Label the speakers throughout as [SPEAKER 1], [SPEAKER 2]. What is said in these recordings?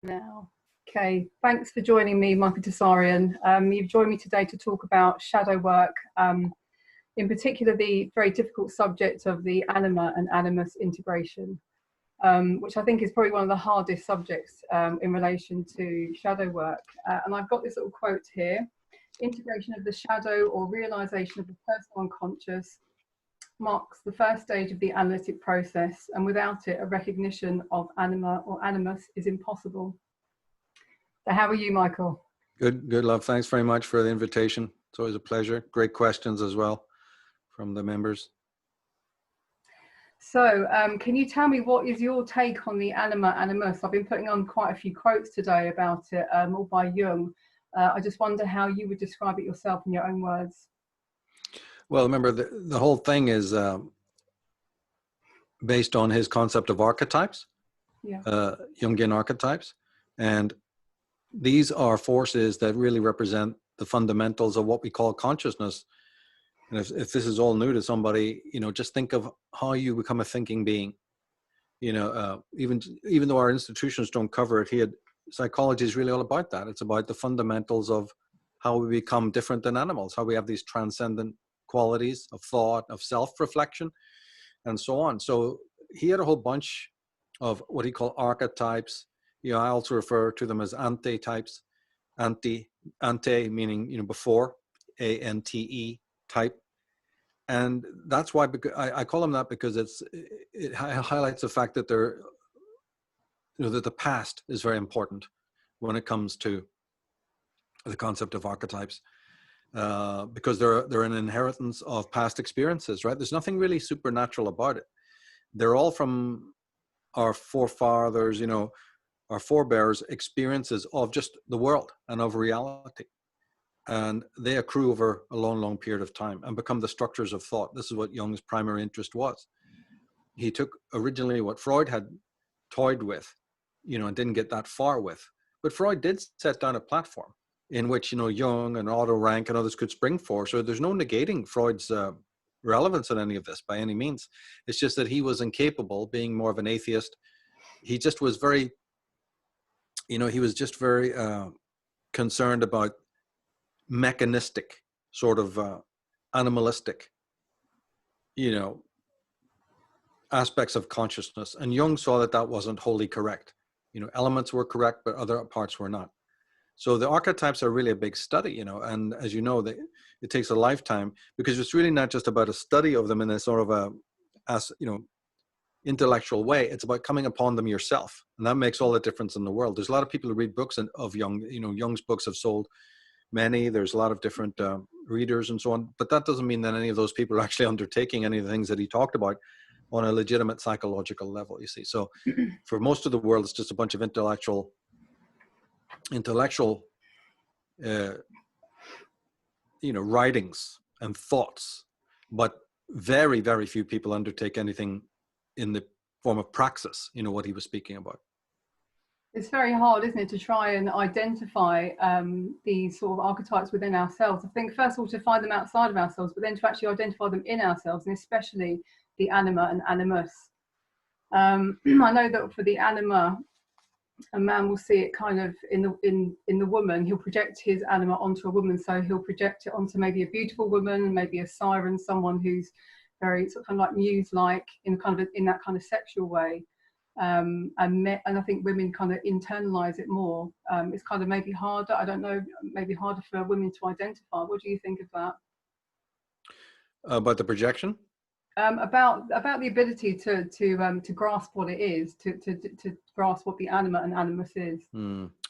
[SPEAKER 1] Now. Okay, thanks for joining me, Michael Tsarion. You've joined me today to talk about shadow work, in particular the very difficult subject of the Anima and Animus integration, which I think is probably one of the hardest subjects in relation to shadow work. And I've got this little quote here: integration of the shadow or realization of the personal unconscious marks the first stage of the analytic process, and without it, a recognition of anima or animus is impossible. So how are you, Michael?
[SPEAKER 2] Good, love. Thanks very much for the invitation. It's always a pleasure. Great questions as well from the members.
[SPEAKER 1] So can you tell me what is your take on the anima animus? I've been putting on quite a few quotes today about it, all by Jung. I just wonder how you would describe it yourself in your own words.
[SPEAKER 2] Well, remember, the whole thing is based on his concept of archetypes, Jungian archetypes. And these are forces that really represent the fundamentals of what we call consciousness. And if this is all new to somebody, just think of how you become a thinking being. Even though our institutions don't cover it, psychology is really all about that. It's about the fundamentals of how we become different than animals, how we have these transcendent qualities of thought, of self-reflection, and so on. So he had a whole bunch of what he called archetypes. I also refer to them as antetypes. Ante meaning before, A-N-T-E type. And that's why I call them that, because it highlights the fact that that the past is very important when it comes to the concept of archetypes. Because they're an inheritance of past experiences, right? There's nothing really supernatural about it. They're all from our forefathers, our forebears' experiences of just the world and of reality. And they accrue over a long, long period of time and become the structures of thought. This is what Jung's primary interest was. He took originally what Freud had toyed with, and didn't get that far with. But Freud did set down a platform in which, Jung and Otto Rank and others could spring for. So there's no negating Freud's relevance in any of this by any means. It's just that he was incapable, being more of an atheist. He just was very, concerned about mechanistic, sort of animalistic, aspects of consciousness. And Jung saw that wasn't wholly correct. Elements were correct, but other parts were not. So the archetypes are really a big study, and as you know, it takes a lifetime, because it's really not just about a study of them in a sort of intellectual way. It's about coming upon them yourself. And that makes all the difference in the world. There's a lot of people who read books of Jung. Jung's books have sold many. There's a lot of different readers and so on. But that doesn't mean that any of those people are actually undertaking any of the things that he talked about on a legitimate psychological level, you see. So for most of the world, it's just a bunch of intellectual writings and thoughts, but very, very few people undertake anything in the form of praxis, what he was speaking about.
[SPEAKER 1] It's very hard, isn't it, to try and identify these sort of archetypes within ourselves. I think, first of all, to find them outside of ourselves, but then to actually identify them in ourselves, and especially the anima and animus. I know that for the anima, a man will see it kind of in the woman. He'll project his anima onto a woman, so he'll project it onto maybe a beautiful woman, maybe a siren, someone who's very sort of like muse-like in that kind of sexual way. And I think women kind of internalize it more. It's kind of maybe harder. I don't know, maybe harder for women to identify. What do you think of that?
[SPEAKER 2] About the projection?
[SPEAKER 1] About the ability to grasp what it is, to grasp what the anima and animus is.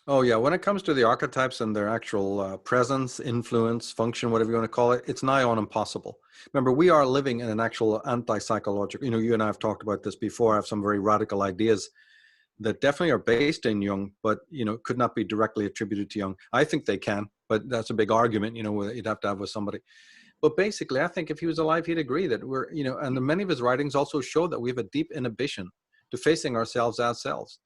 [SPEAKER 2] Oh yeah, when it comes to the archetypes and their actual presence, influence, function, whatever you want to call it, it's nigh on impossible. Remember, we are living in an actual anti-psychological, you and I have talked about this before. I have some very radical ideas that definitely are based in Jung, but could not be directly attributed to Jung. I think they can, but that's a big argument, you'd have to have with somebody. But basically, I think if he was alive, he'd agree that we're, and many of his writings also show that we have a deep inhibition to facing ourselves as selves.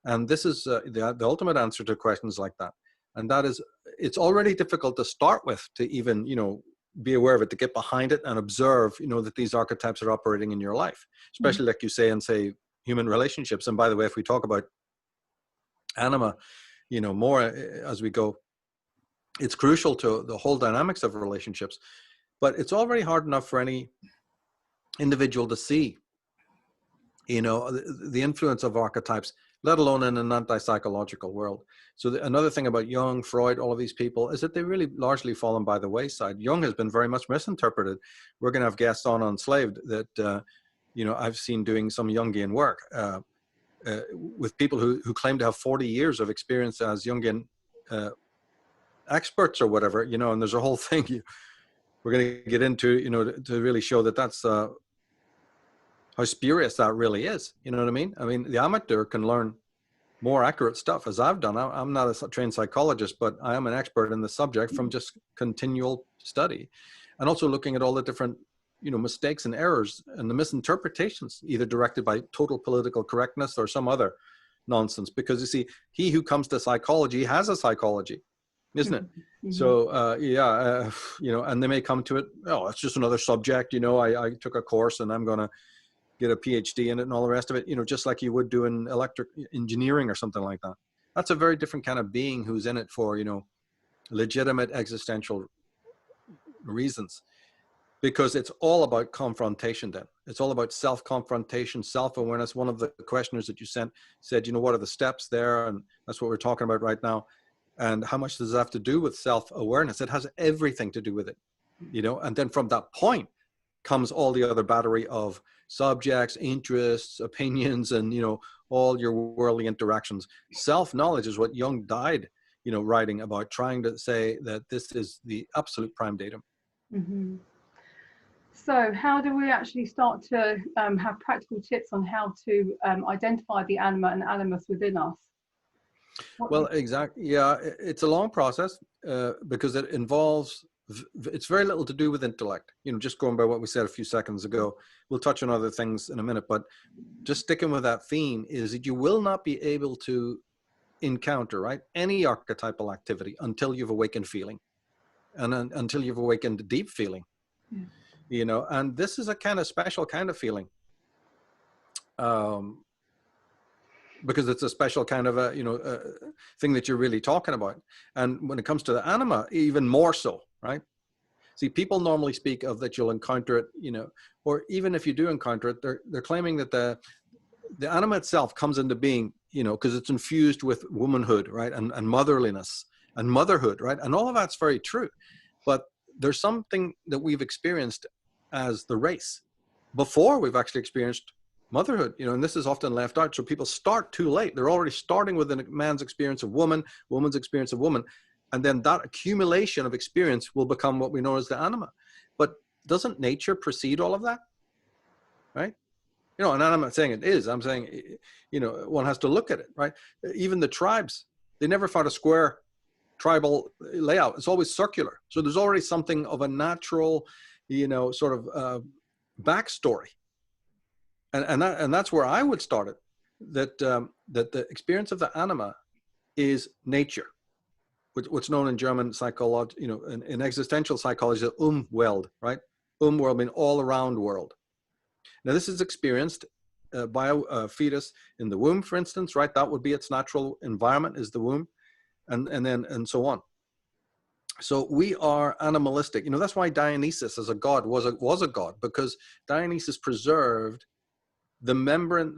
[SPEAKER 2] And this is the ultimate answer to questions like that. And that is, it's already difficult to start with, to even, be aware of it, to get behind it and observe, that these archetypes are operating in your life, especially like you say, in, say, human relationships. And by the way, if we talk about Anima, you know, more as we go. It's crucial to the whole dynamics of relationships, but it's already hard enough for any individual to see, you know, the influence of archetypes, let alone in an anti-psychological world. So another thing about Jung, Freud, all of these people is that they really largely fallen by the wayside. Jung has been very much misinterpreted. We're going to have guests on Enslaved that, you know, I've seen doing some Jungian work with people who claim to have 40 years of experience as Jungian experts or whatever, you know, and there's a whole thing we're going to get into, you know, to really show that that's how spurious that really is. You know what I mean? I mean, the amateur can learn more accurate stuff, as I've done. I'm not a trained psychologist, but I am an expert in the subject from just continual study, and also looking at all the different, you know, mistakes and errors and the misinterpretations, either directed by total political correctness or some other nonsense. Because you see, he who comes to psychology has a psychology, isn't it? Mm-hmm. So you know, and they may come to it, oh, it's just another subject, you know, I took a course and I'm going to get a PhD in it and all the rest of it, you know, just like you would do in electric engineering or something like that. That's a very different kind of being who's in it for, you know, legitimate existential reasons, because it's all about confrontation then. It's all about self-confrontation, self-awareness. One of the questioners that you sent said, you know, what are the steps there? And that's what we're talking about right now. And how much does it have to do with self-awareness? It has everything to do with it, you know, and then from that point comes all the other battery of subjects, interests, opinions, and, you know, all your worldly interactions. Self-knowledge is what Jung died, you know, writing about, trying to say that this is the absolute prime datum.
[SPEAKER 1] Mm-hmm. So how do we actually start to have practical tips on how to identify the anima and animus within us?
[SPEAKER 2] Well, exactly. Yeah, it's a long process because it involves, it's very little to do with intellect. You know, just going by what we said a few seconds ago. We'll touch on other things in a minute, but just sticking with that theme is that you will not be able to encounter, right, any archetypal activity until you've awakened feeling, and until you've awakened deep feeling. Yeah. You know, and this is a kind of special kind of feeling. Because it's a special kind of a, you know, thing that you're really talking about. And when it comes to the anima, even more so, right? See, people normally speak of that you'll encounter it, you know, or even if you do encounter it, they're claiming that the anima itself comes into being, you know, because it's infused with womanhood, right? And motherliness and motherhood, right? And all of that's very true. But there's something that we've experienced as the race before we've actually experienced motherhood, you know, and this is often left out. So people start too late. They're already starting with a man's experience of woman, woman's experience of woman. And then that accumulation of experience will become what we know as the anima. But doesn't nature precede all of that? Right? You know, and I'm not saying it is. I'm saying, you know, one has to look at it, right? Even the tribes, they never found a square tribal layout. It's always circular. So there's already something of a natural, you know, sort of backstory. And that's where I would start it, that that the experience of the anima is nature, what's known in German psychology, you know, in existential psychology, the Umwelt, right? Umwelt means all around world. Now this is experienced by a fetus in the womb, for instance, right? That would be its natural environment, is the womb, and so on. So we are animalistic. You know, that's why Dionysus as a god was a god, because Dionysus preserved the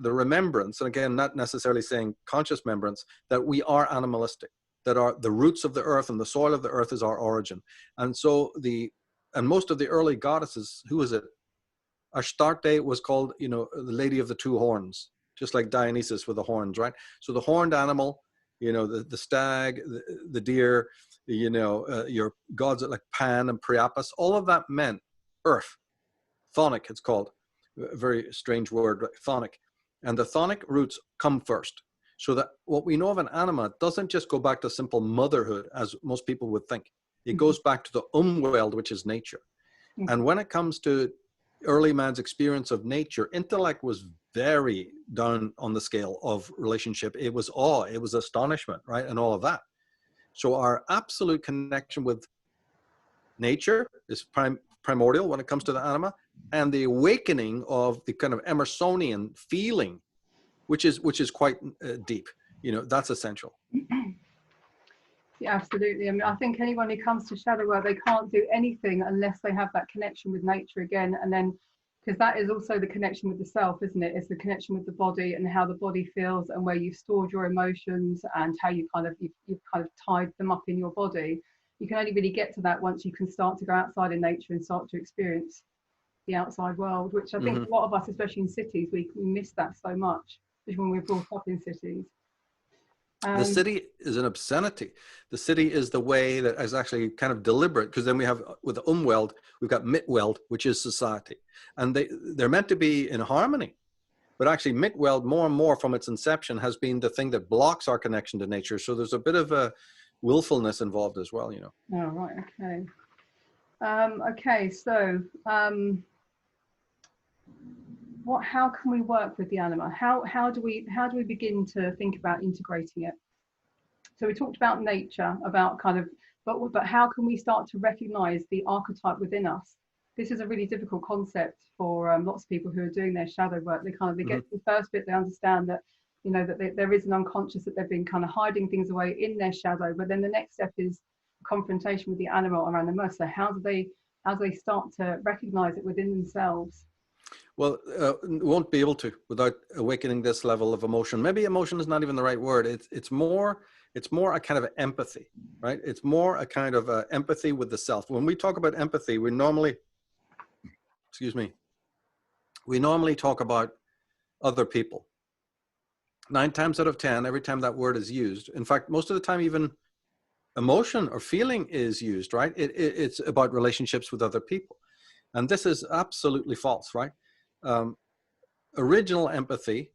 [SPEAKER 2] remembrance, and again, not necessarily saying conscious remembrance, that we are animalistic, that are the roots of the earth and the soil of the earth is our origin. And so most of the early goddesses, who is it? Astarte was called, you know, the lady of the two horns, just like Dionysus with the horns, right? So the horned animal, you know, the stag, the deer, you know, your gods like Pan and Priapus, all of that meant earth. Chthonic, it's called. A very strange word, chthonic. And the chthonic roots come first. So that what we know of an anima doesn't just go back to simple motherhood, as most people would think. It goes back to the Umwelt, which is nature. And when it comes to early man's experience of nature, intellect was very down on the scale of relationship. It was awe, it was astonishment, right? And all of that. So our absolute connection with nature is primordial when it comes to the anima, and the awakening of the kind of Emersonian feeling, which is quite deep. you know, that's essential.
[SPEAKER 1] Yeah, absolutely. I mean, I think anyone who comes to shadow work, they can't do anything unless they have that connection with nature again. And then, because that is also the connection with the self, isn't it? It's the connection with the body and how the body feels and where you've stored your emotions and how you kind of, you've kind of tied them up in your body. You can only really get to that once you can start to go outside in nature and start to experience the outside world, which I think a lot of us, especially in cities, we miss that so much, especially when we're brought up in cities.
[SPEAKER 2] The city is an obscenity. The city is the way that is actually kind of deliberate, because then we have, with the Umwelt, we've got Mitwelt, which is society. And they're meant to be in harmony. But actually Mitwelt, more and more from its inception, has been the thing that blocks our connection to nature. So there's a bit of a willfulness involved as well, you know.
[SPEAKER 1] Oh, right, okay. Okay, so how can we work with the anima? How do we begin to think about integrating it? So we talked about nature, about kind of, but how can we start to recognize the archetype within us? This is a really difficult concept for lots of people who are doing their shadow work. They get to the first bit, they understand that, you know, that there is an unconscious, that they've been kind of hiding things away in their shadow. But then the next step is confrontation with the anima or animus. So how do they start to recognize it within themselves?
[SPEAKER 2] Well, won't be able to without awakening this level of emotion. Maybe emotion is not even the right word. It's more a kind of empathy, right? It's more a kind of empathy with the self. When we talk about empathy, we normally talk about other people. 9 times out of 10, every time that word is used, in fact, most of the time, even emotion or feeling is used, right? It's about relationships with other people. And this is absolutely false, right? Original empathy,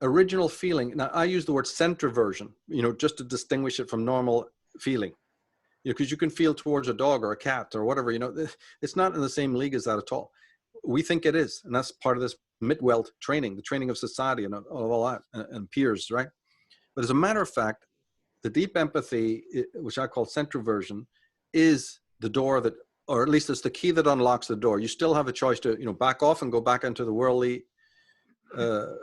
[SPEAKER 2] original feeling. Now, I use the word centroversion, you know, just to distinguish it from normal feeling. You know, because you can feel towards a dog or a cat or whatever, you know, it's not in the same league as that at all. We think it is. And that's part of this Mitwelt training, the training of society and all that, and peers, right? But as a matter of fact, the deep empathy, which I call centroversion, is the door that, or at least it's the key that unlocks the door. You still have a choice to, you know, back off and go back into the worldly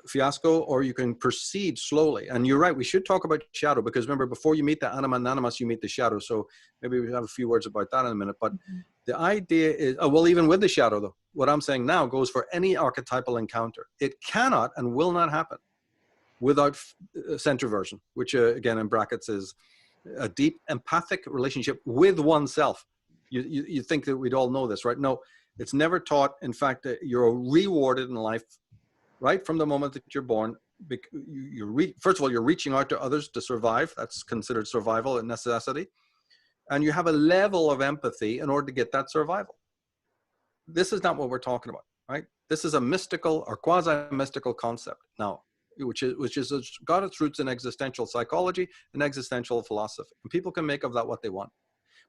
[SPEAKER 2] fiasco, or you can proceed slowly. And you're right, we should talk about shadow, because remember, before you meet the anima and animus, you meet the shadow. So maybe we have a few words about that in a minute. But the idea is, well, even with the shadow though, what I'm saying now goes for any archetypal encounter. It cannot and will not happen without centroversion, which again in brackets is a deep empathic relationship with oneself. You think that we'd all know this, right? No, it's never taught. In fact, you're rewarded in life right from the moment that you're born. First of all, you're reaching out to others to survive. That's considered survival and necessity. And you have a level of empathy in order to get that survival. This is not what we're talking about, right? This is a mystical or quasi-mystical concept now, which has got its roots in existential psychology and existential philosophy. And people can make of that what they want.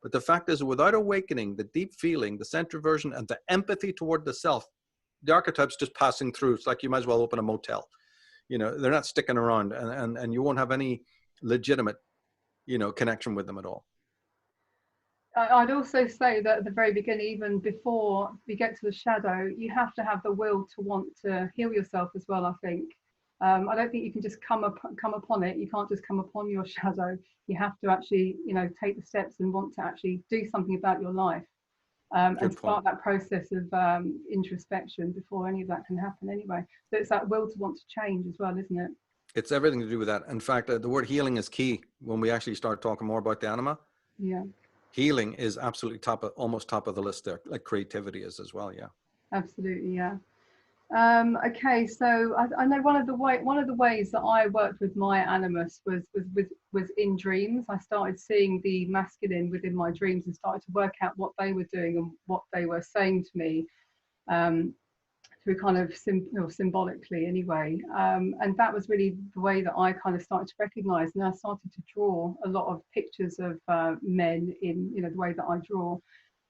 [SPEAKER 2] But the fact is, without awakening the deep feeling, the centroversion, and the empathy toward the self, the archetype's just passing through. It's like you might as well open a motel. You know, they're not sticking around, and you won't have any legitimate, you know, connection with them at all.
[SPEAKER 1] I'd also say that at the very beginning, even before we get to the shadow, you have to have the will to want to heal yourself as well, I think. I don't think you can just come upon it. You can't just come upon your shadow. You have to actually, you know, take the steps and want to actually do something about your life, and start that process of introspection before any of that can happen anyway. So it's that will to want to change as well, isn't it?
[SPEAKER 2] It's everything to do with that. In fact, the word healing is key when we actually start talking more about the anima.
[SPEAKER 1] Yeah.
[SPEAKER 2] Healing is absolutely almost top of the list there, like creativity is as well. Yeah.
[SPEAKER 1] Absolutely, yeah. Okay, so I know one of the ways that I worked with my animus was in dreams. I started seeing the masculine within my dreams and started to work out what they were doing and what they were saying to me, through kind of symbolically anyway. And that was really the way that I kind of started to recognize, and I started to draw a lot of pictures of men in, you know, the way that I draw.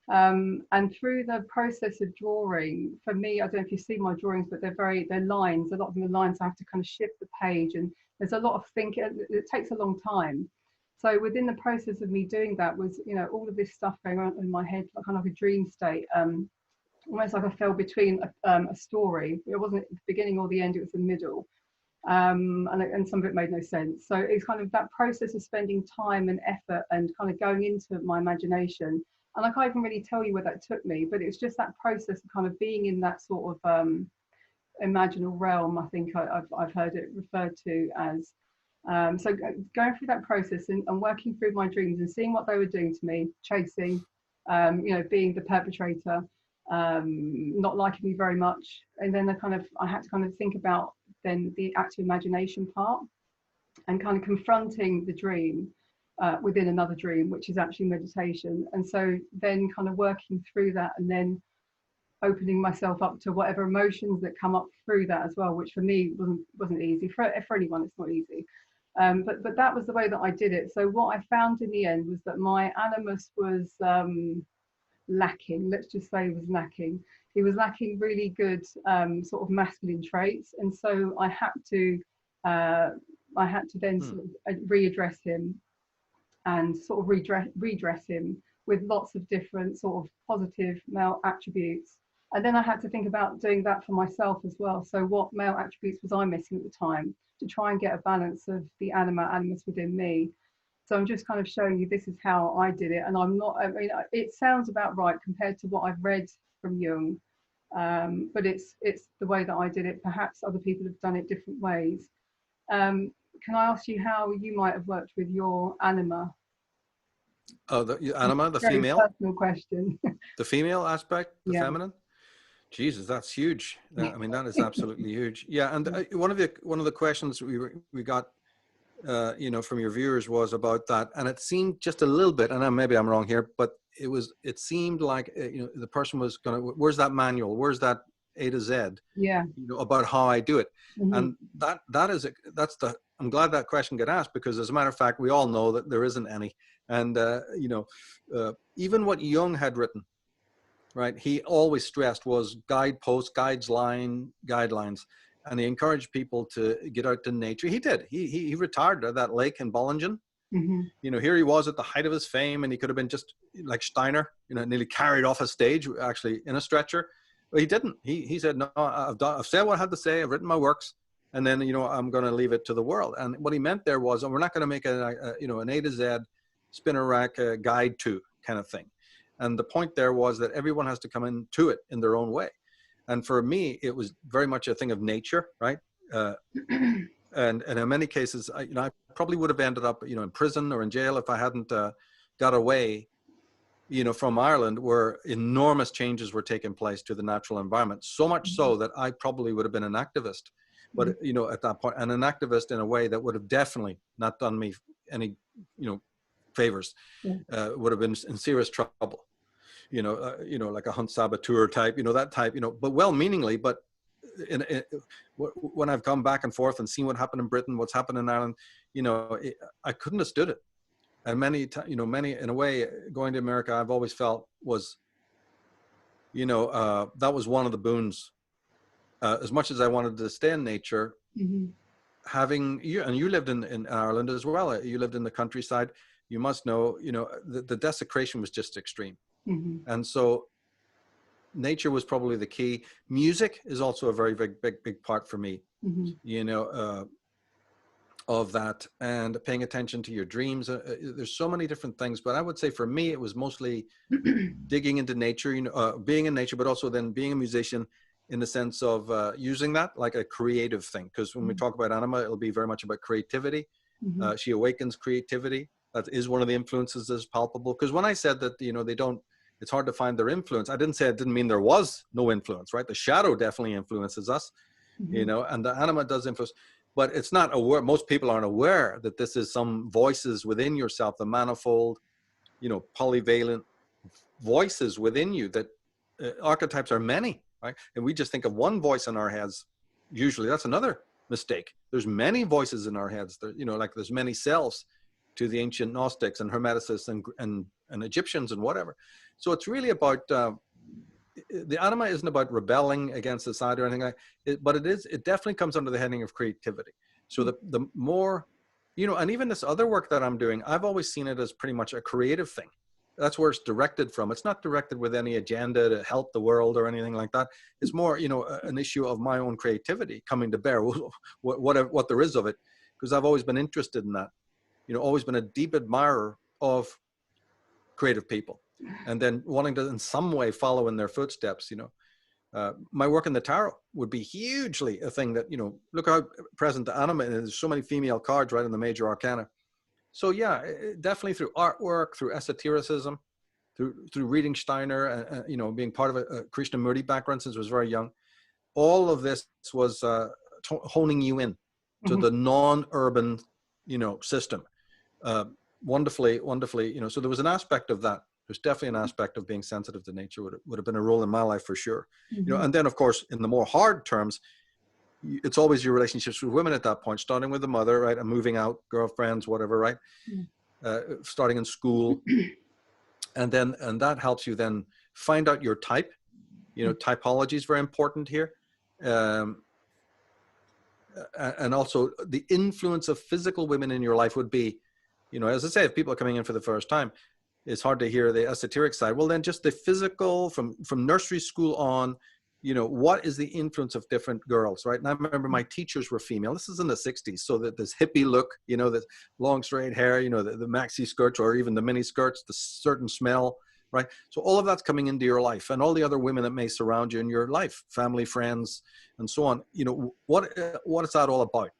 [SPEAKER 1] And through the process of drawing, for me, I don't know if you see my drawings, but they're lines. A lot of them are lines. I have to kind of shift the page, and there's a lot of thinking. It takes a long time. So within the process of me doing that was, you know, all of this stuff going on in my head, kind of like a dream state. Almost like I fell between a story. It wasn't at the beginning or the end, it was the middle. And some of it made no sense. So it's kind of that process of spending time and effort and kind of going into my imagination. And I can't even really tell you where that took me, but it's just that process of kind of being in that sort of imaginal realm. I think I've heard it referred to as. So going through that process and working through my dreams and seeing what they were doing to me, chasing, being the perpetrator, not liking me very much. And then I had to kind of think about then the active imagination part and kind of confronting the dream within another dream, which is actually meditation. And so then kind of working through that and then opening myself up to whatever emotions that come up through that as well, which for me wasn't easy. For anyone, it's not easy. But that was the way that I did it. So what I found in the end was that my animus was lacking. Let's just say was lacking. He was lacking really good sort of masculine traits, and so I had to then sort of readdress him and sort of redress him with lots of different sort of positive male attributes. And then I had to think about doing that for myself as well. So what male attributes was I missing at the time to try and get a balance of the animus within me. So I'm just kind of showing you this is how I did it. And it sounds about right compared to what I've read from Jung. But it's the way that I did it. Perhaps other people have done it different ways. Can I ask you how you might have worked with your anima?
[SPEAKER 2] Oh, the anima, the
[SPEAKER 1] Very
[SPEAKER 2] female?
[SPEAKER 1] personal question.
[SPEAKER 2] The female aspect, the
[SPEAKER 1] yeah.
[SPEAKER 2] feminine? Jesus, that's huge. I mean, that is absolutely huge. Yeah, and one of the questions we got, from your viewers was about that, and it seemed just a little bit, and maybe I'm wrong here, but it seemed like the person was gonna, where's that manual? Where's that A to Z?
[SPEAKER 1] Yeah.
[SPEAKER 2] About how I do it,
[SPEAKER 1] Mm-hmm.
[SPEAKER 2] and I'm glad that question got asked, because as a matter of fact, we all know that there isn't any, and even what Jung had written. Right, he always stressed was guideposts, guidelines, and he encouraged people to get out to nature. He did. He retired at that lake in Bollingen.
[SPEAKER 1] Mm-hmm.
[SPEAKER 2] Here he was at the height of his fame, and he could have been just like Steiner, nearly carried off a stage, actually in a stretcher. But he didn't. He said, no, I've said what I had to say. I've written my works, and then I'm going to leave it to the world. And what he meant there was, we're not going to make an A to Z spinner rack guide to kind of thing. And the point there was that everyone has to come into it in their own way. And for me, it was very much a thing of nature, right? And in many cases, I probably would have ended up, in prison or in jail if I hadn't got away, from Ireland, where enormous changes were taking place to the natural environment. So much so that I probably would have been an activist, but at that point, and an activist in a way that would have definitely not done me any, favors. Would have been in serious trouble, like a hunt saboteur type, that type, but well-meaningly. But when I've come back and forth and seen what happened in Britain, what's happened in Ireland, I couldn't have stood it. And many, in a way, going to America, I've always felt was, that was one of the boons. As much as I wanted to stay in nature, having you, and you lived in Ireland as well. You lived in the countryside. You must know, the desecration was just extreme. And so nature was probably the key. Music is also a very big part for me, of that, and paying attention to your dreams. There's so many different things, but I would say for me, it was mostly digging into nature, being in nature, but also then being a musician in the sense of using that like a creative thing. Because when we talk about Anima, it'll be very much about creativity. She awakens creativity. That is one of the influences that's palpable. Because when I said that, it's hard to find their influence, I didn't say it didn't mean there was no influence, right? The shadow definitely influences us, and the Anima does influence, but it's not aware. Most people aren't aware that this is some voices within yourself, the manifold, polyvalent voices within you, that archetypes are many, right? And we just think of one voice in our heads. Usually that's another mistake. There's many voices in our heads. There, like there's many selves to the ancient Gnostics and Hermeticists and Egyptians and whatever. So it's really about, the Anima isn't about rebelling against society or anything like it, but it definitely comes under the heading of creativity. So the more, and even this other work that I'm doing, I've always seen it as pretty much a creative thing. That's where it's directed from. It's not directed with any agenda to help the world or anything like that. It's more, you know, an issue of my own creativity coming to bear, what there is of it, because I've always been interested in that, you know, always been a deep admirer of creative people, and then wanting to in some way follow in their footsteps, you know. My work in the tarot would be hugely a thing that, you know, look how present the Anima, and there's so many female cards right in the major arcana. So yeah, definitely through artwork, through esotericism, through reading Steiner, you know, being part of a Krishnamurti background since I was very young. All of this was honing you in to the non-urban, you know, system. Wonderfully, you know, so there was an aspect of that. There's definitely an aspect of being sensitive to nature would have been a role in my life for sure. You know, and then of course, in the more hard terms, it's always your relationships with women at that point, starting with the mother, right, and moving out, girlfriends, whatever, right, starting in school, and that helps you then find out your type. You know, typology is very important here, and also the influence of physical women in your life would be, you know, as I say, if people are coming in for the first time, it's hard to hear the esoteric side. Well, then just the physical from nursery school on, you know, what is the influence of different girls, right? And I remember my teachers were female. This is in the 60s. So that this hippie look, you know, the long straight hair, you know, the maxi skirts or even the mini skirts, the certain smell, right? So all of that's coming into your life, and all the other women that may surround you in your life, family, friends, and so on. You know, what is that all about?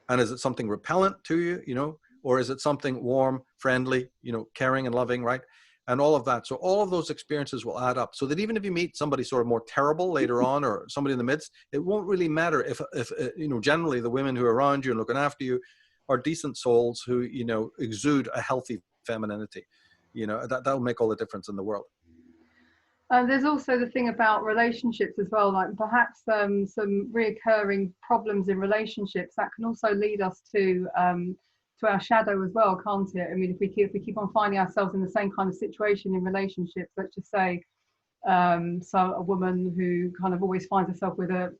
[SPEAKER 2] And is it something repellent to you, you know, or is it something warm, friendly, you know, caring and loving, right? And all of that. So all of those experiences will add up, so that even if you meet somebody sort of more terrible later on, or somebody in the midst, it won't really matter if you know, generally the women who are around you and looking after you are decent souls who, you know, exude a healthy femininity. You know, that'll make all the difference in the world.
[SPEAKER 1] There's also the thing about relationships as well, like perhaps some reoccurring problems in relationships that can also lead us to our shadow as well, can't it? I mean, if we keep on finding ourselves in the same kind of situation in relationships, let's just say, so a woman who kind of always finds herself with a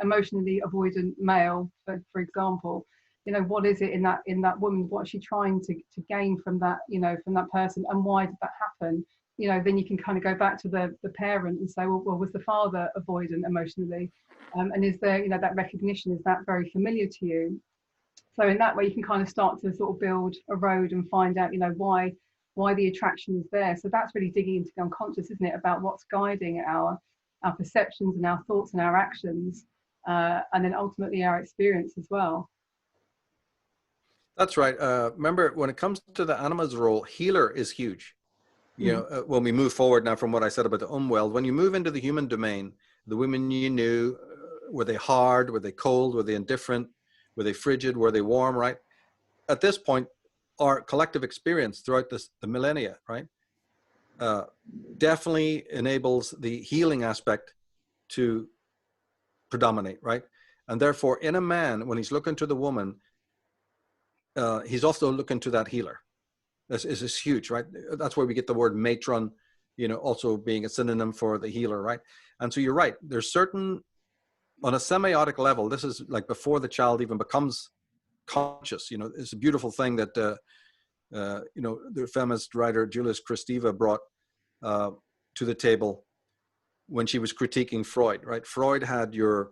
[SPEAKER 1] emotionally avoidant male, for example, you know, what is it in that woman? What is she trying to gain from that, you know, from that person, and why did that happen? You know, then you can kind of go back to the parent and say, well, was the father avoidant emotionally? And is there, you know, that recognition, is that very familiar to you? So in that way, you can kind of start to sort of build a road and find out, you know, why the attraction is there. So that's really digging into the unconscious, isn't it? About what's guiding our perceptions and our thoughts and our actions, and then ultimately our experience as well.
[SPEAKER 2] That's right. Remember, when it comes to the Anima's role, healer is huge. You know, when we move forward now from what I said about the world, when you move into the human domain, the women you knew, were they hard? Were they cold? Were they indifferent? Were they frigid? Were they warm? Right? At this point, our collective experience throughout the millennia, right, definitely enables the healing aspect to predominate, right? And therefore, in a man, when he's looking to the woman, he's also looking to that healer. This is huge, right? That's where we get the word matron, you know, also being a synonym for the healer, right? And so you're right. There's certain, on a semiotic level, this is like before the child even becomes conscious. You know, it's a beautiful thing that, you know, the feminist writer Julius Kristeva brought to the table when she was critiquing Freud, right? Freud had your,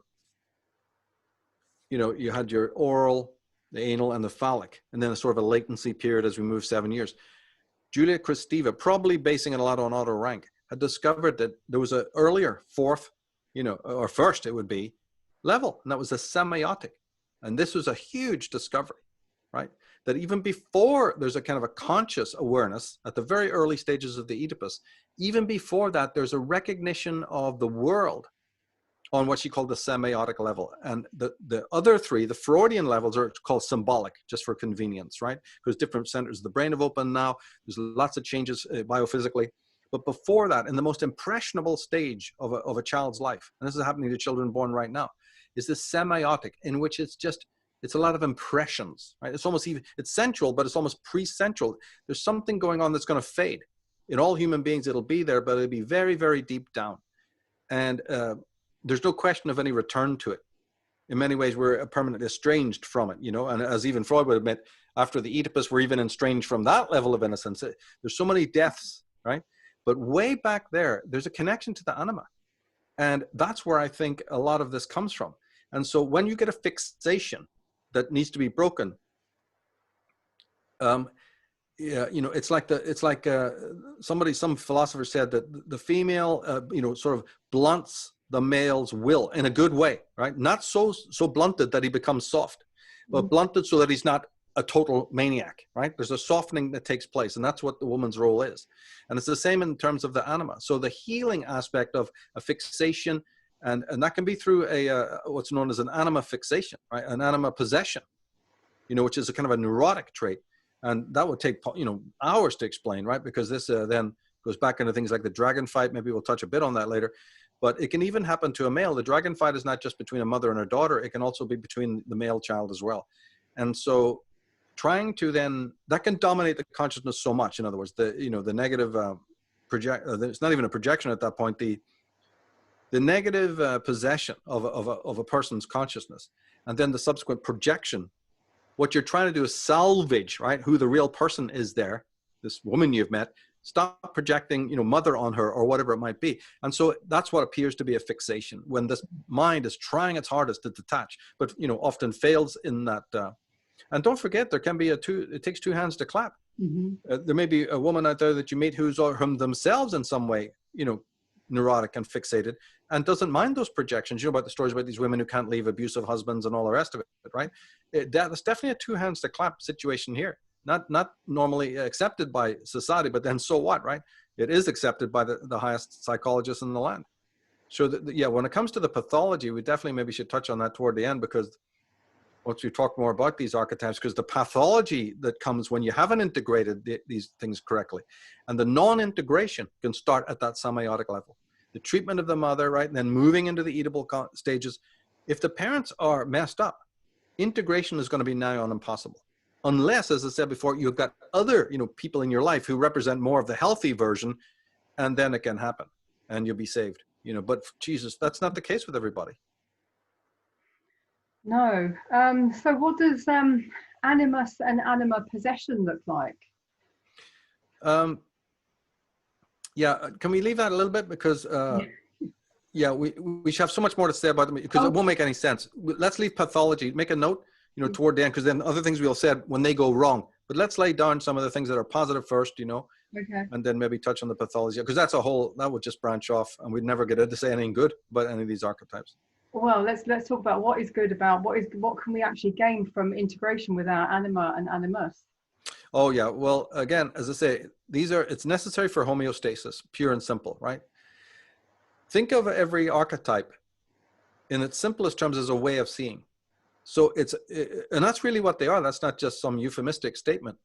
[SPEAKER 2] you know, you had your oral, the anal, and the phallic, and then a sort of a latency period as we move 7 years. Julia Kristeva, probably basing it a lot on Otto Rank, had discovered that there was an earlier fourth, you know, or first it would be, level, and that was a semiotic. And this was a huge discovery, right? That even before there's a kind of a conscious awareness at the very early stages of the Oedipus, even before that, there's a recognition of the world on what she called the semiotic level. And the other three, the Freudian levels, are called symbolic, just for convenience, right? Because different centers of the brain have opened now. There's lots of changes biophysically. But before that, in the most impressionable stage of a child's life, and this is happening to children born right now, is this semiotic, in which it's a lot of impressions, right? It's almost even, it's central, but it's almost pre-central. There's something going on that's going to fade. In all human beings, it'll be there, but it'll be very, very deep down. And there's no question of any return to it. In many ways, we're permanently estranged from it, you know, and as even Freud would admit, after the Oedipus, we're even estranged from that level of innocence. There's so many deaths right? But way back there, there's a connection to the anima. And that's where I think a lot of this comes from. And so when you get a fixation that needs to be broken, yeah, you know, it's like some philosopher said that the female, you know, sort of blunts the male's will in a good way, right? Not so blunted that he becomes soft, but blunted so that he's not a total maniac, right? There's a softening that takes place, and that's what the woman's role is. And it's the same in terms of the anima. So the healing aspect of a fixation, and that can be through a what's known as an anima fixation, right? An anima possession, you know, which is a kind of a neurotic trait. And that would take, you know, hours to explain, right? Because this then goes back into things like the dragon fight. Maybe we'll touch a bit on that later. But it can even happen to a male. The dragon fight is not just between a mother and her daughter. It can also be between the male child as well. And so trying to then, that can dominate the consciousness so much. In other words, the, you know, the negative it's not even a projection at that point. The negative possession of a person's consciousness, and then the subsequent projection. What you're trying to do is salvage, right, who the real person is there, this woman you've met. Stop projecting, you know, mother on her or whatever it might be. And so that's what appears to be a fixation, when this mind is trying its hardest to detach, but, you know, often fails in that. And don't forget, there can be it takes two hands to clap. There may be a woman out there that you meet who's themselves in some way, you know, neurotic and fixated, and doesn't mind those projections. You know about the stories about these women who can't leave abusive husbands and all the rest of it, right? That's definitely a two hands to clap situation here. Not normally accepted by society, but then so what, right? It is accepted by the highest psychologists in the land. So yeah, when it comes to the pathology, we definitely maybe should touch on that toward the end, because once we talk more about these archetypes, because the pathology that comes when you haven't integrated these things correctly, and the non-integration can start at that semiotic level. The treatment of the mother, right, and then moving into the eatable stages. If the parents are messed up, integration is going to be nigh on impossible. Unless, as I said before, you've got other, you know, people in your life who represent more of the healthy version, and then it can happen, and you'll be saved. You know, but Jesus, that's not the case with everybody.
[SPEAKER 1] No. So what does animus and anima possession look like?
[SPEAKER 2] Yeah, can we leave that a little bit, because yeah, we should have so much more to say about them, because it won't make any sense. Let's leave pathology. Make a note, you know, toward the end, because then other things we'll say when they go wrong. But let's lay down some of the things that are positive first, you know, and then maybe touch on the pathology, because that would just branch off, and we'd never get to say anything good about any of these archetypes. Well,
[SPEAKER 1] let's talk about what is good about what can we actually gain from integration with our anima and animus.
[SPEAKER 2] Oh yeah, well, again, as I say, it's necessary for homeostasis, pure and simple, right? Think of every archetype in its simplest terms as a way of seeing. So and that's really what they are. That's not just some euphemistic statement.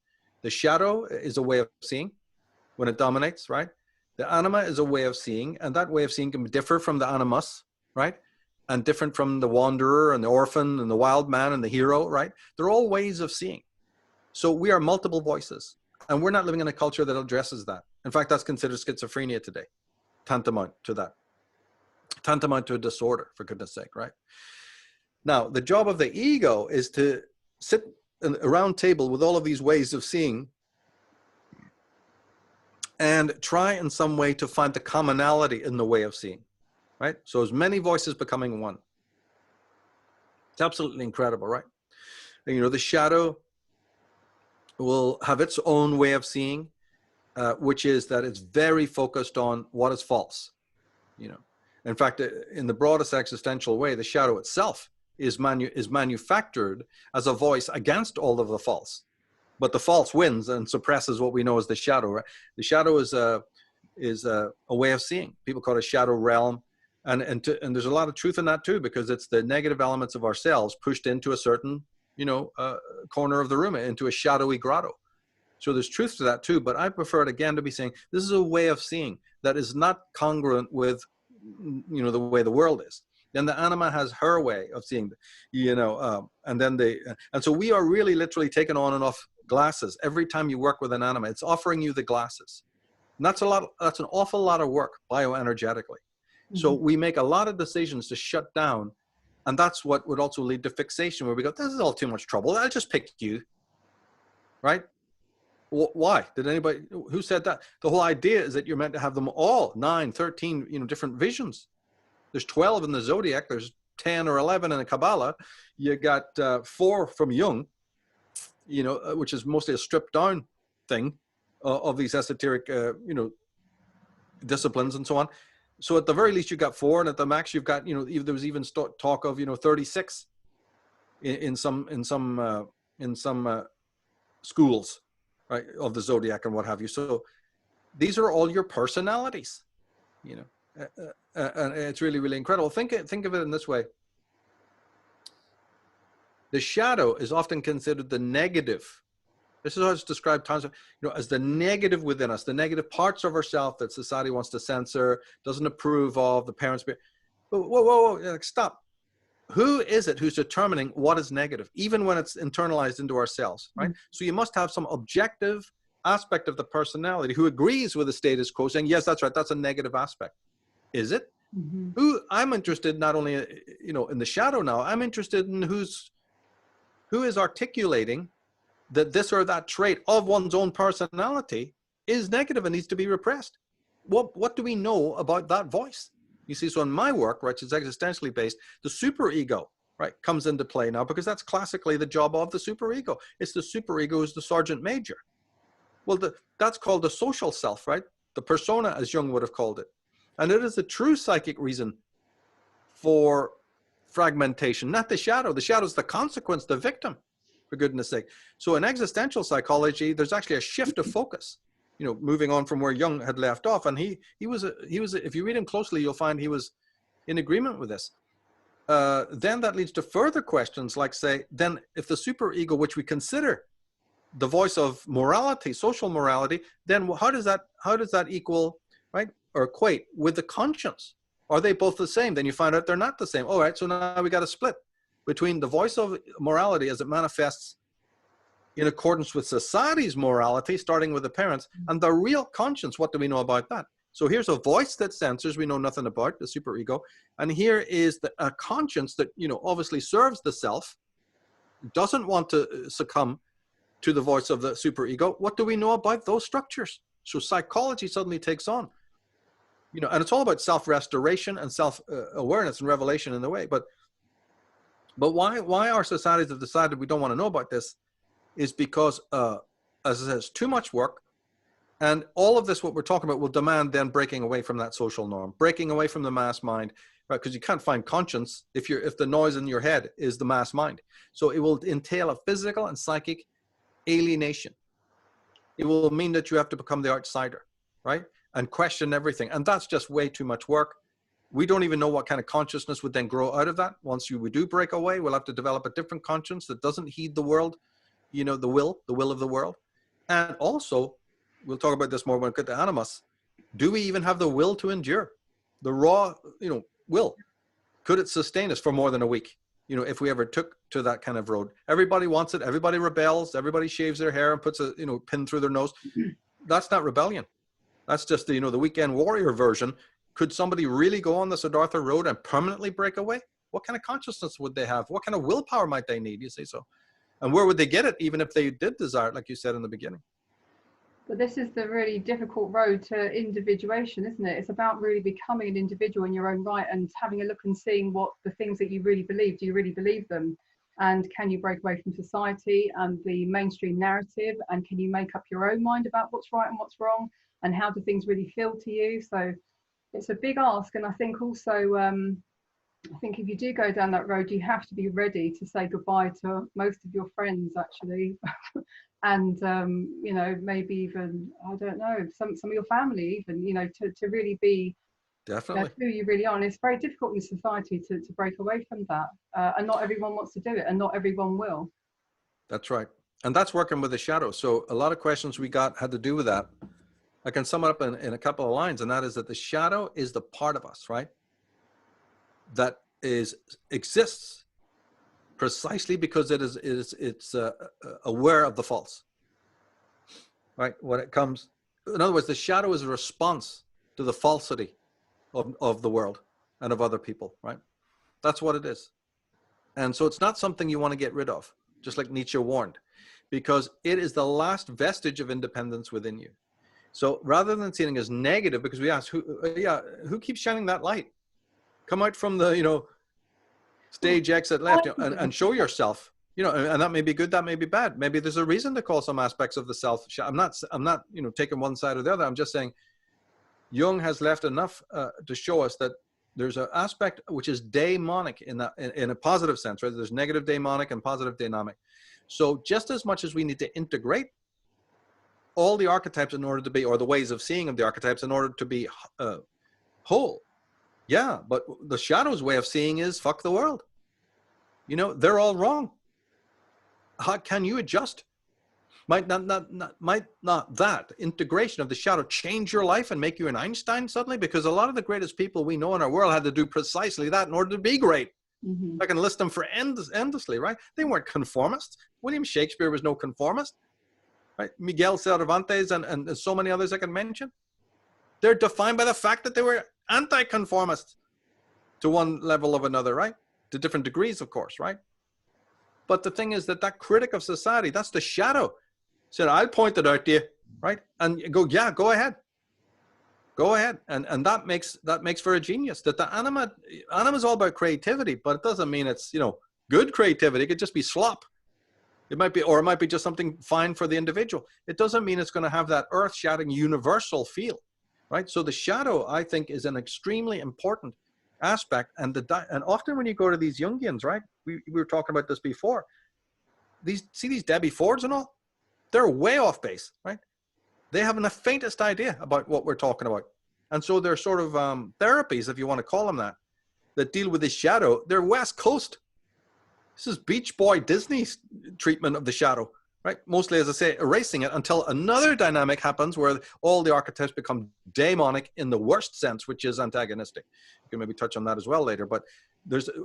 [SPEAKER 2] The shadow is a way of seeing when it dominates, right? The anima is a way of seeing, and that way of seeing can differ from the animus, right? And different from the wanderer and the orphan and the wild man and the hero, right? They're all ways of seeing. So we are multiple voices, and we're not living in a culture that addresses that. In fact, that's considered schizophrenia today, tantamount to that. Tantamount to a disorder, for goodness sake, right? Now, the job of the ego is to sit at a round table with all of these ways of seeing and try in some way to find the commonality in the way of seeing, right? So as many voices becoming one. It's absolutely incredible, right? And, you know, the shadow will have its own way of seeing, which is that it's very focused on what is false, you know. In fact, in the broadest existential way, the shadow itself is manufactured as a voice against all of the false, but the false wins and suppresses what we know as the shadow. Right? The shadow is a way of seeing. People call it a shadow realm, and there's a lot of truth in that too, because it's the negative elements of ourselves pushed into a certain, you know, corner of the room, into a shadowy grotto. So there's truth to that too, but I prefer it again to be saying this is a way of seeing that is not congruent with, you know, the way the world is. Then the anima has her way of seeing, you know, and then and so we are really literally taking on and off glasses every time you work with an anima. It's offering you the glasses. And that's an awful lot of work bioenergetically. So we make a lot of decisions to shut down, and that's what would also lead to fixation, where we go, this is all too much trouble. I'll just pick you, right? Why? Did anybody, who said that? The whole idea is that you're meant to have them all, 9, 13, different visions. There's 12 in the zodiac. There's 10 or 11 in the Kabbalah. You got 4 from Jung, which is mostly a stripped down thing of these esoteric, disciplines and so on. So at the very least, you've got 4, and at the max, you've got, there was even talk of, 36 in some schools, right, of the zodiac and what have you. So these are all your personalities, and it's really, really incredible. Think of it in this way. The shadow is often considered the negative. This is how it's described times, as the negative within us, the negative parts of ourselves that society wants to censor, doesn't approve of, the parents. Whoa, stop. Who is it who's determining what is negative, even when it's internalized into ourselves, right? So you must have some objective aspect of the personality who agrees with the status quo, saying, yes, that's right, that's a negative aspect. Is it? Who I'm interested not only, in the shadow now, I'm interested in who is articulating that this or that trait of one's own personality is negative and needs to be repressed. What do we know about that voice? You see, so in my work, right, it's existentially based, the superego, right, comes into play now, because that's classically the job of the superego. It's the superego who's the sergeant major. Well, that's called the social self, right? The persona, as Jung would have called it. And it is the true psychic reason for fragmentation, not the shadow. The shadow is the consequence, the victim, for goodness sake. So in existential psychology, there's actually a shift of focus, moving on from where Jung had left off. And he was, if you read him closely, you'll find he was in agreement with this. Then that leads to further questions like, say, then if the superego, which we consider the voice of morality, social morality, then how does that equal, right, or equate with the conscience? Are they both the same? Then you find out they're not the same. All right, so now we got a split between the voice of morality as it manifests in accordance with society's morality, starting with the parents, and the real conscience. What do we know about that? So here's a voice that censors, we know nothing about, the superego. And here is a conscience that, obviously serves the self, doesn't want to succumb to the voice of the superego. What do we know about those structures? So psychology suddenly takes on, and it's all about self-restoration and self-awareness and revelation in a way. But why our societies have decided we don't want to know about this is because, as I said, it's too much work. And all of this, what we're talking about, will demand then breaking away from that social norm, breaking away from the mass mind, right? Because you can't find conscience if the noise in your head is the mass mind. So it will entail a physical and psychic alienation. It will mean that you have to become the outsider, right? And question everything. And that's just way too much work. We don't even know what kind of consciousness would then grow out of that. Once we do break away, we'll have to develop a different conscience that doesn't heed the world, the will of the world. And also, we'll talk about this more when we get to Animus. Do we even have the will to endure? The raw, will. Could it sustain us for more than a week? If we ever took to that kind of road. Everybody wants it. Everybody rebels. Everybody shaves their hair and puts a, pin through their nose. That's not rebellion. That's just the, the weekend warrior version. Could somebody really go on the Siddhartha road and permanently break away? What kind of consciousness would they have? What kind of willpower might they need? You say so. And where would they get it, even if they did desire it, like you said in the beginning?
[SPEAKER 1] But this is the really difficult road to individuation, isn't it? It's about really becoming an individual in your own right and having a look and seeing what the things that you really believe, do you really believe them? And can you break away from society and the mainstream narrative? And can you make up your own mind about what's right and what's wrong? And how do things really feel to you? So it's a big ask. And I think also, I think if you do go down that road, you have to be ready to say goodbye to most of your friends, actually. And maybe even, I don't know, some of your family even, to really be
[SPEAKER 2] definitely
[SPEAKER 1] who you really are. And it's very difficult in society to break away from that, and not everyone wants to do it, and not everyone will.
[SPEAKER 2] That's right. And that's working with the shadow. So a lot of questions we got had to do with that. I can sum it up in a couple of lines, and that is that the shadow is the part of us, right, that exists precisely because it's aware of the false, right? When it comes, in other words, the shadow is a response to the falsity of the world and of other people, right? That's what it is. And so it's not something you want to get rid of, just like Nietzsche warned. because it is the last vestige of independence within you. So rather than seeing it as negative, because we ask, who keeps shining that light? Come out from the, stage exit left, and show yourself, and that may be good, that may be bad. Maybe there's a reason to call some aspects of the self. I'm not, taking one side or the other. I'm just saying Jung has left enough to show us that there's an aspect which is daemonic in a positive sense, right? There's negative daemonic and positive dynamic. So just as much as we need to integrate all the archetypes in order to be, or the ways of seeing of the archetypes in order to be whole. Yeah, but the shadow's way of seeing is fuck the world. They're all wrong. How can you adjust? Might not that integration of the shadow change your life and make you an Einstein suddenly? Because a lot of the greatest people we know in our world had to do precisely that in order to be great. I can list them for endlessly, right? They weren't conformists. William Shakespeare was no conformist, right? Miguel Cervantes and so many others I can mention. They're defined by the fact that they were anti-conformists to one level of another, right? To different degrees, of course, right? But the thing is that critic of society, that's the shadow, said, I'll point it out to you, right? And you go, yeah, go ahead. Go ahead. And that makes for a genius. That the anima is all about creativity, but it doesn't mean it's, good creativity. It could just be slop. It might be just something fine for the individual. It doesn't mean it's going to have that earth-shattering universal feel, right? So the shadow, I think, is an extremely important aspect. And often when you go to these Jungians, right? We were talking about this before. These Debbie Fords and all, they're way off base, right? They haven't the faintest idea about what we're talking about. And so they're sort of therapies, if you want to call them that deal with the shadow. They're West Coast. This is Beach Boy Disney's treatment of the shadow, right? Mostly, as I say, erasing it until another dynamic happens where all the archetypes become daemonic in the worst sense, which is antagonistic. You can maybe touch on that as well later. But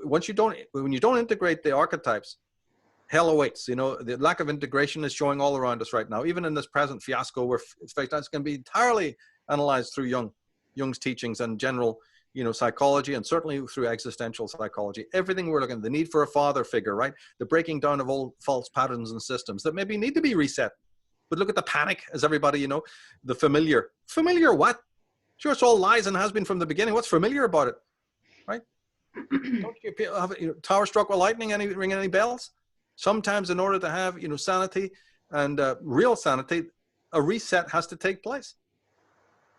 [SPEAKER 2] when you don't integrate the archetypes, hell awaits. The lack of integration is showing all around us right now. Even in this present fiasco, where it's going to be entirely analyzed through Jung's teachings and general, psychology, and certainly through existential psychology. Everything we're looking at, the need for a father figure, right? The breaking down of old false patterns and systems that maybe need to be reset. But look at the panic, as everybody, the familiar. Familiar what? Sure, it's all lies and has been from the beginning. What's familiar about it, right? Don't you have tower struck with lightning ringing any bells? Sometimes in order to have, sanity and real sanity, a reset has to take place.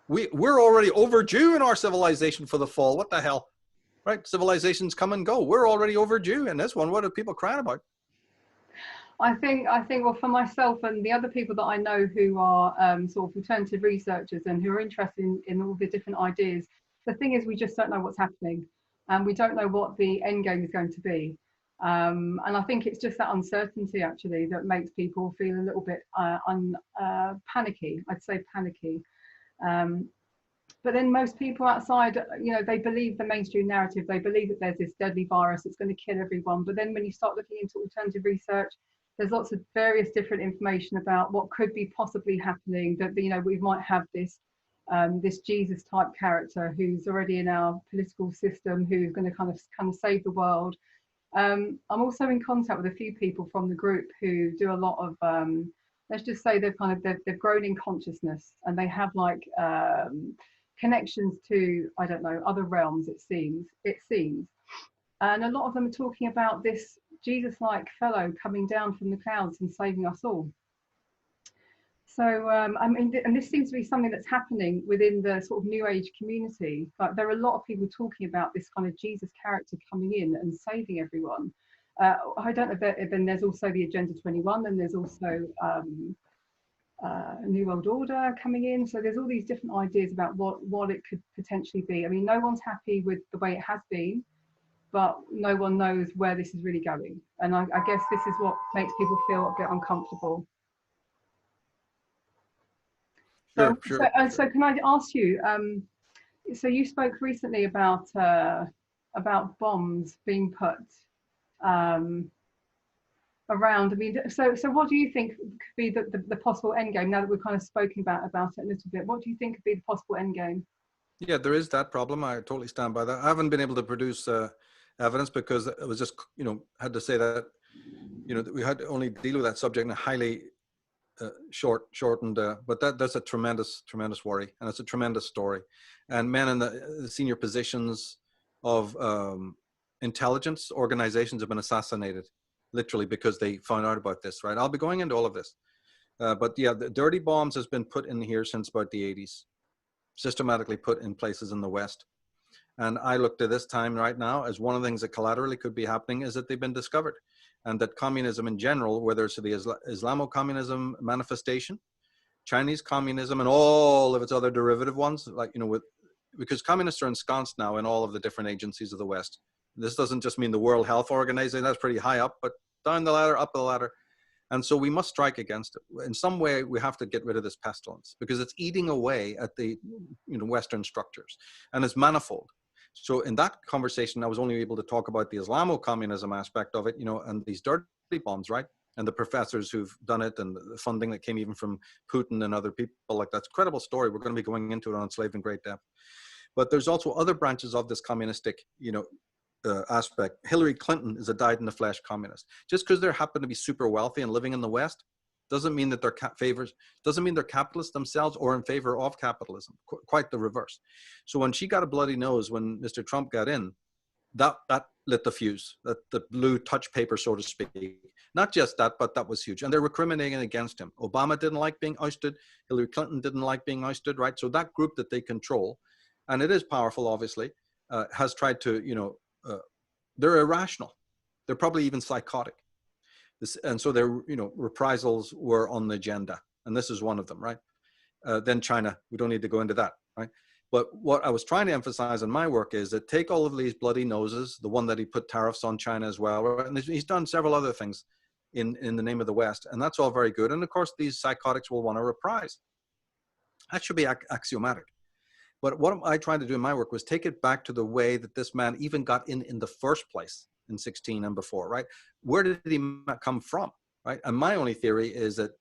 [SPEAKER 2] We're already overdue in our civilization for the fall. What the hell, right? Civilizations come and go. We're already overdue in this one. What are people crying about?
[SPEAKER 1] I think, well, for myself and the other people that I know who are sort of alternative researchers and who are interested in all the different ideas, the thing is we just don't know what's happening, and we don't know what the end game is going to be. And I think it's just that uncertainty actually that makes people feel a little bit panicky. I'd say panicky. But then most people outside, they believe the mainstream narrative. They believe that there's this deadly virus that's going to kill everyone. But then when you start looking into alternative research, there's lots of various different information about what could be possibly happening. That we might have this Jesus type character who's already in our political system, who's going to kind of save the world. I'm also in contact with a few people from the group who do a lot of let's just say they've grown in consciousness, and they have connections to, I don't know, other realms, it seems. And a lot of them are talking about this Jesus-like fellow coming down from the clouds and saving us all. So, and this seems to be something that's happening within the sort of New Age community. But there are a lot of people talking about this kind of Jesus character coming in and saving everyone. I don't know if then there's also the Agenda 21, and there's also a New World Order coming in. So there's all these different ideas about what it could potentially be. I mean, no one's happy with the way it has been, but no one knows where this is really going. And I guess this is what makes people feel a bit uncomfortable. So can I ask you, so you spoke recently about bombs being put around. I mean, so what do you think could be the possible end game, now that we've kind of spoken about it a little bit? What do you think could be the possible end game?
[SPEAKER 2] Yeah, there is that problem. I totally stand by that. I haven't been able to produce evidence because it was just, had to say that you know, we had to only deal with that subject in a highly shortened, but that's a tremendous worry, and it's a tremendous story. And men in the senior positions of intelligence organizations have been assassinated, literally, because they found out about this, right? I'll be going into all of this. But yeah, the dirty bombs has been put in here since about the 80s, systematically put in places in the West. And I look to this time right now as one of the things that collaterally could be happening is that they've been discovered, and that communism in general, whether it's the Islamo-communism manifestation, Chinese communism, and all of its other derivative ones, like, you know, because communists are ensconced now in all of the different agencies of the West. This doesn't just mean the World Health Organization, that's pretty high up, but down the ladder, up the ladder. And so we must strike against it. In some way, we have to get rid of this pestilence because it's eating away at the, you know, Western structures, and it's manifold. So in that conversation, I was only able to talk about the Islamo-communism aspect of it, you know, and these dirty bombs, right? And the professors who've done it, and the funding that came even from Putin and other people. Like, that's a credible story. We're going to be going into it on Enslaved in Great Depth. But there's also other branches of this communistic, you know, aspect. Hillary Clinton is a dyed-in-the-flesh communist. Just because they happen to be super wealthy and living in the West doesn't mean that they're doesn't mean they're capitalists themselves or in favor of capitalism. Quite the reverse. So when she got a bloody nose when Mr. Trump got in, that lit the fuse, that the blue touch paper, so to speak. Not just that, but that was huge. And they're recriminating against him. Obama didn't like being ousted. Hillary Clinton didn't like being ousted, right? So that group that they control, and it is powerful, obviously, has tried to, you know, they're irrational. They're probably even psychotic. And so their, you know, reprisals were on the agenda. And this is one of them, right? Then China, we don't need to go into that, right? But what I was trying to emphasize in my work is that take all of these bloody noses, the one that he put tariffs on China as well, right? And he's done several other things in the name of the West, and that's all very good. And of course, these psychotics will want to reprise. That should be axiomatic. But what I tried to do in my work was take it back to the way that this man even got in the first place in 16 and before, right? Where did he come from, right? And my only theory is that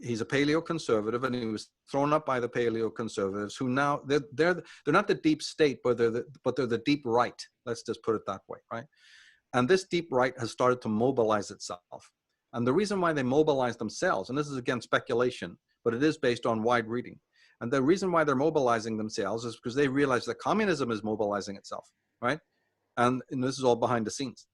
[SPEAKER 2] he's a paleo-conservative, and he was thrown up by the paleo-conservatives, who now they're not the deep state, but they're the deep right. Let's just put it that way, right? And this deep right has started to mobilize itself. And the reason why they mobilize themselves, and this is again speculation, but it is based on wide reading. And the reason why they're mobilizing themselves is because they realize that communism is mobilizing itself, right? And this is all behind the scenes.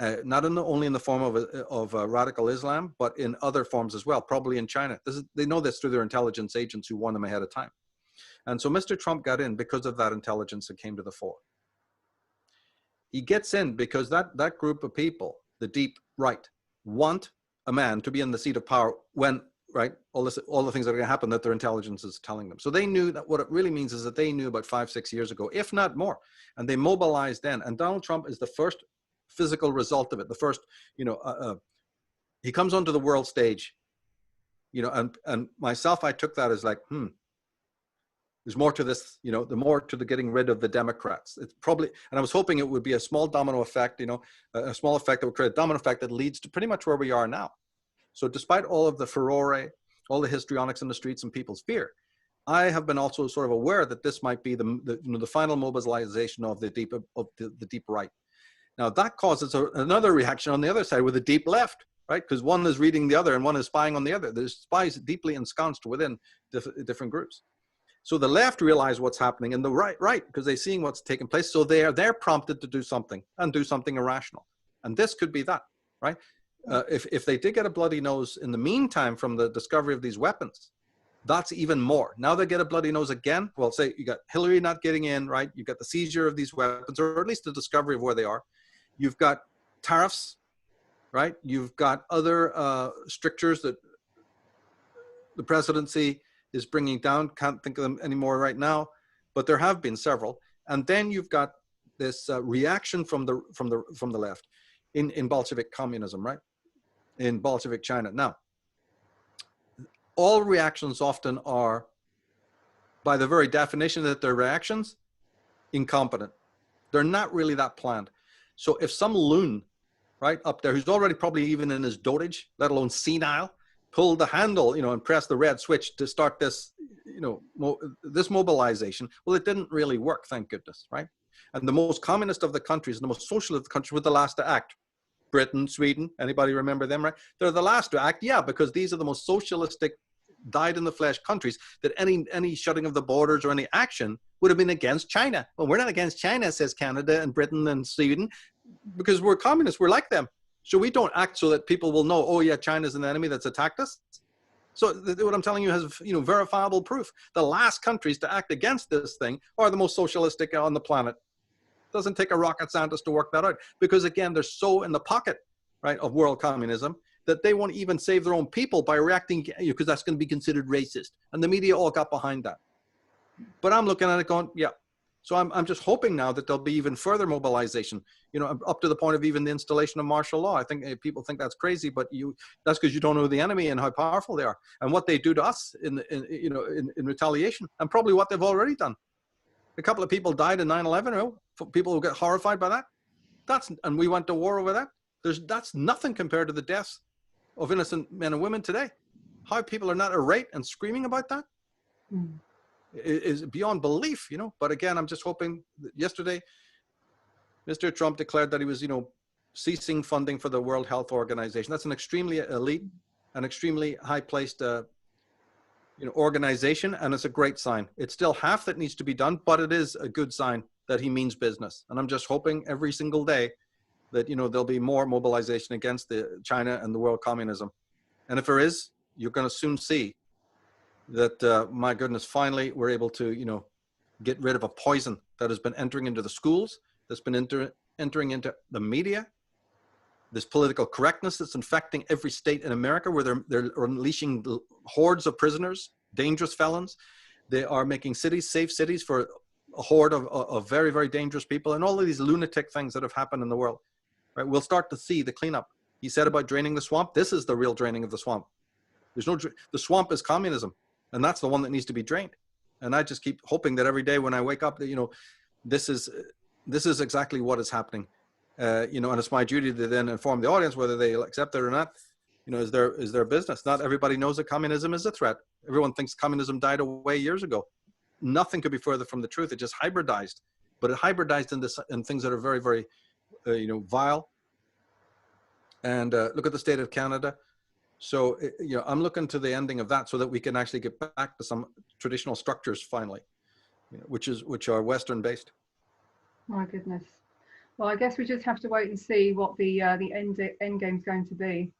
[SPEAKER 2] Not only in the form of radical Islam, but in other forms as well, probably in China. They know this through their intelligence agents who warn them ahead of time. And so Mr. Trump got in because of that intelligence that came to the fore. He gets in because that group of people, the deep right, want a man to be in the seat of power when, right, all the things that are going to happen that their intelligence is telling them. So they knew that. What it really means is that they knew about 5-6 years ago, if not more, and they mobilized then. And Donald Trump is the first physical result of it. The first, you know, he comes onto the world stage, you know, and myself, I took that as like, there's more to this, you know, the more to the getting rid of the Democrats. It's probably, and I was hoping it would be a small domino effect, you know, a small effect that would create a domino effect that leads to pretty much where we are now. So despite all of the furore, all the histrionics in the streets and people's fear, I have been also sort of aware that this might be the final mobilization of the deep right. Now that causes another reaction on the other side with the deep left, right? Because one is reading the other and one is spying on the other. There's spies deeply ensconced within different groups. So the left realize what's happening, and the right, because they're seeing what's taking place. So they're prompted to do something, and do something irrational. And this could be that, right? If they did get a bloody nose in the meantime from the discovery of these weapons, that's even more. Now they get a bloody nose again. Well, say you got Hillary not getting in, right? You got the seizure of these weapons, or at least the discovery of where they are. You've got tariffs, right? You've got other strictures that the presidency is bringing down. Can't think of them anymore right now, but there have been several. And then you've got this reaction from the left in Bolshevik communism, right? In Bolshevik China. Now, all reactions often are, by the very definition that they're reactions, incompetent. They're not really that planned. So if some loon, right, up there, who's already probably even in his dotage, let alone senile, pulled the handle, you know, and pressed the red switch to start this, you know, this mobilization, well, it didn't really work, thank goodness, right? And the most communist of the countries, the most social of the countries, were the last to act. Britain, Sweden, anybody remember them, right? They're the last to act, yeah, because these are the most socialistic, dyed-in-the-flesh countries that any shutting of the borders or any action would have been against China. Well, we're not against China, says Canada and Britain and Sweden, because we're communists, we're like them. So we don't act so that people will know, oh yeah, China's an enemy that's attacked us. So what I'm telling you has, verifiable proof. The last countries to act against this thing are the most socialistic on the planet. Doesn't take a rocket scientist to work that out, because again, they're so in the pocket, right, of world communism that they won't even save their own people by reacting, because that's going to be considered racist. And the media all got behind that. But I'm looking at it going, yeah. So I'm just hoping now that there'll be even further mobilization, up to the point of even the installation of martial law. I think people think that's crazy, but that's because you don't know the enemy and how powerful they are and what they do to us in retaliation, and probably what they've already done. A couple of people died in 9/11. People who get horrified by that. And we went to war over that. That's nothing compared to the deaths of innocent men and women today. How people are not irate and screaming about that is beyond belief, But again, I'm just hoping that yesterday, Mr. Trump declared that he was, ceasing funding for the World Health Organization. That's an extremely elite and extremely high-placed, organization, and it's a great sign. It's still half that needs to be done, but it is a good sign that he means business. And I'm just hoping every single day that, there'll be more mobilization against China and the world communism. And if there is, you're going to soon see that, my goodness, finally we're able to, get rid of a poison that has been entering into the schools, that's been entering into the media, this political correctness that's infecting every state in America, where they're unleashing hordes of prisoners, dangerous felons. They are making cities safe cities for a horde of very, very dangerous people, and all of these lunatic things that have happened in the world. Right? We'll start to see the cleanup. He said about draining the swamp. This is the real draining of the swamp. The swamp is communism, and that's the one that needs to be drained. And I just keep hoping that every day when I wake up that, this is exactly what is happening. And it's my duty to then inform the audience whether they accept it or not. Is their business. Not everybody knows that communism is a threat. Everyone thinks communism died away years ago. Nothing could be further from the truth. It just hybridized, but it hybridized in things that are very, very, vile. And look at the state of Canada. So, I'm looking to the ending of that so that we can actually get back to some traditional structures finally, which are Western based.
[SPEAKER 1] My goodness. Well, I guess we just have to wait and see what the end game's going to be.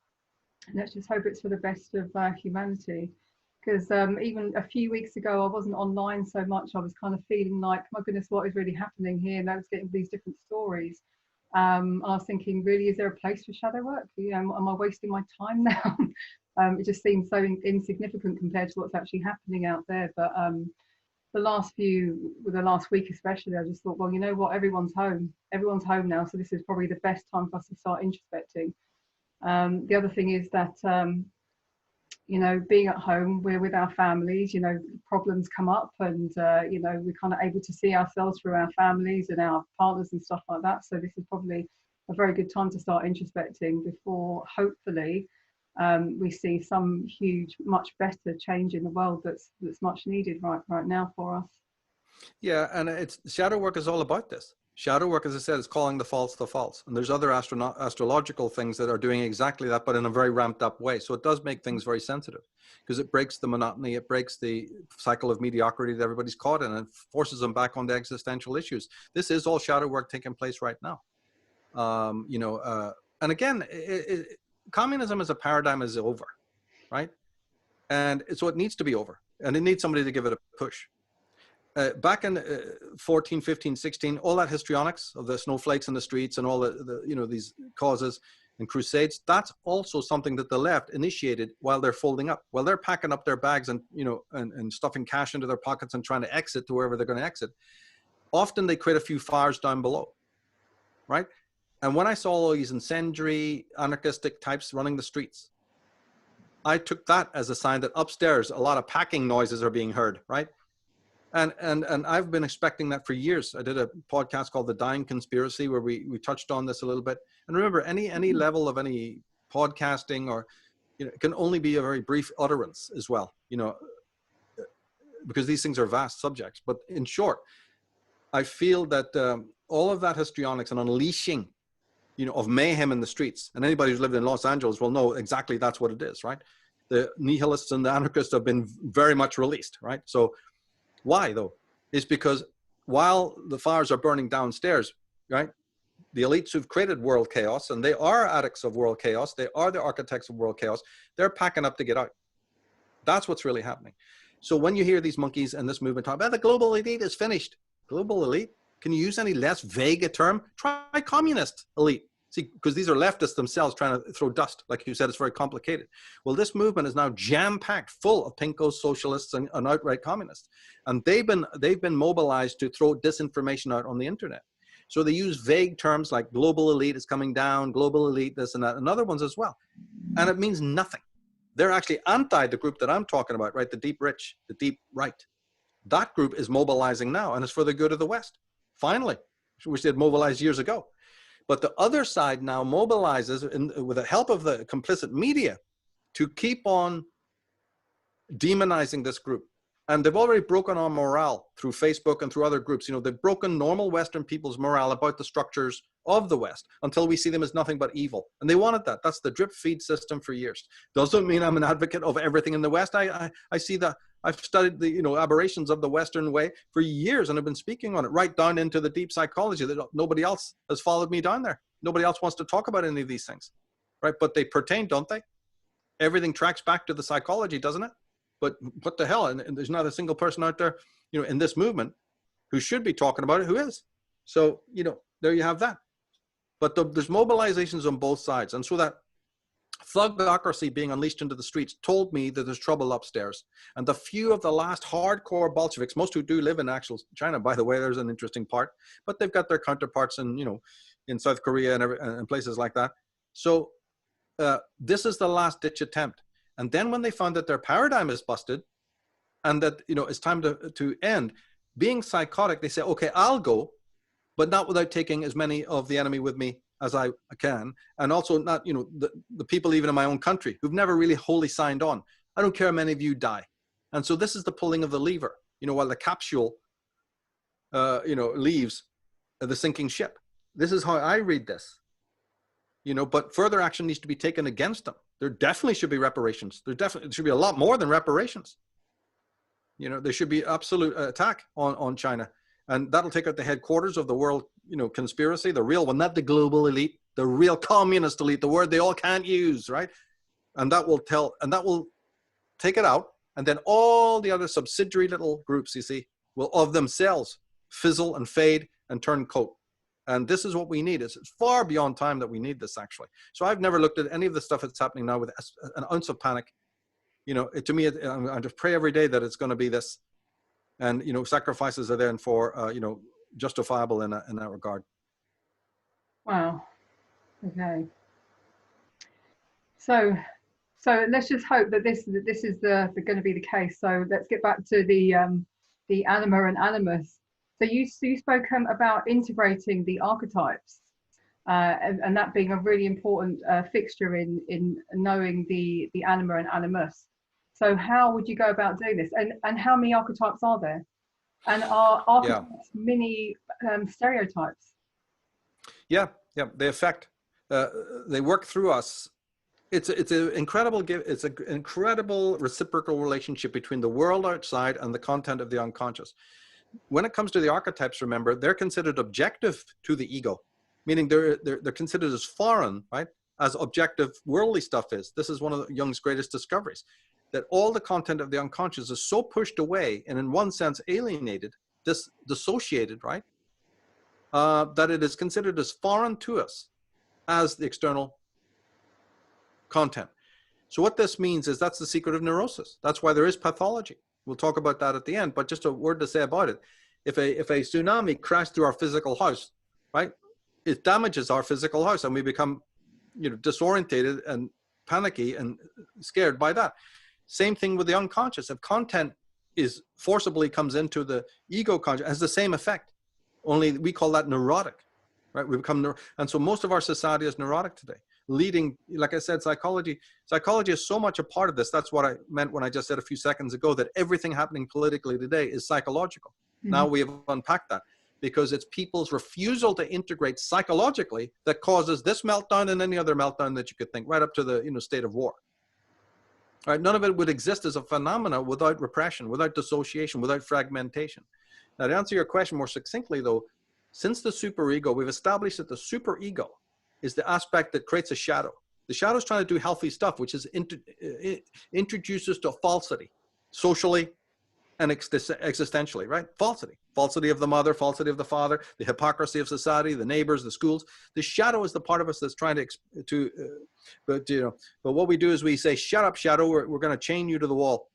[SPEAKER 1] And let's just hope it's for the best of humanity. Because even a few weeks ago, I wasn't online so much. I was kind of feeling like, my goodness, what is really happening here? And I was getting these different stories. I was thinking, really, is there a place for shadow work? Am I wasting my time now? It just seems so insignificant compared to what's actually happening out there. But the last week especially, I just thought, well, you know what? Everyone's home now. So this is probably the best time for us to start introspecting. The other thing is that, being at home, we're with our families, problems come up and, we're kind of able to see ourselves through our families and our partners and stuff like that. So this is probably a very good time to start introspecting before, hopefully, we see some huge, much better change in the world that's much needed right now for us.
[SPEAKER 2] Yeah, and shadow work is all about this. Shadow work, as I said, is calling the false the false. And there's other astrological things that are doing exactly that, but in a very ramped up way. So it does make things very sensitive because it breaks the monotony. It breaks the cycle of mediocrity that everybody's caught in and forces them back on the existential issues. This is all shadow work taking place right now. And again, communism as a paradigm is over, right? And so it needs to be over. And it needs somebody to give it a push. Back in 14, 15, 16, all that histrionics of the snowflakes in the streets and all these causes and crusades, that's also something that the left initiated while they're folding up, while they're packing up their bags and, and stuffing cash into their pockets and trying to exit to wherever they're going to exit. Often they create a few fires down below, right? And when I saw all these incendiary, anarchistic types running the streets, I took that as a sign that upstairs, a lot of packing noises are being heard, right? And I've been expecting that for years. I did a podcast called The Dying Conspiracy where we touched on this a little bit. And remember, any level of any podcasting or, it can only be a very brief utterance as well, because these things are vast subjects. But in short, I feel that all of that histrionics and unleashing you know, of mayhem in the streets. And anybody who's lived in Los Angeles will know exactly that's what it is, right? The nihilists and the anarchists have been very much released, right? So why though? It's because while the fires are burning downstairs, right, the elites who've created world chaos, and they are addicts of world chaos, they are the architects of world chaos, they're packing up to get out. That's what's really happening. So when you hear these monkeys and this movement talk about the global elite is finished, global elite, can you use any less vague a term? Try communist elite. See, because these are leftists themselves trying to throw dust. Like you said, it's very complicated. Well, this movement is now jam-packed full of pinkos, socialists, and outright communists. And they've been mobilized to throw disinformation out on the internet. So they use vague terms like global elite is coming down, global elite, this and that, and other ones as well. And it means nothing. They're actually anti the group that I'm talking about, right? The deep rich, the deep right. That group is mobilizing now, and it's for the good of the West. Finally, which they'd mobilized years ago. But the other side now mobilizes with the help of the complicit media to keep on demonizing this group. And they've already broken our morale through Facebook and through other groups. You know, they've broken normal Western people's morale about the structures of the West until we see them as nothing but evil. And they wanted that. That's the drip feed system for years. Doesn't mean I'm an advocate of everything in the West. I see that. I've studied the, you know, aberrations of the Western way for years, and I've been speaking on it right down into the deep psychology that nobody else has followed me down there. Nobody else wants to talk about any of these things, right? But they pertain, don't they? Everything tracks back to the psychology, doesn't it? But what the hell? And there's not a single person out there, you know, in this movement who should be talking about it, who is. So, you know, there you have that. But there's mobilizations on both sides. And so that thugocracy being unleashed into the streets told me that there's trouble upstairs. And the few of the last hardcore Bolsheviks, most who do live in actual China, by the way, there's an interesting part, but they've got their counterparts in, you know, in South Korea and places like that. So this is the last ditch attempt. And then when they found that their paradigm is busted and that, you know, it's time to end, being psychotic, they say, okay, I'll go, but not without taking as many of the enemy with me as I can. And also not, you know, the people even in my own country who've never really wholly signed on. I don't care how many of you die. And so this is the pulling of the lever, you know, while the capsule, you know, leaves the sinking ship. This is how I read this. You know, but further action needs to be taken against them. There definitely should be reparations. There should be a lot more than reparations. You know, there should be absolute attack on China. And that'll take out the headquarters of the world, you know, conspiracy, the real one, not the global elite, the real communist elite, the word they all can't use, right? And that will take it out. And then all the other subsidiary little groups, you see, will of themselves fizzle and fade and turn coat. And this is what we need. It's far beyond time that we need this, actually. So I've never looked at any of the stuff that's happening now with an ounce of panic. You know, to me, I just pray every day that it's going to be this. And, you know, sacrifices are then for, you know, justifiable in that regard.
[SPEAKER 1] Wow. Okay. So let's just hope that this is going to be the case. So let's get back to the Anima and Animus. So you spoke about integrating the archetypes and that being a really important fixture in knowing the Anima and Animus. So how would you go about doing this? And how many archetypes are there? And are archetypes mini stereotypes?
[SPEAKER 2] Yeah, they affect, they work through us. It's an incredible it's an incredible reciprocal relationship between the world outside and the content of the unconscious. When it comes to the archetypes, remember, they're considered objective to the ego, meaning they're considered as foreign, right, as objective worldly stuff is. This is one of Jung's greatest discoveries, that all the content of the unconscious is so pushed away and in one sense alienated, dissociated, right, that it is considered as foreign to us as the external content. So what this means is that's the secret of neurosis. That's why there is pathology. We'll talk about that at the end, but just a word to say about it. If a tsunami crashed through our physical house, right, it damages our physical house and we become, you know, disorientated and panicky and scared by that. Same thing with the unconscious. If content is forcibly comes into the ego conscious, it has the same effect, only we call that neurotic, right? We become, and so most of our society is neurotic today. Leading, like I said, psychology is so much a part of this. That's what I meant when I just said a few seconds ago that everything happening politically today is psychological. Mm-hmm. Now we have unpacked that because it's people's refusal to integrate psychologically that causes this meltdown and any other meltdown that you could think, right up to the state of war. All right, none of it would exist as a phenomena without repression, without dissociation, without fragmentation. Now, to answer your question more succinctly, though, since the superego, we've established that the superego is the aspect that creates a shadow. The shadow is trying to do healthy stuff, which is introduces to falsity, socially and existentially, right? Falsity. Falsity of the mother, falsity of the father, the hypocrisy of society, the neighbors, the schools. The shadow is the part of us that's trying but what we do is we say, shut up, shadow, we're going to chain you to the wall.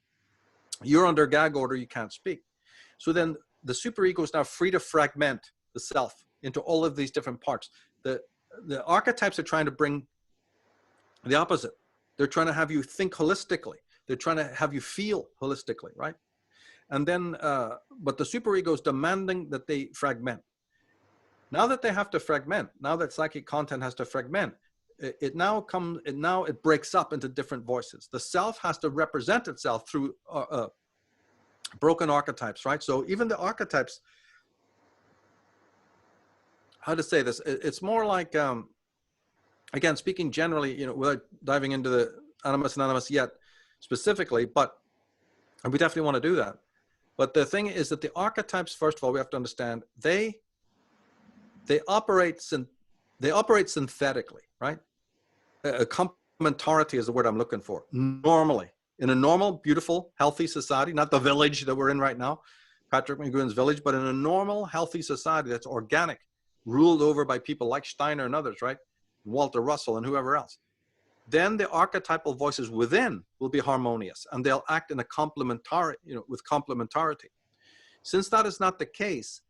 [SPEAKER 2] You're under gag order, you can't speak. So then the superego is now free to fragment the self into all of these different parts. The archetypes are trying to bring the opposite. They're trying to have you think holistically. They're trying to have you feel holistically, right? And then, but the superego is demanding that they fragment. Now that they have to fragment, now that psychic content has to fragment, it breaks up into different voices. The self has to represent itself through broken archetypes, right? So even the archetypes, how to say this? It's more like, again, speaking generally, without diving into the Animus and Animus yet specifically, but we definitely want to do that. But the thing is that the archetypes, first of all, we have to understand, they operate synthetically, right? A complementarity is the word I'm looking for. Normally, in a normal, beautiful, healthy society, not the village that we're in right now, Patrick McGowan's village, but in a normal, healthy society that's organic, ruled over by people like Steiner and others, right? Walter Russell and whoever else. Then the archetypal voices within will be harmonious and they'll act in a complementary, with complementarity. Since that is not the case,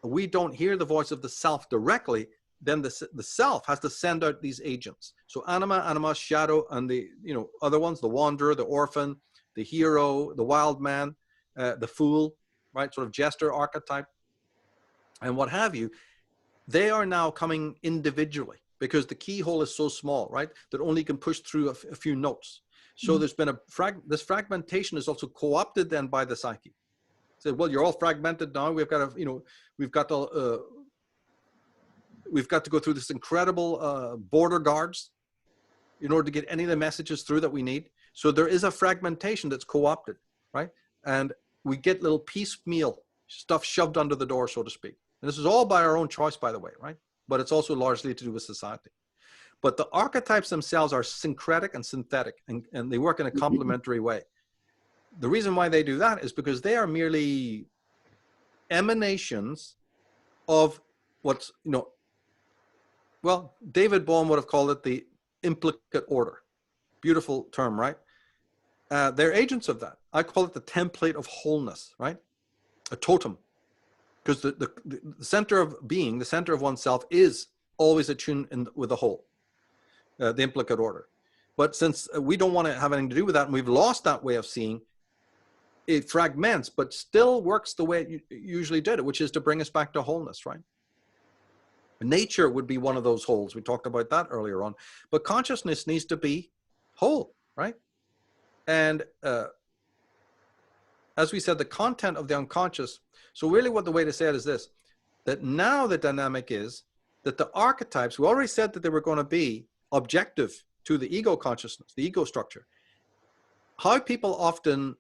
[SPEAKER 2] we don't hear the voice of the self directly, then the self has to send out these agents. So anima, animus, shadow, and the other ones, the wanderer, the orphan, the hero, the wild man, the fool, right? Sort of jester archetype and what have you. They are now coming individually, because the keyhole is so small, right, that only can push through a few notes. So there's been this fragmentation is also co-opted then by the psyche. So, well, you're all fragmented now. We've got to, we've got to go through this incredible border guards in order to get any of the messages through that we need. So there is a fragmentation that's co-opted, right? And we get little piecemeal stuff shoved under the door, so to speak. And this is all by our own choice, by the way, right? But it's also largely to do with society. But the archetypes themselves are syncretic and synthetic, and they work in a complementary way. The reason why they do that is because they are merely emanations of what's, well, David Bohm would have called it the implicate order. Beautiful term, right? They're agents of that. I call it the template of wholeness, right? A totem. Because the center of being, the center of oneself is always attuned with the whole, the implicate order. But since we don't want to have anything to do with that, and we've lost that way of seeing, it fragments, but still works the way it usually did it, which is to bring us back to wholeness, right? Nature would be one of those wholes. We talked about that earlier on. But consciousness needs to be whole, right? And as we said, the content of the unconscious. So really what the way to say it is this, that now the dynamic is that the archetypes, we already said that they were going to be objective to the ego consciousness, the ego structure. How people often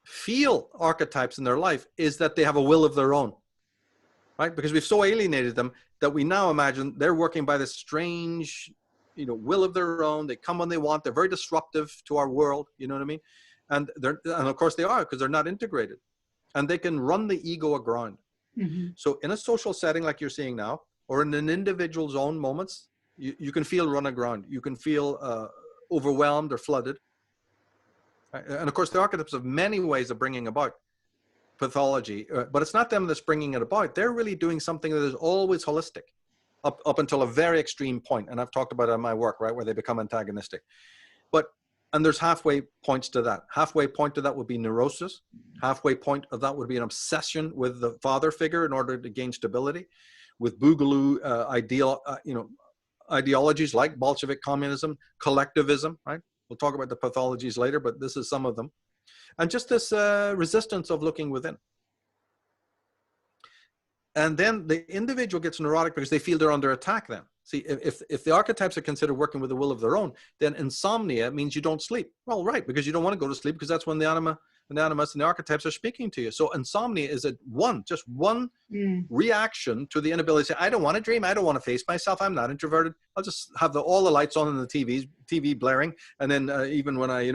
[SPEAKER 2] feel archetypes in their life is that they have a will of their own, right? Because we've so alienated them that we now imagine they're working by this strange, will of their own. They come when they want. They're very disruptive to our world. You know what I mean? And of course they are, because they're not integrated. And they can run the ego aground. Mm-hmm. So in a social setting like you're seeing now, or in an individual's own moments, you can feel run aground. You can feel overwhelmed or flooded. And of course, the archetypes have many ways of bringing about pathology, but it's not them that's bringing it about. They're really doing something that is always holistic up until a very extreme point. And I've talked about it in my work, right, where they become antagonistic. And there's halfway points to that. Halfway point to that would be neurosis. Halfway point of that would be an obsession with the father figure in order to gain stability, with boogaloo ideologies like Bolshevik communism, collectivism, right? We'll talk about the pathologies later, but this is some of them. And just this resistance of looking within. And then the individual gets neurotic because they feel they're under attack then. See, if the archetypes are considered working with a will of their own, then insomnia means you don't sleep. Well, right, because you don't want to go to sleep, because that's when the anima and the animus and the archetypes are speaking to you. So insomnia is just one reaction to the inability to say, I don't want to dream. I don't want to face myself. I'm not introverted. I'll just have all the lights on and the TV blaring. And then even when I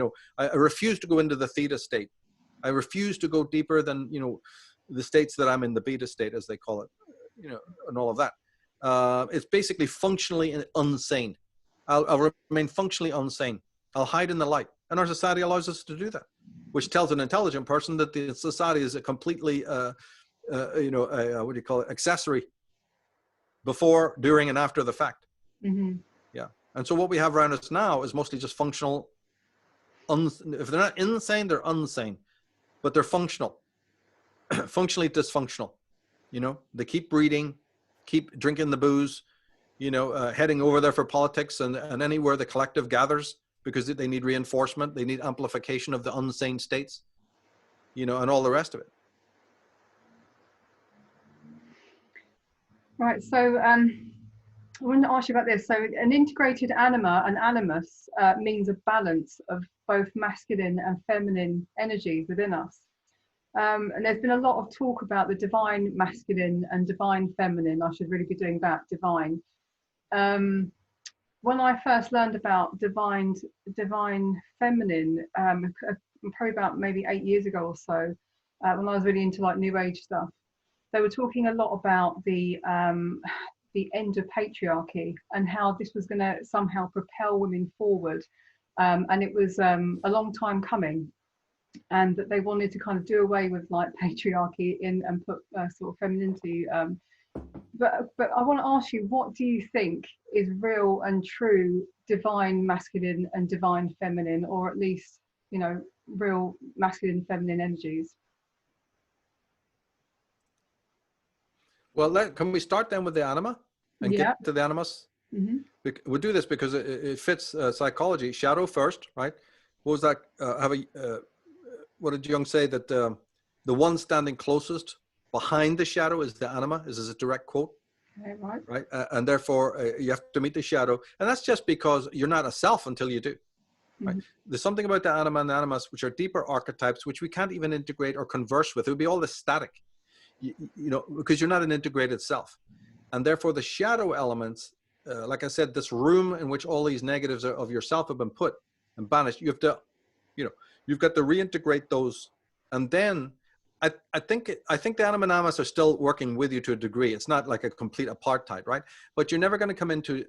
[SPEAKER 2] refuse to go into the theta state. I refuse to go deeper than, the states that I'm in, the beta state, as they call it, and all of that. It's basically functionally insane. I'll remain functionally insane. I'll hide in the light. And our society allows us to do that, which tells an intelligent person that the society is a completely, what do you call it, accessory before, during, and after the fact. Mm-hmm. Yeah. And so what we have around us now is mostly just functional. If they're not insane, they're insane, but they're functional. Functionally dysfunctional. They keep breeding, keep drinking the booze, heading over there for politics and anywhere the collective gathers, because they need reinforcement, they need amplification of the insane states, and all the rest of it.
[SPEAKER 1] Right, so I wanted to ask you about this. So an integrated anima and animus means a balance of both masculine and feminine energies within us. And there's been a lot of talk about the divine masculine and divine feminine. I should really be doing that, divine. When I first learned about divine feminine, probably about maybe 8 years ago or so, when I was really into like New Age stuff, they were talking a lot about the end of patriarchy and how this was going to somehow propel women forward. And it was a long time coming. And that they wanted to kind of do away with like patriarchy and put sort of femininity. But I want to ask you, what do you think is real and true divine masculine and divine feminine, or at least, real masculine feminine energies?
[SPEAKER 2] Well, can we start then with the anima and get to the animus? Mm-hmm. We'll do this because it fits psychology. Shadow first, right? What was that? What did Jung say, that the one standing closest behind the shadow is the anima? Is a direct quote. Okay, right. And therefore you have to meet the shadow, and that's just because you're not a self until you do. Right? There's something about the anima and the animus which are deeper archetypes which we can't even integrate or converse with. It would be all this static, because you're not an integrated self, and therefore the shadow elements, like I said, this room in which all these negatives of yourself have been put and banished. You have to, you've got to reintegrate those, and then I think the anima and animus are still working with you to a degree. It's not like a complete apartheid, right? But you're never going to come into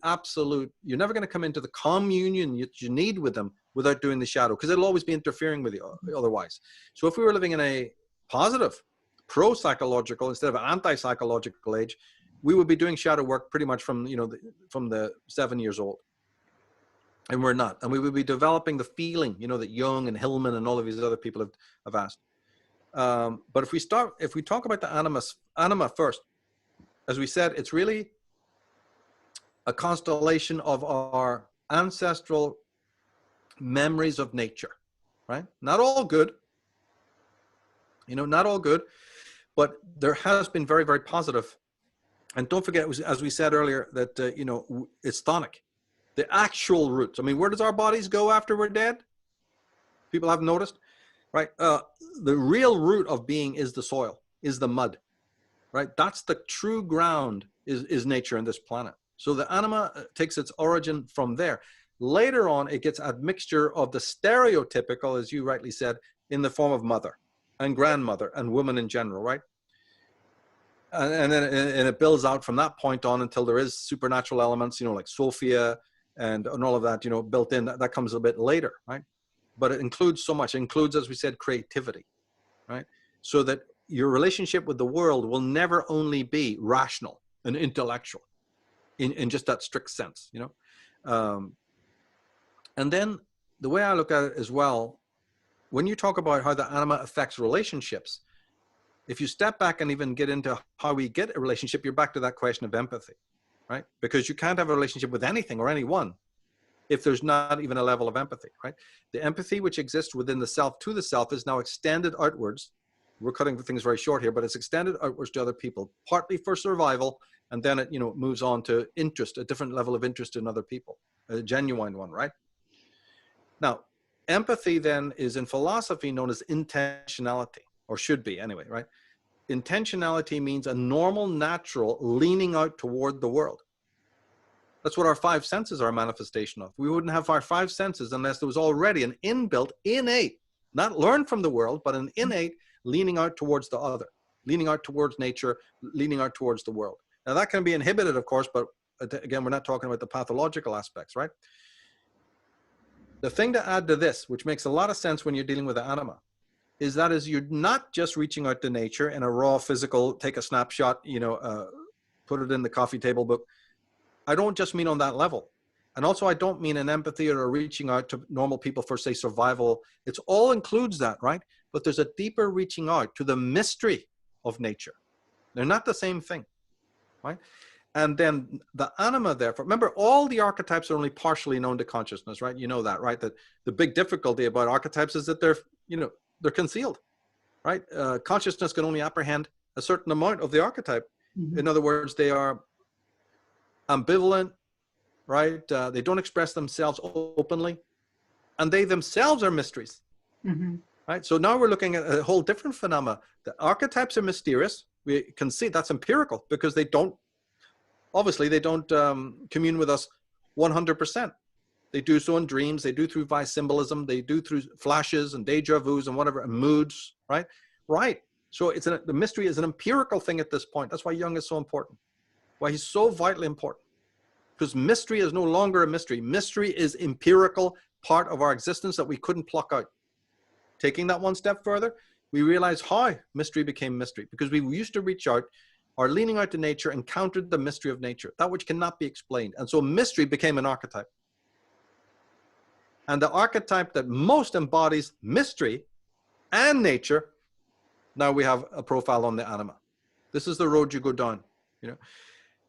[SPEAKER 2] you're never going to come into the communion that you need with them without doing the shadow, because it'll always be interfering with you otherwise. So if we were living in a positive, pro-psychological instead of an anti-psychological age, we would be doing shadow work pretty much from, from the 7 years old. And we're not. And we would be developing the feeling, that Jung and Hillman and all of these other people have asked. But if we talk about the anima first, as we said, it's really a constellation of our ancestral memories of nature, right? Not all good, not all good, but there has been very, very positive. And don't forget, as we said earlier, that, it's chthonic. The actual roots. I mean, where does our bodies go after we're dead? People haven't noticed, right? The real root of being is the soil, is the mud, right? That's the true ground, is nature and this planet. So the anima takes its origin from there. Later on, it gets a mixture of the stereotypical, as you rightly said, in the form of mother and grandmother and woman in general, right? And then it builds out from that point on until there is supernatural elements, like Sophia and all of that, built in. That comes a bit later, right? But it includes so much. It includes, as we said, creativity, right? So that your relationship with the world will never only be rational and intellectual in just that strict sense, And then the way I look at it as well, when you talk about how the anima affects relationships, if you step back and even get into how we get a relationship, you're back to that question of empathy, right? Because you can't have a relationship with anything or anyone if there's not even a level of empathy, right? The empathy which exists within the self to the self is now extended outwards, we're cutting things very short here, but it's extended outwards to other people, partly for survival, and then it, moves on to interest, a different level of interest in other people, a genuine one, right? Now, empathy then is in philosophy known as intentionality, or should be anyway, right? Intentionality means a normal, natural leaning out toward the world. That's what our five senses are a manifestation of. We wouldn't have our five senses unless there was already an inbuilt, innate, not learned from the world, but an innate leaning out towards the other, leaning out towards nature, leaning out towards the world. Now that can be inhibited, of course, but again, we're not talking about the pathological aspects, right? The thing to add to this, which makes a lot of sense when you're dealing with the anima, is you're not just reaching out to nature in a raw physical, take a snapshot, put it in the coffee table book. I don't just mean on that level. And also I don't mean an empathy or a reaching out to normal people for, say, survival. It's all includes that, right? But there's a deeper reaching out to the mystery of nature. They're not the same thing, right? And then the anima, therefore, remember, all the archetypes are only partially known to consciousness, right? You know that, right? That the big difficulty about archetypes is that they're concealed, right? Consciousness can only apprehend a certain amount of the archetype. Mm-hmm. In other words, they are ambivalent, right? They don't express themselves openly, and they themselves are mysteries, mm-hmm. right? So now we're looking at a whole different phenomena. The archetypes are mysterious. We can see that's empirical because they don't commune with us 100%. They do so in dreams. They do through by symbolism. They do through flashes and deja vus and whatever, and moods, right? Right. So the mystery is an empirical thing at this point. That's why Jung is so important. Why he's so vitally important. Because mystery is no longer a mystery. Mystery is empirical part of our existence that we couldn't pluck out. Taking that one step further, we realize how mystery became mystery. Because we used to reach out, or leaning out to nature, encountered the mystery of nature, that which cannot be explained. And so mystery became an archetype. And the archetype that most embodies mystery and nature, now we have a profile on the anima. This is the road you go down,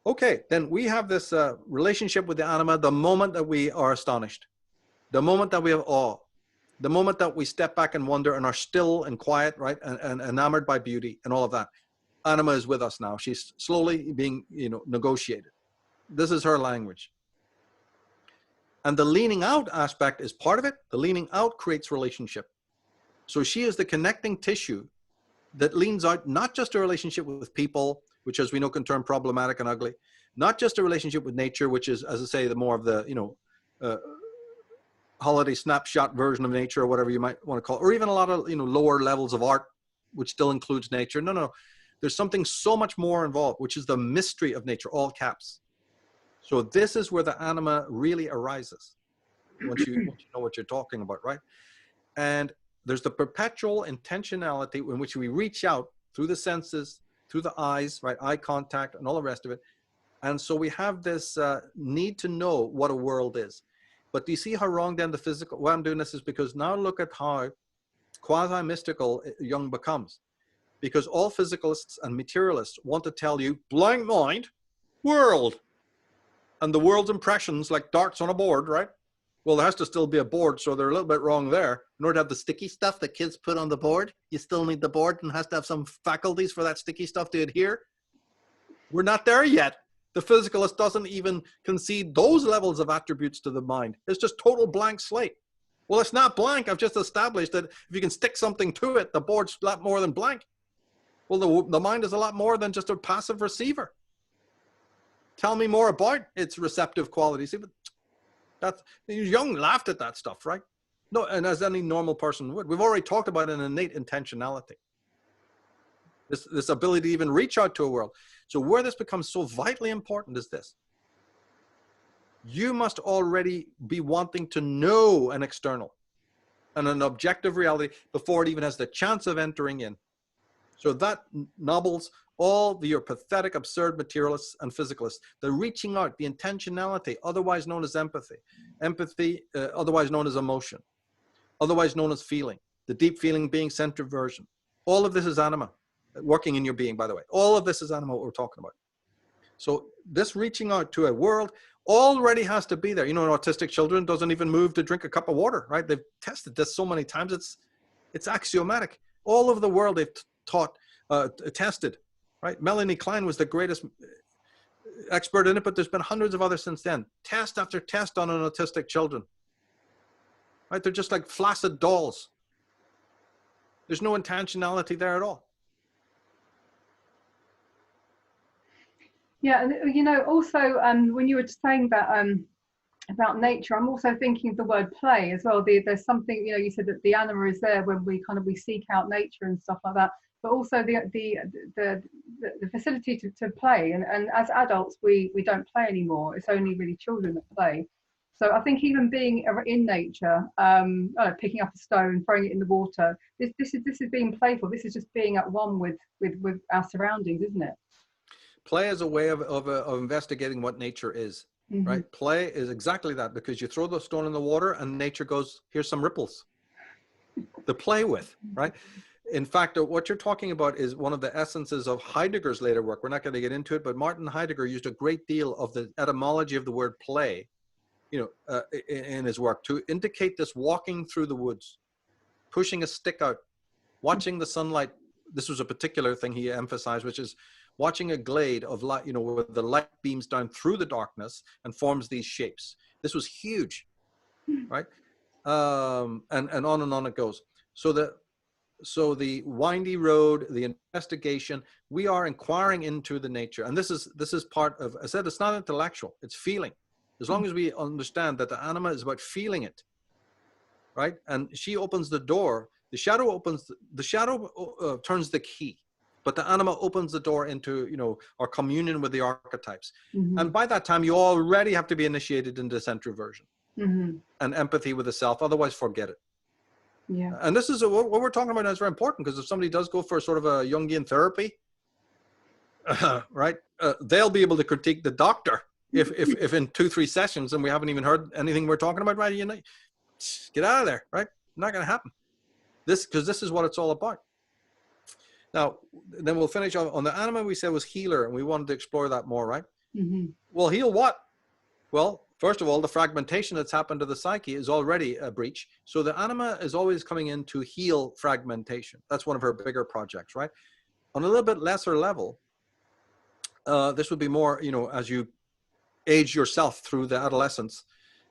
[SPEAKER 2] Okay, then we have this relationship with the anima the moment that we are astonished, the moment that we have awe, the moment that we step back and wonder and are still and quiet, right, and enamored by beauty and all of that. Anima is with us now. She's slowly being, negotiated. This is her language. And the leaning out aspect is part of it. The leaning out creates relationship. So she is the connecting tissue that leans out, not just a relationship with people, which as we know can turn problematic and ugly, not just a relationship with nature, which is, as I say, the more of the, holiday snapshot version of nature or whatever you might want to call it, or even a lot of, lower levels of art, which still includes nature. No. There's something so much more involved, which is the mystery of nature, all caps. So this is where the anima really arises, once you know what you're talking about, right? And there's the perpetual intentionality in which we reach out through the senses, through the eyes, right? Eye contact and all the rest of it. And so we have this need to know what a world is. But do you see how wrong then the physical, why I'm doing this is because now look at how quasi-mystical Jung becomes. Because all physicalists and materialists want to tell you, blank mind, world. And the world's impressions like darts on a board, right? Well, there has to still be a board, so they're a little bit wrong there. In order to have the sticky stuff that kids put on the board, you still need the board and has to have some faculties for that sticky stuff to adhere. We're not there yet. The physicalist doesn't even concede those levels of attributes to the mind. It's just total blank slate. Well, it's not blank. I've just established that if you can stick something to it, the board's a lot more than blank. Well, the mind is a lot more than just a passive receiver. Tell me more about its receptive qualities. See, but that's, Jung laughed at that stuff, right? No, and as any normal person would. We've already talked about an innate intentionality. This ability to even reach out to a world. So where this becomes so vitally important is this. You must already be wanting to know an external and an objective reality before it even has the chance of entering in. So that nobbles all your pathetic, absurd materialists and physicalists. The reaching out, the intentionality, otherwise known as empathy. Empathy, otherwise known as emotion. Otherwise known as feeling. The deep feeling being centered version. All of this is anima, working in your being, by the way. All of this is anima, what we're talking about. So this reaching out to a world already has to be there. Autistic children doesn't even move to drink a cup of water, right? They've tested this so many times. It's axiomatic. All over the world, they've tested, right? Melanie Klein was the greatest expert in it, but there's been hundreds of others since then. Test after test on autistic children, right? They're just like flaccid dolls. There's no intentionality there at all.
[SPEAKER 1] Yeah, and you know, also when you were saying that about nature, I'm also thinking of the word play as well. There's something, you know, you said that the anima is there when we seek out nature and stuff like that, but also the facility to play. And as adults, we don't play anymore. It's only really children that play. So I think even being in nature, picking up a stone, throwing it in the water, this is being playful. This is just being at one with our surroundings, isn't it?
[SPEAKER 2] Play is a way of investigating what nature is, right? Play is exactly that, because you throw the stone in the water and nature goes, here's some ripples to play with, right? In fact, what you're talking about is one of the essences of Heidegger's later work. We're not going to get into it, but Martin Heidegger used a great deal of the etymology of the word play, you know, in his work to indicate this walking through the woods, pushing a stick out, watching the sunlight. This was a particular thing he emphasized, which is watching a glade of light, you know, where the light beams down through the darkness and forms these shapes. This was huge, right? And on it goes. So the windy road, the investigation, we are inquiring into the nature. And this is part of, I said, it's not intellectual, it's feeling. As long as we understand that the anima is about feeling it, right? And she opens the door, the shadow turns the key, but the anima opens the door into, you know, our communion with the archetypes. And by that time, you already have to be initiated into introversion and empathy with the self. Otherwise, forget it.
[SPEAKER 1] Yeah.
[SPEAKER 2] And this is what we're talking about now is very important, because if somebody does go for sort of a Jungian therapy, right, they'll be able to critique the doctor if in 2-3 sessions and we haven't even heard anything we're talking about, right? You know, get out of there, right? Not going to happen. Because this is what it's all about. Now, then we'll finish on the anima. We said was healer, and we wanted to explore that more, right? Well, heal what? Well, first of all, the fragmentation that's happened to the psyche is already a breach. So the anima is always coming in to heal fragmentation. That's one of her bigger projects, right? On a little bit lesser level, this would be more, you know, as you age yourself through the adolescence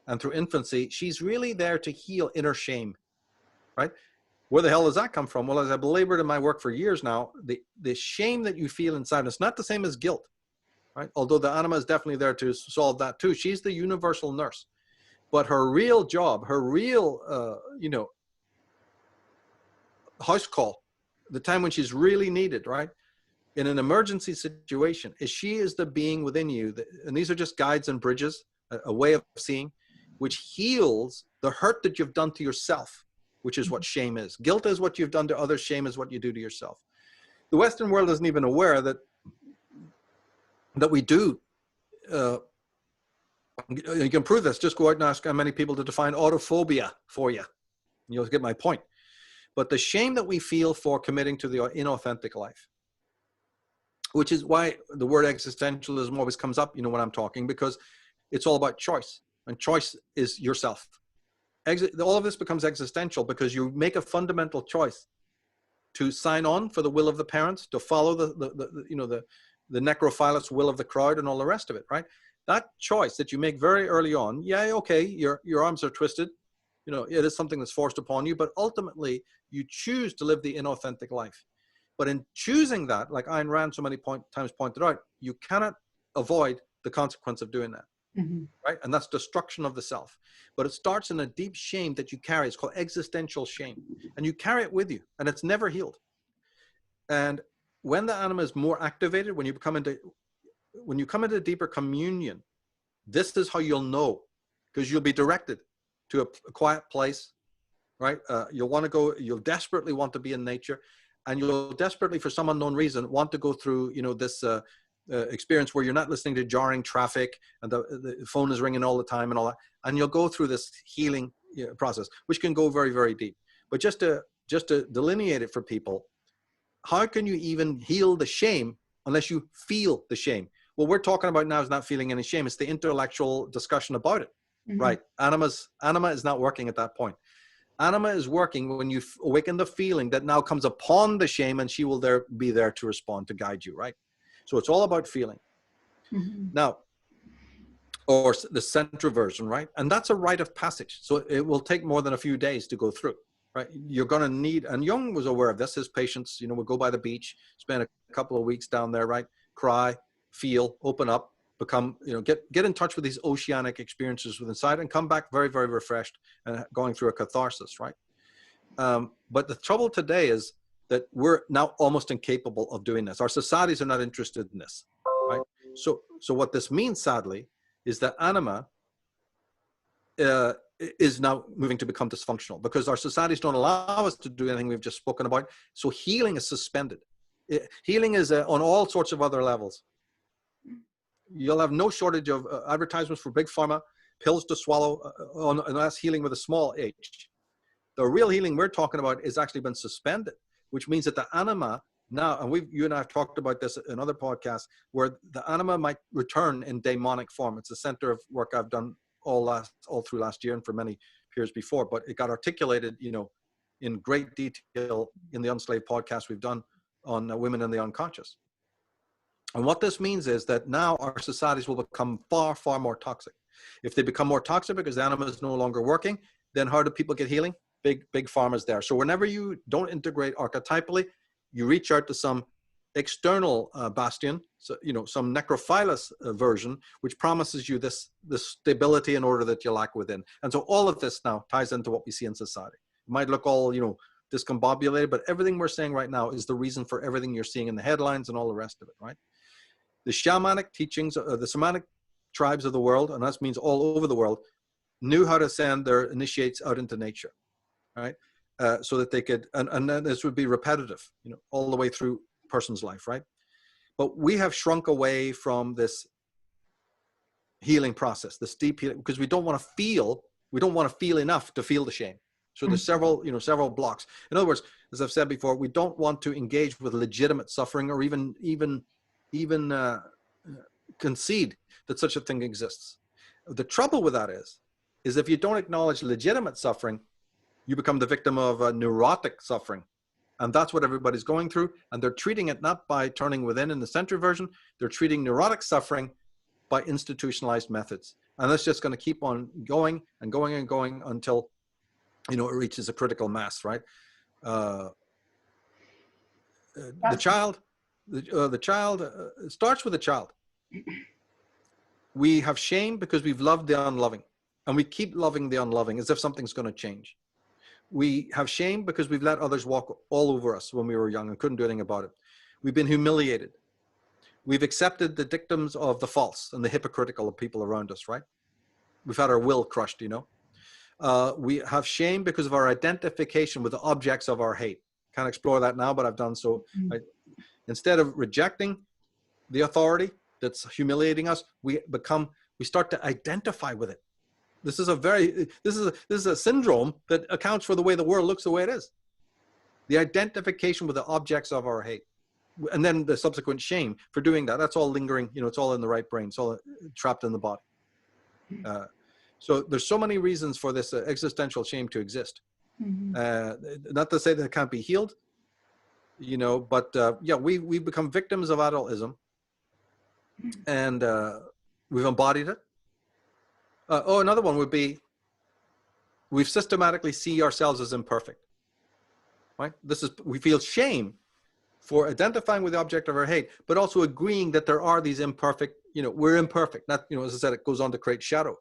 [SPEAKER 2] and through infancy, she's really there to heal inner shame, right? Where the hell does that come from? Well, as I belabored in my work for years now, the shame that you feel inside, it's not the same as guilt, right? Although the anima is definitely there to solve that too. She's the universal nurse. But her real job, her real, you know, house call, the time when she's really needed, right? In an emergency situation, is she is the being within you. And these are just guides and bridges, a way of seeing, which heals the hurt that you've done to yourself, which is what shame is. Guilt is what you've done to others. Shame is what you do to yourself. The Western world isn't even aware that we do. You can prove this. Just go out and ask how many people to define autophobia for you. You'll get my point. But the shame that we feel for committing to the inauthentic life, which is why the word existentialism always comes up, you know, when I'm talking, because it's all about choice, and choice is yourself. All of this becomes existential because you make a fundamental choice to sign on for the will of the parents, to follow the necrophilus will of the crowd and all the rest of it, right? That choice that you make very early on, yeah, okay, your arms are twisted, you know, it is something that's forced upon you, but ultimately you choose to live the inauthentic life. But in choosing that, like Ayn Rand so many times pointed out, you cannot avoid the consequence of doing that. Right? And that's destruction of the self. But it starts in a deep shame that you carry. It's called existential shame. And you carry it with you, and it's never healed. And when the anima is more activated, when you come into deeper communion, this is how you'll know, because you'll be directed to a quiet place, right? You'll desperately want to be in nature, and you'll desperately, for some unknown reason, want to go through, you know, this experience where you're not listening to jarring traffic and the phone is ringing all the time and all that, and you'll go through this healing process, which can go very, very deep. But just to delineate it for people, how can you even heal the shame unless you feel the shame? What we're talking about now is not feeling any shame. It's the intellectual discussion about it, right? Anima is not working at that point. Anima is working when you awaken the feeling that now comes upon the shame, and she will be there to respond, to guide you, right? So it's all about feeling. Now, or the central version, right? And that's a rite of passage. So it will take more than a few days to go through, right? You're going to need, and Jung was aware of this, his patients, would go by the beach, spend a couple of weeks down there, right? Cry, feel, open up, become, get in touch with these oceanic experiences within inside, and come back very, very refreshed and going through a catharsis, right? But the trouble today is that we're now almost incapable of doing this. Our societies are not interested in this, right? So what this means, sadly, is that anima is now moving to become dysfunctional, because our societies don't allow us to do anything we've just spoken about. So healing is suspended. Healing is on all sorts of other levels. You'll have no shortage of advertisements for big pharma, pills to swallow, unless healing with a small h. The real healing we're talking about has actually been suspended, which means that the anima now, and you and I have talked about this in other podcasts, where the anima might return in demonic form. It's the center of work I've done all through last year and for many years before, but it got articulated, in great detail in the Unslaved podcast we've done on women and the unconscious. And what this means is that now our societies will become far, far more toxic. If they become more toxic because the anima is no longer working, then how do people get healing? Big pharma's there. So whenever you don't integrate archetypally, you reach out to some external bastion, so, some necrophilus version, which promises you this stability in order that you lack within. And so all of this now ties into what we see in society. It might look all, discombobulated, but everything we're saying right now is the reason for everything you're seeing in the headlines and all the rest of it, right? The shamanic teachings, the shamanic tribes of the world, and that means all over the world, knew how to send their initiates out into nature, right? So that they could, and then this would be repetitive, all the way through a person's life, right? But we have shrunk away from this healing process, this deep healing, because we don't want to feel enough to feel the shame. So there's several blocks. In other words, as I've said before, we don't want to engage with legitimate suffering, or even concede that such a thing exists. The trouble with that is if you don't acknowledge legitimate suffering, you become the victim of neurotic suffering. And that's what everybody's going through. And they're treating it not by turning within in the center version. They're treating neurotic suffering by institutionalized methods. And that's just going to keep on going and going and going until, it reaches a critical mass, right? The child starts with a child. We have shame because we've loved the unloving. And we keep loving the unloving as if something's going to change. We have shame because we've let others walk all over us when we were young and couldn't do anything about it. We've been humiliated. We've accepted the dictums of the false and the hypocritical of people around us, right? We've had our will crushed, We have shame because of our identification with the objects of our hate. Can't explore that now, but I've done so. Instead of rejecting the authority that's humiliating us, we start to identify with it. This is a syndrome that accounts for the way the world looks the way it is. The identification with the objects of our hate. And then the subsequent shame for doing that. That's all lingering, it's all in the right brain. It's all trapped in the body. So there's so many reasons for this existential shame to exist. Not to say that it can't be healed, but we've become victims of adultism, and we've embodied it. Another one would be, we've systematically see ourselves as imperfect, right? We feel shame for identifying with the object of our hate, but also agreeing that there are these imperfect, we're imperfect. Not, as I said, it goes on to create shadow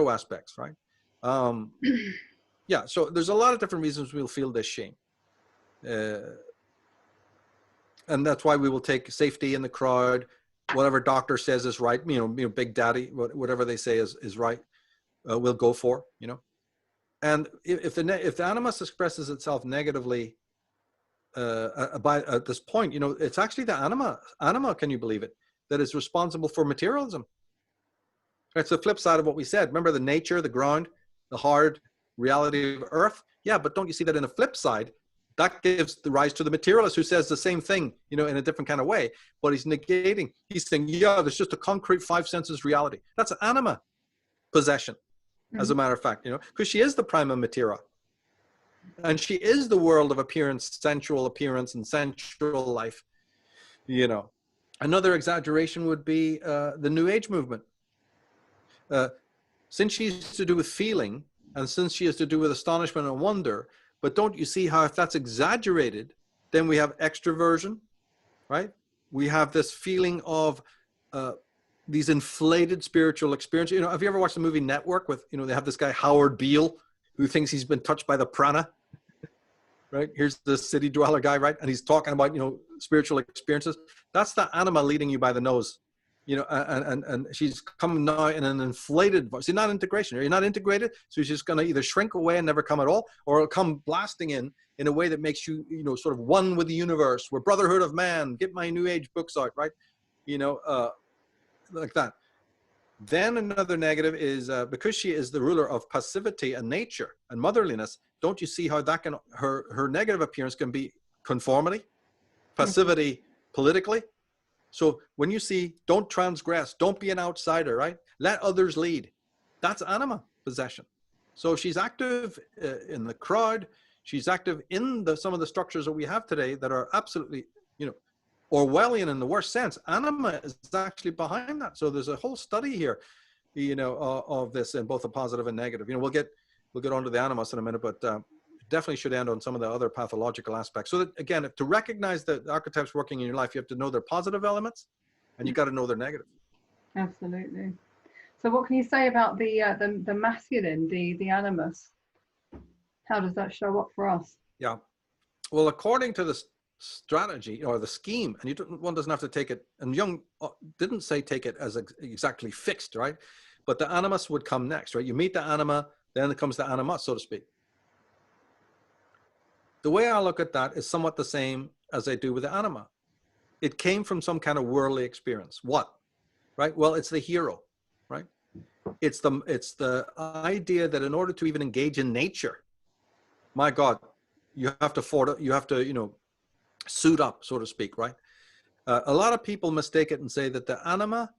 [SPEAKER 2] aspects, right? So there's a lot of different reasons we'll feel this shame. And that's why we will take safety in the crowd. Whatever doctor says is right, big daddy, whatever they say is right, we'll go for, And if the animus expresses itself negatively at this point, it's actually the anima, can you believe it, that is responsible for materialism. It's the flip side of what we said. Remember the nature, the ground, the hard reality of earth? Yeah, but don't you see that in the flip side? That gives the rise to the materialist who says the same thing, in a different kind of way, but he's negating. He's saying, there's just a concrete five senses reality. That's anima possession, as a matter of fact, because she is the prima materia. And she is the world of appearance, sensual appearance and sensual life, you know. Another exaggeration would be the New Age movement. Since she's to do with feeling, and since she has to do with astonishment and wonder, but don't you see how if that's exaggerated, then we have extroversion, right? We have this feeling of these inflated spiritual experiences. You know, have you ever watched the movie Network with, you know, they have this guy Howard Beale who thinks he's been touched by the prana, right? Here's the city dweller guy, right? And he's talking about, you know, spiritual experiences. That's the anima leading you by the nose, you know, and she's coming now in an inflated voice. See, not integration. You're not integrated, so she's just going to either shrink away and never come at all, or it'll come blasting in a way that makes you, you know, sort of one with the universe. We're brotherhood of man. Get my New Age books out, right? You know, like that. Then another negative is because she is the ruler of passivity and nature and motherliness. Don't you see how that can, her negative appearance can be conformity, passivity politically? So when you see, don't transgress, don't be an outsider, right? Let others lead. That's anima possession. So she's active in the crowd. She's active in some of the structures that we have today that are absolutely, you know, Orwellian in the worst sense. Anima is actually behind that. So there's a whole study here, you know, of this in both a positive and negative. You know, we'll get onto the Animus in a minute, but definitely should end on some of the other pathological aspects. So that, again, to recognize the archetypes working in your life, you have to know their positive elements, and you got to know their negative.
[SPEAKER 1] Absolutely. So what can you say about the masculine, the Animus? How does that show up for us?
[SPEAKER 2] Yeah. Well, according to the strategy or the scheme, and one doesn't have to take it, and Jung didn't say take it as exactly fixed, right? But the Animus would come next, right? You meet the Anima, then it comes the Animus, so to speak. The way I look at that is somewhat the same as I do with the Anima. It came from some kind of worldly experience. What? Right? Well, it's the hero, right? It's the idea that in order to even engage in nature, my God, you have to, you know, suit up, so to speak, right? A lot of people mistake it and say that the anima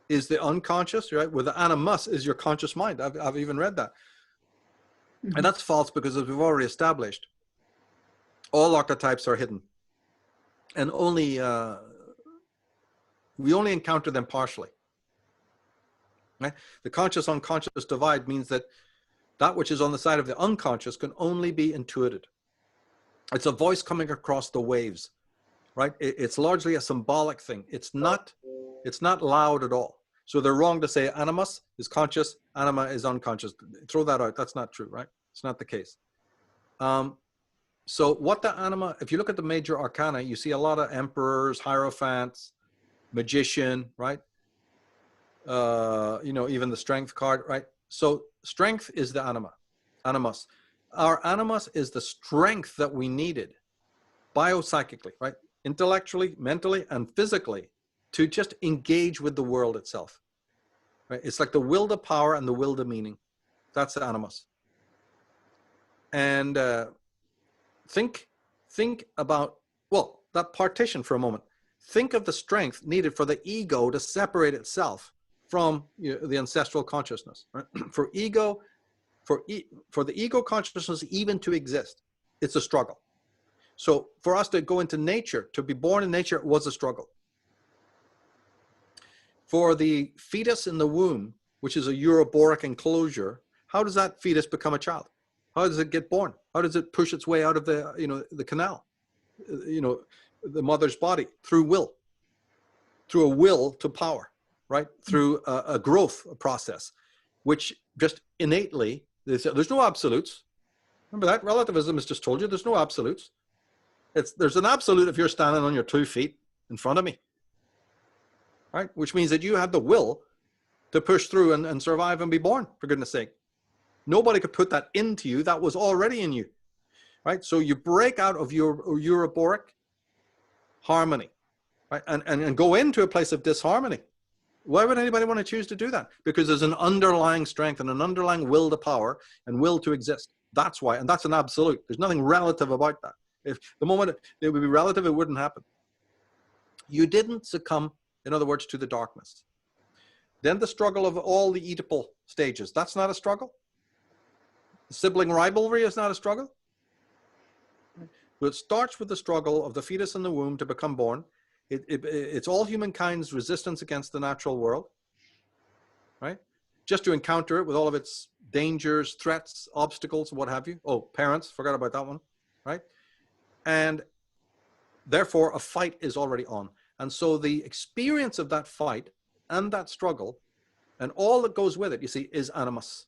[SPEAKER 2] is the unconscious, right? Where the animus is your conscious mind. I've even read that. Mm-hmm. And that's false, because as we've already established, all archetypes are hidden. And we only encounter them partially. Right? The conscious-unconscious divide means that which is on the side of the unconscious can only be intuited. It's a voice coming across the waves, right? It's largely a symbolic thing. It's not loud at all. So they're wrong to say animus is conscious, anima is unconscious. Throw that out. That's not true, right? It's not the case. So what the anima, if you look at the major arcana, you see a lot of emperors, hierophants, magician, right? You know, even the strength card, right? So strength is the anima, animus. Our animus is the strength that we needed biopsychically, right? Intellectually, mentally, and physically to just engage with the world itself, right? It's like the will to power and the will to meaning. That's the animus. And think about, well, that partition for a moment. Think of the strength needed for the ego to separate itself from the ancestral consciousness, right? For the ego consciousness even to exist, it's a struggle. So for us to go into nature, to be born in nature, was a struggle. For the fetus in the womb, which is a uroboric enclosure, how does that fetus become a child? How does it get born? How does it push its way out of the, the canal, the mother's body? Through will, through a will to power, right? Through a growth process, which just innately, there's no absolutes. Remember that relativism has just told you there's no absolutes. There's an absolute if you're standing on your 2 feet in front of me, right? Which means that you had the will to push through and survive and be born, for goodness sake. Nobody could put that into you. That was already in you, right? So you break out of your uroboric harmony, right? And go into a place of disharmony. Why would anybody want to choose to do that? Because there's an underlying strength and an underlying will to power and will to exist. That's why, and that's an absolute. There's nothing relative about that. If the moment it would be relative, it wouldn't happen. You didn't succumb, in other words, to the darkness. Then the struggle of all the Oedipal stages. That's not a struggle. Sibling rivalry is not a struggle. But it starts with the struggle of the fetus in the womb to become born. It's all humankind's resistance against the natural world, right? Just to encounter it with all of its dangers, threats, obstacles, what have you. Oh, parents, forgot about that one, right? And therefore, a fight is already on. And so the experience of that fight and that struggle and all that goes with it, you see, is animus.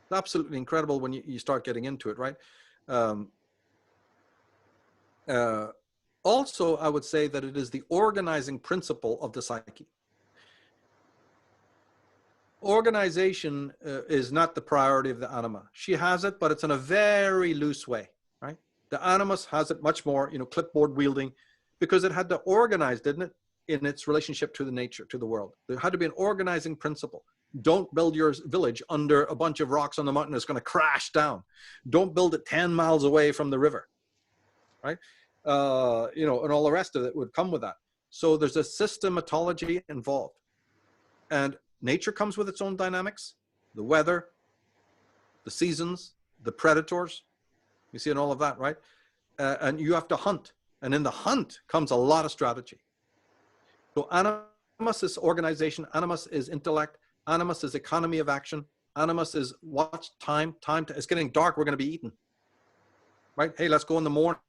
[SPEAKER 2] It's absolutely incredible when you start getting into it, right? Also, I would say that it is the organizing principle of the psyche. Organization is not the priority of the anima. She has it, but it's in a very loose way, right? The animus has it much more, clipboard wielding, because it had to organize, didn't it, in its relationship to the nature, to the world. There had to be an organizing principle. Don't build your village under a bunch of rocks on the mountain that's going to crash down. Don't build it 10 miles away from the river, right? And all the rest of it would come with that. So there's a systematology involved. And nature comes with its own dynamics, the weather, the seasons, the predators, you see, and all of that, right? And you have to hunt. And in the hunt comes a lot of strategy. So animus is organization, animus is intellect, animus is economy of action, animus is watch time, it's getting dark, we're going to be eaten, right? Hey, let's go in the morning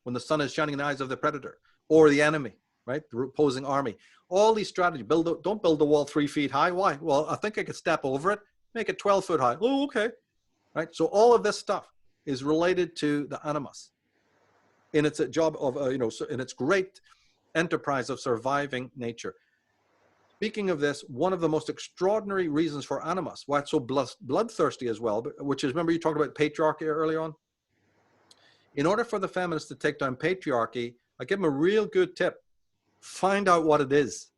[SPEAKER 2] when the sun is shining in the eyes of the predator or the enemy, right? The opposing army. All these strategies, don't build the wall 3 feet high. Why? Well, I think I could step over it, make it 12 foot high. Oh, okay. Right? So all of this stuff is related to the animus in its job of, in its great enterprise of surviving nature. Speaking of this, one of the most extraordinary reasons for animus, why it's so bloodthirsty as well, which is, remember you talked about patriarchy early on? In order for the feminists to take down patriarchy, I give them a real good tip. Find out what it is.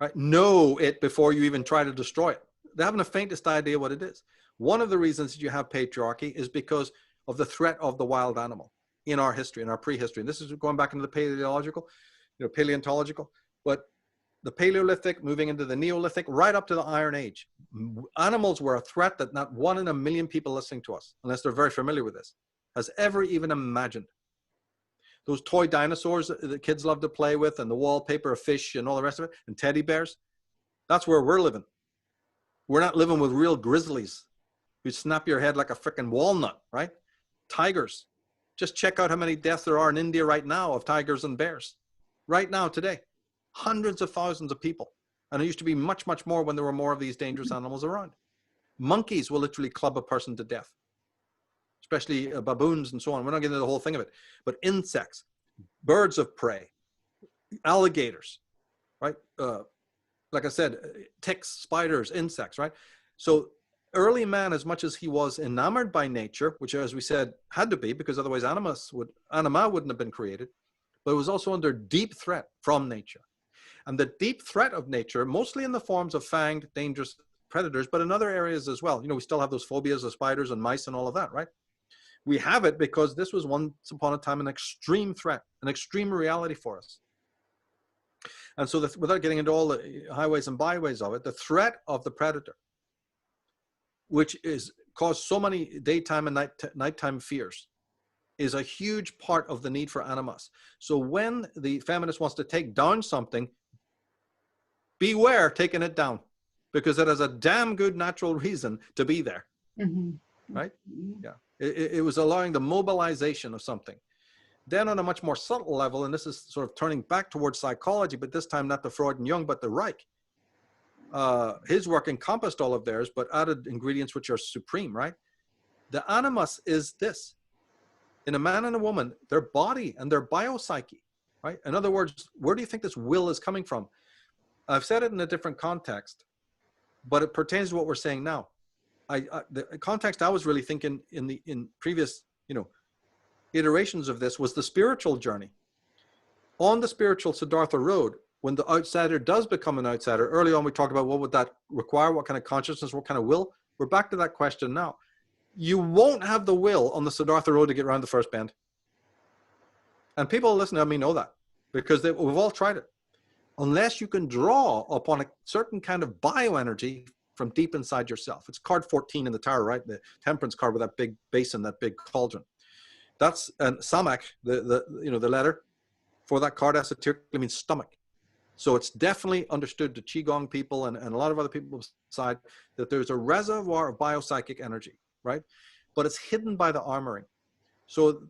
[SPEAKER 2] Right? Know it before you even try to destroy it. They haven't the faintest idea what it is. One of the reasons that you have patriarchy is because of the threat of the wild animal in our history, in our prehistory. And this is going back into the paleontological, but the Paleolithic, moving into the Neolithic, right up to the Iron Age. Animals were a threat that not 1 in a million people listening to us, unless they're very familiar with this, has ever even imagined. Those toy dinosaurs that the kids love to play with, and the wallpaper of fish and all the rest of it, and teddy bears, that's where we're living. We're not living with real grizzlies who snap your head like a freaking walnut, right? Tigers. Just check out how many deaths there are in India right now of tigers and bears. Right now, today. Hundreds of thousands of people. And it used to be much, much more when there were more of these dangerous animals around. Monkeys will literally club a person to death, especially baboons and so on. We're not getting into the whole thing of it. But insects, birds of prey, alligators, right? Like I said, ticks, spiders, insects, right? So early man, as much as he was enamored by nature, which, as we said, had to be, because otherwise Anima wouldn't have been created, but it was also under deep threat from nature. And the deep threat of nature, mostly in the forms of fanged, dangerous predators, but in other areas as well. We still have those phobias of spiders and mice and all of that, right? We have it because this was once upon a time an extreme threat, an extreme reality for us. And so without getting into all the highways and byways of it, the threat of the predator, which is caused so many daytime and nighttime fears, is a huge part of the need for animus. So when the feminist wants to take down something, beware taking it down, because it has a damn good natural reason to be there. Mm-hmm. Right? Yeah. It was allowing the mobilization of something. Then on a much more subtle level, and this is sort of turning back towards psychology, but this time not the Freud and Jung, but the Reich. His work encompassed all of theirs, but added ingredients which are supreme, right? The animus is this. In a man and a woman, their body and their biopsyche, right? In other words, where do you think this will is coming from? I've said it in a different context, but it pertains to what we're saying now. The context I was really thinking in previous, iterations of this was the spiritual journey. On the spiritual Siddhartha road, when the outsider does become an outsider, early on we talked about what would that require, what kind of consciousness, what kind of will. We're back to that question now. You won't have the will on the Siddhartha road to get around the first bend. And people listening to me know that, because we've all tried it. Unless you can draw upon a certain kind of bioenergy from deep inside yourself. It's card 14 in the tarot, right? The temperance card with that big basin, that big cauldron. That's, and samak, the letter for that card esoterically means stomach. So it's definitely understood to Qigong people and a lot of other people's side that there's a reservoir of biopsychic energy, right? But it's hidden by the armoring. So,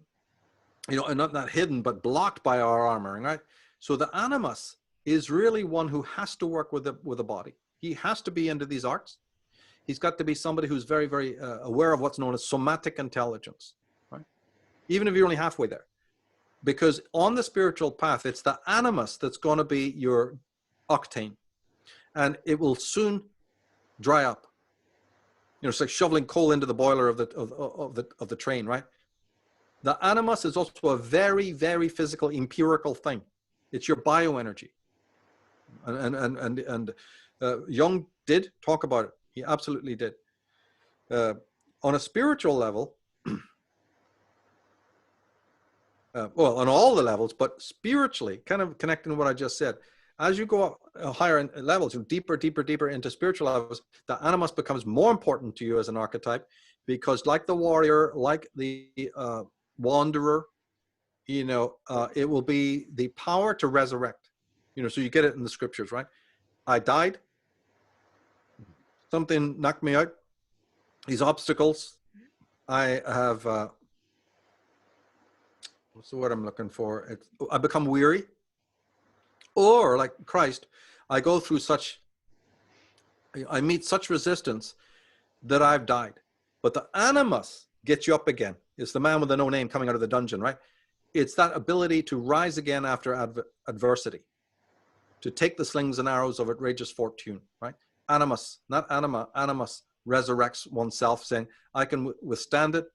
[SPEAKER 2] and not hidden, but blocked by our armoring, right? So the animus is really one who has to work with the body. He has to be into these arts. He's got to be somebody who's very, very aware of what's known as somatic intelligence, right? Even if you're only halfway there. Because on the spiritual path, it's the animus that's going to be your octane. And it will soon dry up. It's like shoveling coal into the boiler of the train, right? The animus is also a very, very physical, empirical thing. It's your bioenergy. And Jung did talk about it. He absolutely did. On a spiritual level, well, on all the levels, but spiritually, kind of connecting to what I just said, as you go up higher in levels, deeper into spiritual levels, the animus becomes more important to you as an archetype, because like the warrior, like the wanderer, it will be the power to resurrect. So you get it in the scriptures, right? I died. Something knocked me out. These obstacles. I have, what's the word I'm looking for? I become weary. Or like Christ, I go through I meet such resistance that I've died. But the animus gets you up again. It's the man with the no name coming out of the dungeon, right? It's that ability to rise again after adversity, to take the slings and arrows of outrageous fortune, right? Animus, not anima, animus resurrects oneself, saying, I can withstand it,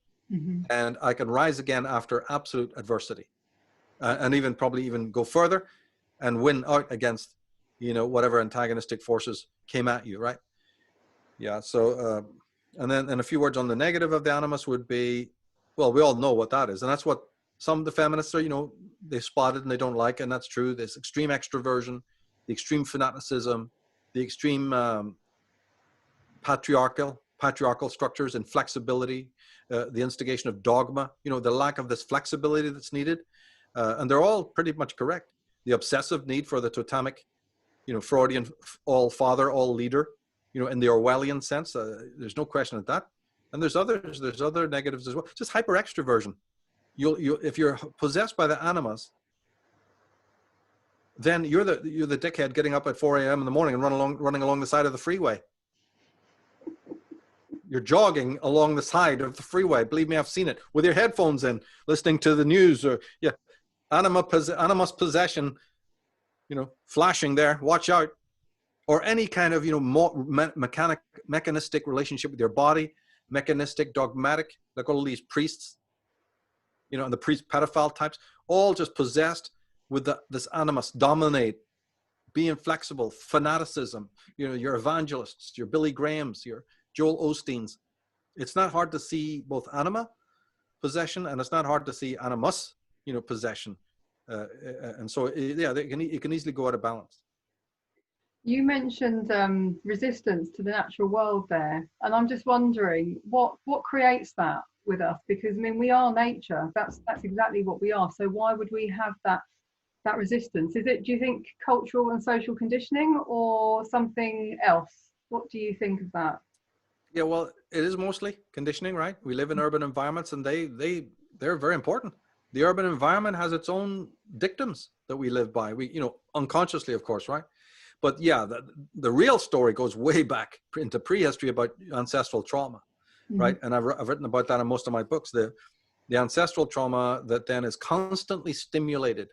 [SPEAKER 2] and I can rise again after absolute adversity. And probably even go further and win out against, whatever antagonistic forces came at you, right? Yeah, so, and then a few words on the negative of the animus would be, well, we all know what that is. And that's what some of the feminists are, they spotted and they don't like, and that's true. This extreme extroversion, the extreme fanaticism, the extreme patriarchal structures, inflexibility, the instigation of dogma, the lack of this flexibility that's needed. And they're all pretty much correct. The obsessive need for the totemic, Freudian all father, all leader, in the Orwellian sense. There's no question of that. And there's other negatives as well. Just hyper extroversion. If you're possessed by the animus, then you're the dickhead getting up at 4 a.m. in the morning and running along the side of the freeway. You're jogging along the side of the freeway. Believe me, I've seen it, with your headphones in, listening to the news, or animus possession, flashing there. Watch out. Or any kind of more mechanistic relationship with your body, mechanistic, dogmatic, like all these priests, and the priest pedophile types, all just possessed with this animus, dominate, be inflexible, fanaticism, your evangelists, your Billy Grahams, your Joel Osteens. It's not hard to see both anima possession, and it's not hard to see animus, possession. And so, yeah, it can easily go out of balance.
[SPEAKER 1] You mentioned resistance to the natural world there, and I'm just wondering what creates that with us, because we are nature. That's exactly what we are. So why would we have that resistance? Do you think cultural and social conditioning, or something else? What do you think of that?
[SPEAKER 2] Yeah, well, it is mostly conditioning, right? We live in urban environments, and they're very important. The urban environment has its own dictums that we live by. We, unconsciously, of course, right? But yeah, the real story goes way back into prehistory about ancestral trauma, right? And I've written about that in most of my books. The ancestral trauma that then is constantly stimulated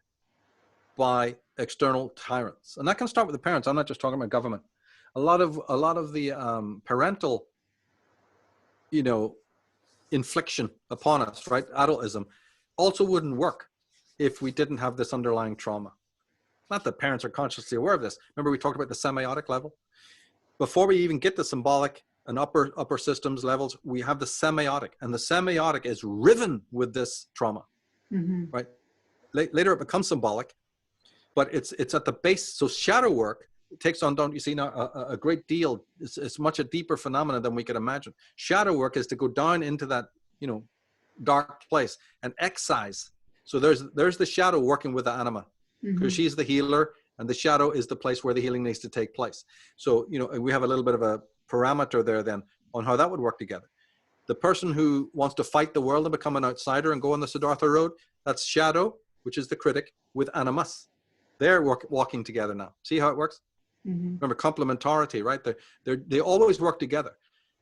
[SPEAKER 2] by external tyrants, and that can start with the parents. I'm not just talking about government. A lot of the parental, infliction upon us, right? Adultism also wouldn't work if we didn't have this underlying trauma. Not that parents are consciously aware of this. Remember, we talked about the semiotic level. Before we even get the symbolic and upper systems levels, we have the semiotic, and the semiotic is riven with this trauma, right? Later it becomes symbolic, but it's at the base. So shadow work takes on, don't you see now, a great deal. It's much a deeper phenomenon than we could imagine. Shadow work is to go down into that, you know, dark place and excise. So there's the shadow working with the anima, because she's the healer, and the shadow is the place where the healing needs to take place. So, you know, we have a little bit of a parameter there then on how that would work together. The person who wants to fight the world and become an outsider and go on the Siddhartha road, that's shadow, which is the critic, with animus. They're walking together now. See how it works? Remember, complementarity, right? They always work together.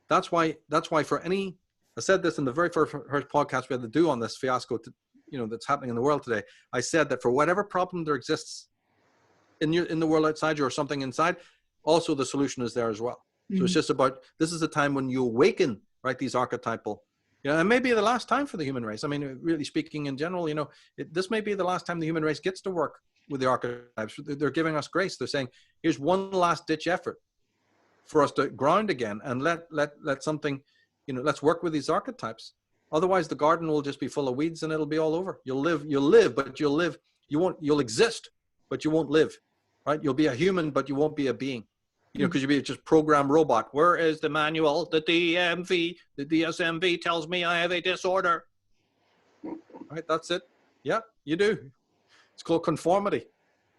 [SPEAKER 2] That's why for any, I said this in the very first podcast we had to do on this fiasco, you know, that's happening in the world today. I said that for whatever problem there exists in the world outside you or something inside, also the solution is there as well. So it's just about, this is a time when you awaken, right, these archetypal, you know, and maybe the last time for the human race. I mean, really speaking in general, you know, this may be the last time the human race gets to work with the archetypes. They're giving us grace. They're saying, here's one last ditch effort for us to ground again and let something, you know, let's work with these archetypes. Otherwise the garden will just be full of weeds and it'll be all over. You'll live, but you'll exist, but you won't live, right? You'll be a human, but you won't be a being. You know, because you'll be just programmed robot. Where is the manual? The DMV, the DSMV tells me I have a disorder. Right, that's it. Yeah, you do. It's called conformity,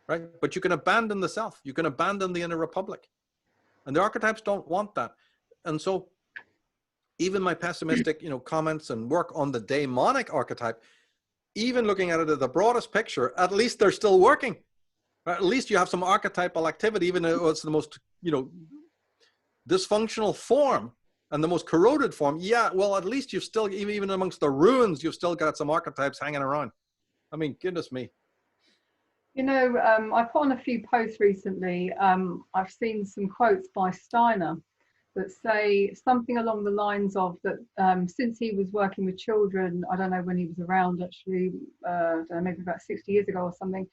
[SPEAKER 2] right? But you can abandon the self. You can abandon the inner republic. And the archetypes don't want that. And so even my pessimistic, you know, comments and work on the daemonic archetype, even looking at it at the broadest picture, at least they're still working. At least you have some archetypal activity, even though it's the most, you know, dysfunctional form and the most corroded form. Yeah, well, at least you've still, even amongst the ruins, you've still got some archetypes hanging around. I mean, goodness me.
[SPEAKER 1] You know, I put on a few posts recently. I've seen some quotes by Steiner that say something along the lines of that since he was working with children, I don't know when he was around actually, I don't know, maybe about 60 years ago or something,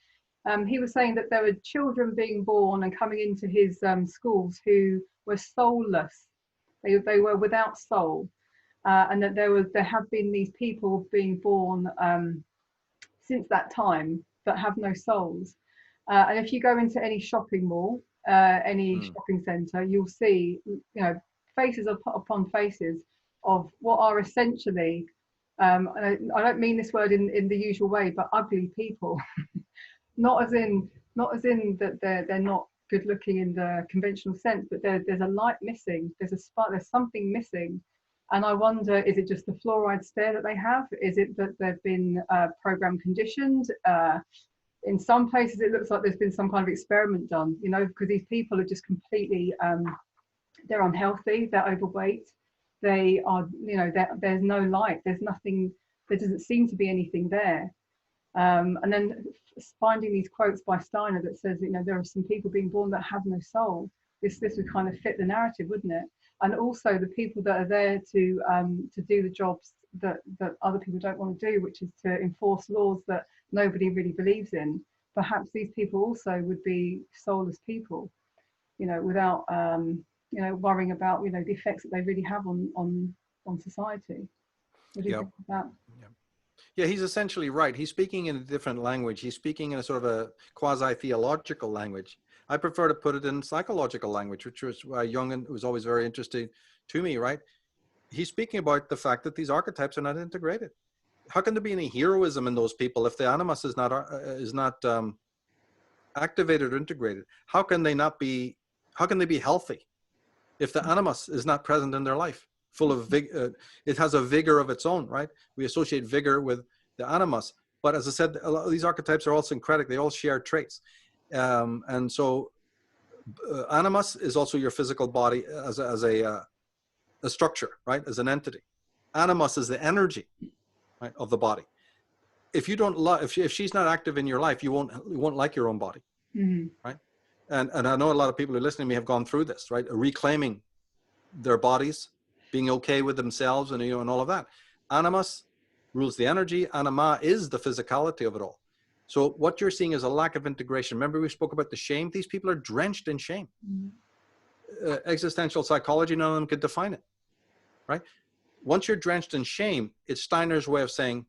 [SPEAKER 1] he was saying that there were children being born and coming into his schools who were soulless. They were without soul, and that there have been these people being born since that time that have no souls. And if you go into any shopping mall, any shopping centre, you'll see, you know, faces upon faces of what are essentially, and I don't mean this word in the usual way, but ugly people. Not as in that they're not good looking in the conventional sense, but there's a light missing. There's a spark. There's something missing, and I wonder: is it just the fluoride stare that they have? Is it that they've been program conditioned? In some places, it looks like there's been some kind of experiment done. You know, because these people are just completely they're unhealthy. They're overweight. They are, you know, there's no light. There's nothing. There doesn't seem to be anything there. And then finding these quotes by Steiner that says, you know, there are some people being born that have no soul. This would kind of fit the narrative, wouldn't it? And also the people that are there to do the jobs that other people don't want to do, which is to enforce laws that nobody really believes in. Perhaps these people also would be soulless people, you know, without you know, worrying about, you know, the effects that they really have on society. What do you think of that?
[SPEAKER 2] Yeah, he's essentially right. He's speaking in a different language. He's speaking in a sort of a quasi-theological language. I prefer to put it in psychological language, which was why Jung was always very interesting to me, right? He's speaking about the fact that these archetypes are not integrated. How can there be any heroism in those people if the animus is not activated or integrated? How can they be healthy if the animus is not present in their life? Full of vigor, it has a vigor of its own, right? We associate vigor with the animus, but as I said, a lot of these archetypes are all syncretic. They all share traits, and so animus is also your physical body as a structure, right? As an entity. Animus is the energy, right, of the body. If you don't if she's not active in your life, you won't like your own body, right? And I know a lot of people who are listening to me have gone through this, right? Reclaiming their bodies, being okay with themselves, and, you know, and all of that. Animus rules the energy. Anima is the physicality of it all. So what you're seeing is a lack of integration. Remember we spoke about the shame? These people are drenched in shame. Existential psychology, none of them could define it, right? Once you're drenched in shame, it's Steiner's way of saying,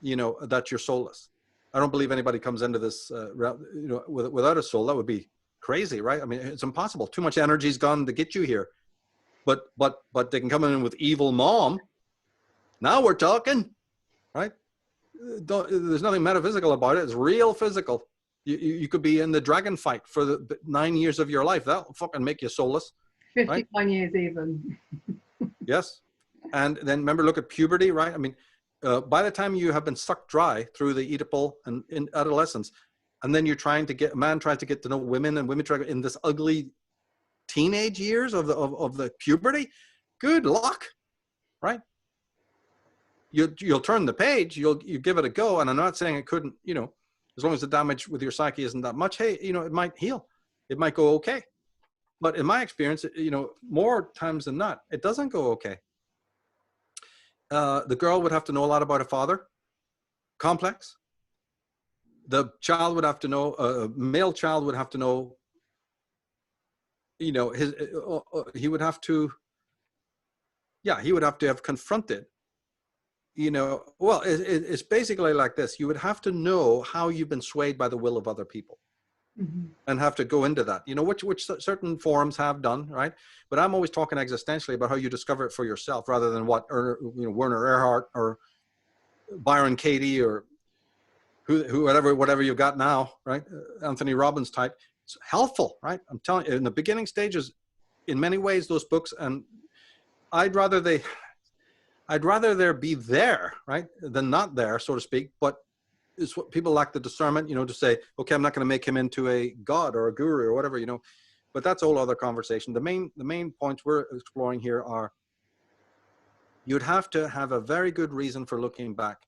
[SPEAKER 2] you know, that you're soulless. I don't believe anybody comes into this, you know, without a soul. That would be crazy, right? I mean, it's impossible. Too much energy's gone to get you here. But they can come in with evil mom. Now we're talking, right? There's nothing metaphysical about it. It's real physical. You could be in the dragon fight for the 9 years of your life. That'll fucking make you soulless.
[SPEAKER 1] 59
[SPEAKER 2] right?
[SPEAKER 1] years even.
[SPEAKER 2] Yes. And then remember, look at puberty, right? I mean, by the time you have been sucked dry through the Oedipal and in adolescence, and then you're trying to get, a man tries to get to know women, and women try in this ugly teenage years of the puberty, good luck, right? You'll turn the page, you give it a go. And I'm not saying it couldn't, you know, as long as the damage with your psyche isn't that much, hey, you know, it might heal. It might go okay. But in my experience, you know, more times than not, it doesn't go okay. The girl would have to know a lot about a father complex. The child would have to know, a male child would have to know, you know, he would have to have confronted, you know, well, it's basically like this. You would have to know how you've been swayed by the will of other people. Mm-hmm. And have to go into that, you know, which certain forums have done, right? But I'm always talking existentially about how you discover it for yourself, rather than what, you know, Werner Erhard or Byron Katie or whatever you've got now, right? Anthony Robbins type. It's helpful, right? I'm telling you, in the beginning stages, in many ways, those books, and I'd rather there be there, right, than not there, so to speak. But is what people lack the discernment, you know, to say, okay, I'm not going to make him into a god or a guru or whatever, you know. But that's a whole other conversation. The main points we're exploring here are, you'd have to have a very good reason for looking back.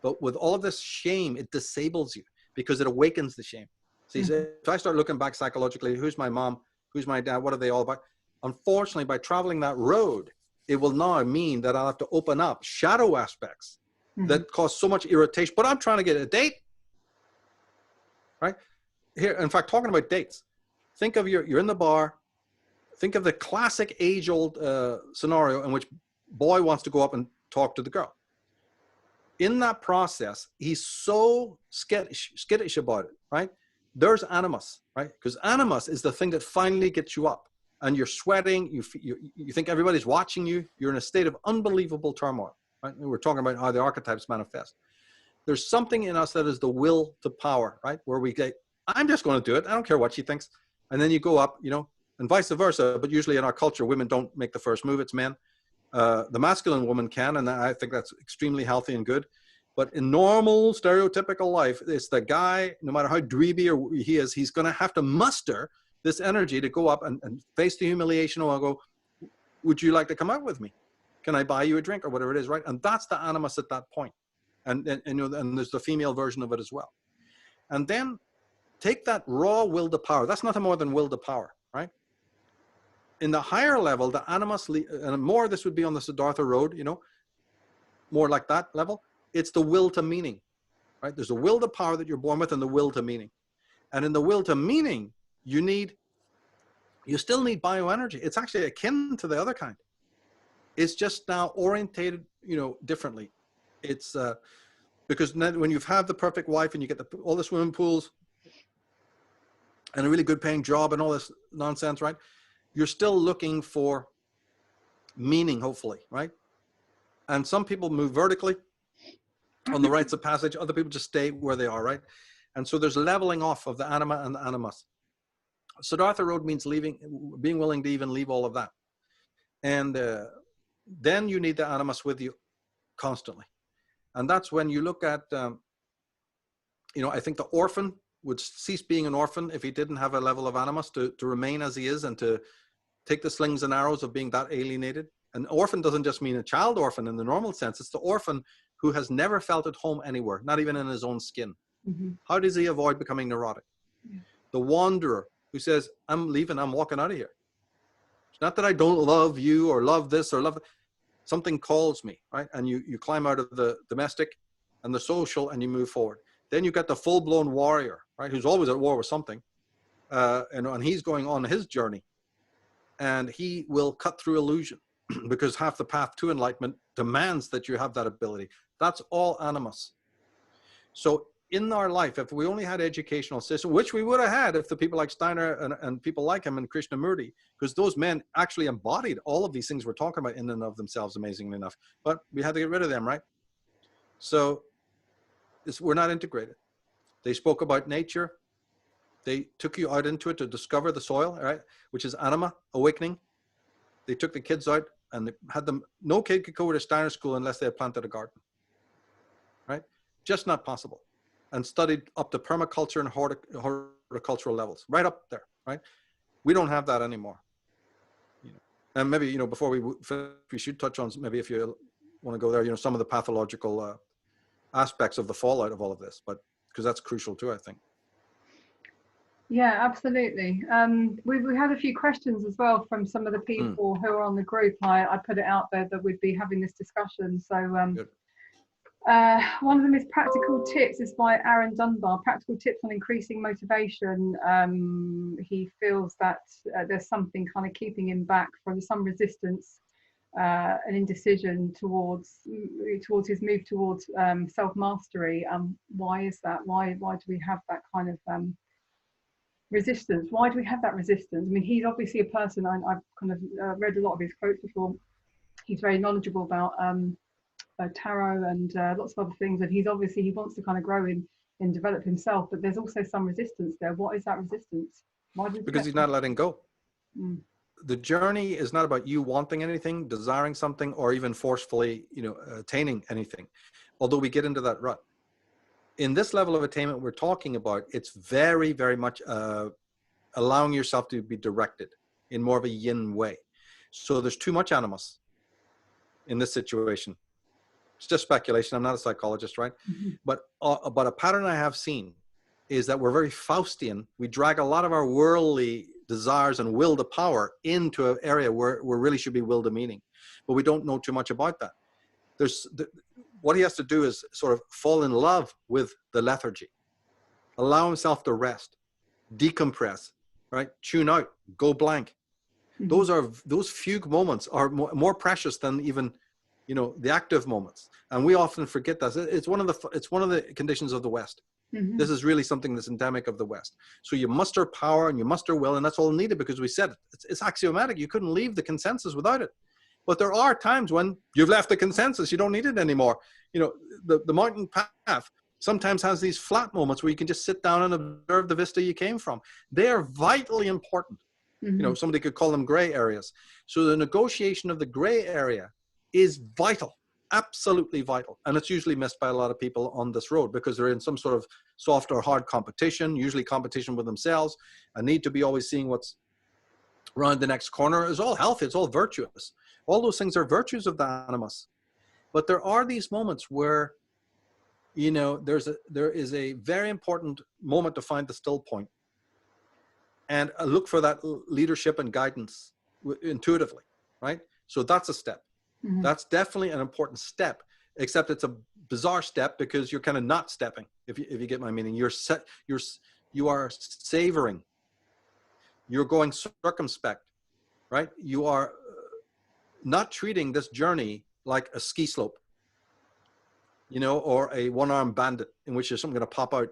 [SPEAKER 2] But with all of this shame, it disables you because it awakens the shame. See, if I start looking back psychologically, who's my mom, who's my dad, what are they all about? Unfortunately, by traveling that road, it will now mean that I'll have to open up shadow aspects that cause so much irritation. But I'm trying to get a date, right? Here, in fact, talking about dates, think of you're in the bar. Think of the classic age-old scenario in which boy wants to go up and talk to the girl. In that process, he's so skittish about it, right? There's animus, right? Because animus is the thing that finally gets you up, and you're sweating. You think everybody's watching you. You're in a state of unbelievable turmoil. Right? We're talking about how the archetypes manifest. There's something in us that is the will to power, right? Where we say, I'm just going to do it. I don't care what she thinks. And then you go up, you know, and vice versa. But usually in our culture, women don't make the first move. It's men. The masculine woman can, and I think that's extremely healthy and good. But in normal, stereotypical life, it's the guy, no matter how dweeby he is, he's going to have to muster this energy to go up and face the humiliation, or go, would you like to come out with me? Can I buy you a drink, or whatever it is, right? And that's the animus at that point. And you know, and there's the female version of it as well. And then take that raw will to power. That's nothing more than will to power, right? In the higher level, the animus, and more this would be on the Siddhartha road, you know, more like that level. It's the will to meaning, right? There's a will to power that you're born with, and the will to meaning. And in the will to meaning, you still need bioenergy. It's actually akin to the other kind. It's just now orientated, you know, differently. It's because when you've had the perfect wife and you get all the swimming pools and a really good paying job and all this nonsense, right? You're still looking for meaning, hopefully, right? And some people move vertically on the rites of passage. Other people just stay where they are, right? And so there's leveling off of the anima and the animus. Siddhartha road means being willing to even leave all of that. And then you need the animus with you constantly. And that's when you look at, you know, I think the orphan would cease being an orphan if he didn't have a level of animus to remain as he is, and to take the slings and arrows of being that alienated. An orphan doesn't just mean a child orphan in the normal sense. It's the orphan who has never felt at home anywhere, not even in his own skin. How does he avoid becoming neurotic? The wanderer who says, I'm leaving, I'm walking out of here. It's not that I don't love you or love this or love that. Something calls me, right? And you climb out of the domestic and the social, and you move forward. Then you got the full-blown warrior, right? Who's always at war with something. And he's going on his journey. And he will cut through illusion because half the path to enlightenment demands that you have that ability. That's all animus. So in our life, if we only had educational system, which we would have had if the people like Steiner and people like him and Krishnamurti, because those men actually embodied all of these things we're talking about in and of themselves, amazingly enough. But we had to get rid of them, right? So we're not integrated. They spoke about nature. They took you out into it to discover the soil, right? Which is Anima, awakening. They took the kids out and they had them, no kid could go to Steiner school unless they had planted a garden, right? Just not possible. And studied up to permaculture and horticultural levels, right up there, right? We don't have that anymore. You know, and maybe, you know, before we should touch on, maybe if you want to go there, you know, some of the pathological aspects of the fallout of all of this, but because that's crucial too, I think.
[SPEAKER 1] Yeah, absolutely. We had a few questions as well from some of the people who are on the group. I put it out there that we'd be having this discussion. So one of them is practical tips. It's by Aaron Dunbar. Practical tips on increasing motivation. He feels that there's something kind of keeping him back from some resistance, an indecision towards his move towards self-mastery. Why is that? Why do we have that kind of resistance? Why do we have that resistance? I mean, he's obviously a person, I've kind of read a lot of his quotes before. He's very knowledgeable about tarot and lots of other things, and he wants to kind of grow and develop himself, but there's also some resistance there. What is that resistance?
[SPEAKER 2] Because he's not letting go. The journey is not about you wanting anything, desiring something, or even forcefully, you know, attaining anything, although we get into that rut. In this level of attainment we're talking about, it's very, very much allowing yourself to be directed in more of a yin way. So there's too much animus in this situation. It's just speculation. I'm not a psychologist, right? But a pattern I have seen is that we're very Faustian. We drag a lot of our worldly desires and will to power into an area where really should be will to meaning, but we don't know too much about that. What he has to do is sort of fall in love with the lethargy, allow himself to rest, decompress, right? Tune out, go blank. Those fugue moments are more precious than even, you know, the active moments. And we often forget that. It's one of the conditions of the West. This is really something that's endemic of the West. So you muster power and you muster will, and that's all needed, because we said it's axiomatic. You couldn't leave the consensus without it. But there are times when you've left the consensus, you don't need it anymore. You know, the mountain path sometimes has these flat moments where you can just sit down and observe the vista you came from. They are vitally important. You know, somebody could call them gray areas. So the negotiation of the gray area is vital, absolutely vital. And it's usually missed by a lot of people on this road because they're in some sort of soft or hard competition, usually competition with themselves, a need to be always seeing what's around the next corner. Is all healthy, it's all virtuous. All those things are virtues of the animus. But there are these moments where, you know, there is a very important moment to find the still point and look for that leadership and guidance intuitively, right? So that's a step. That's definitely an important step, except it's a bizarre step because you're kind of not stepping, if you get my meaning. You are savoring. You're going circumspect, right? You are not treating this journey like a ski slope, you know, or a one-armed bandit in which there's something going to pop out,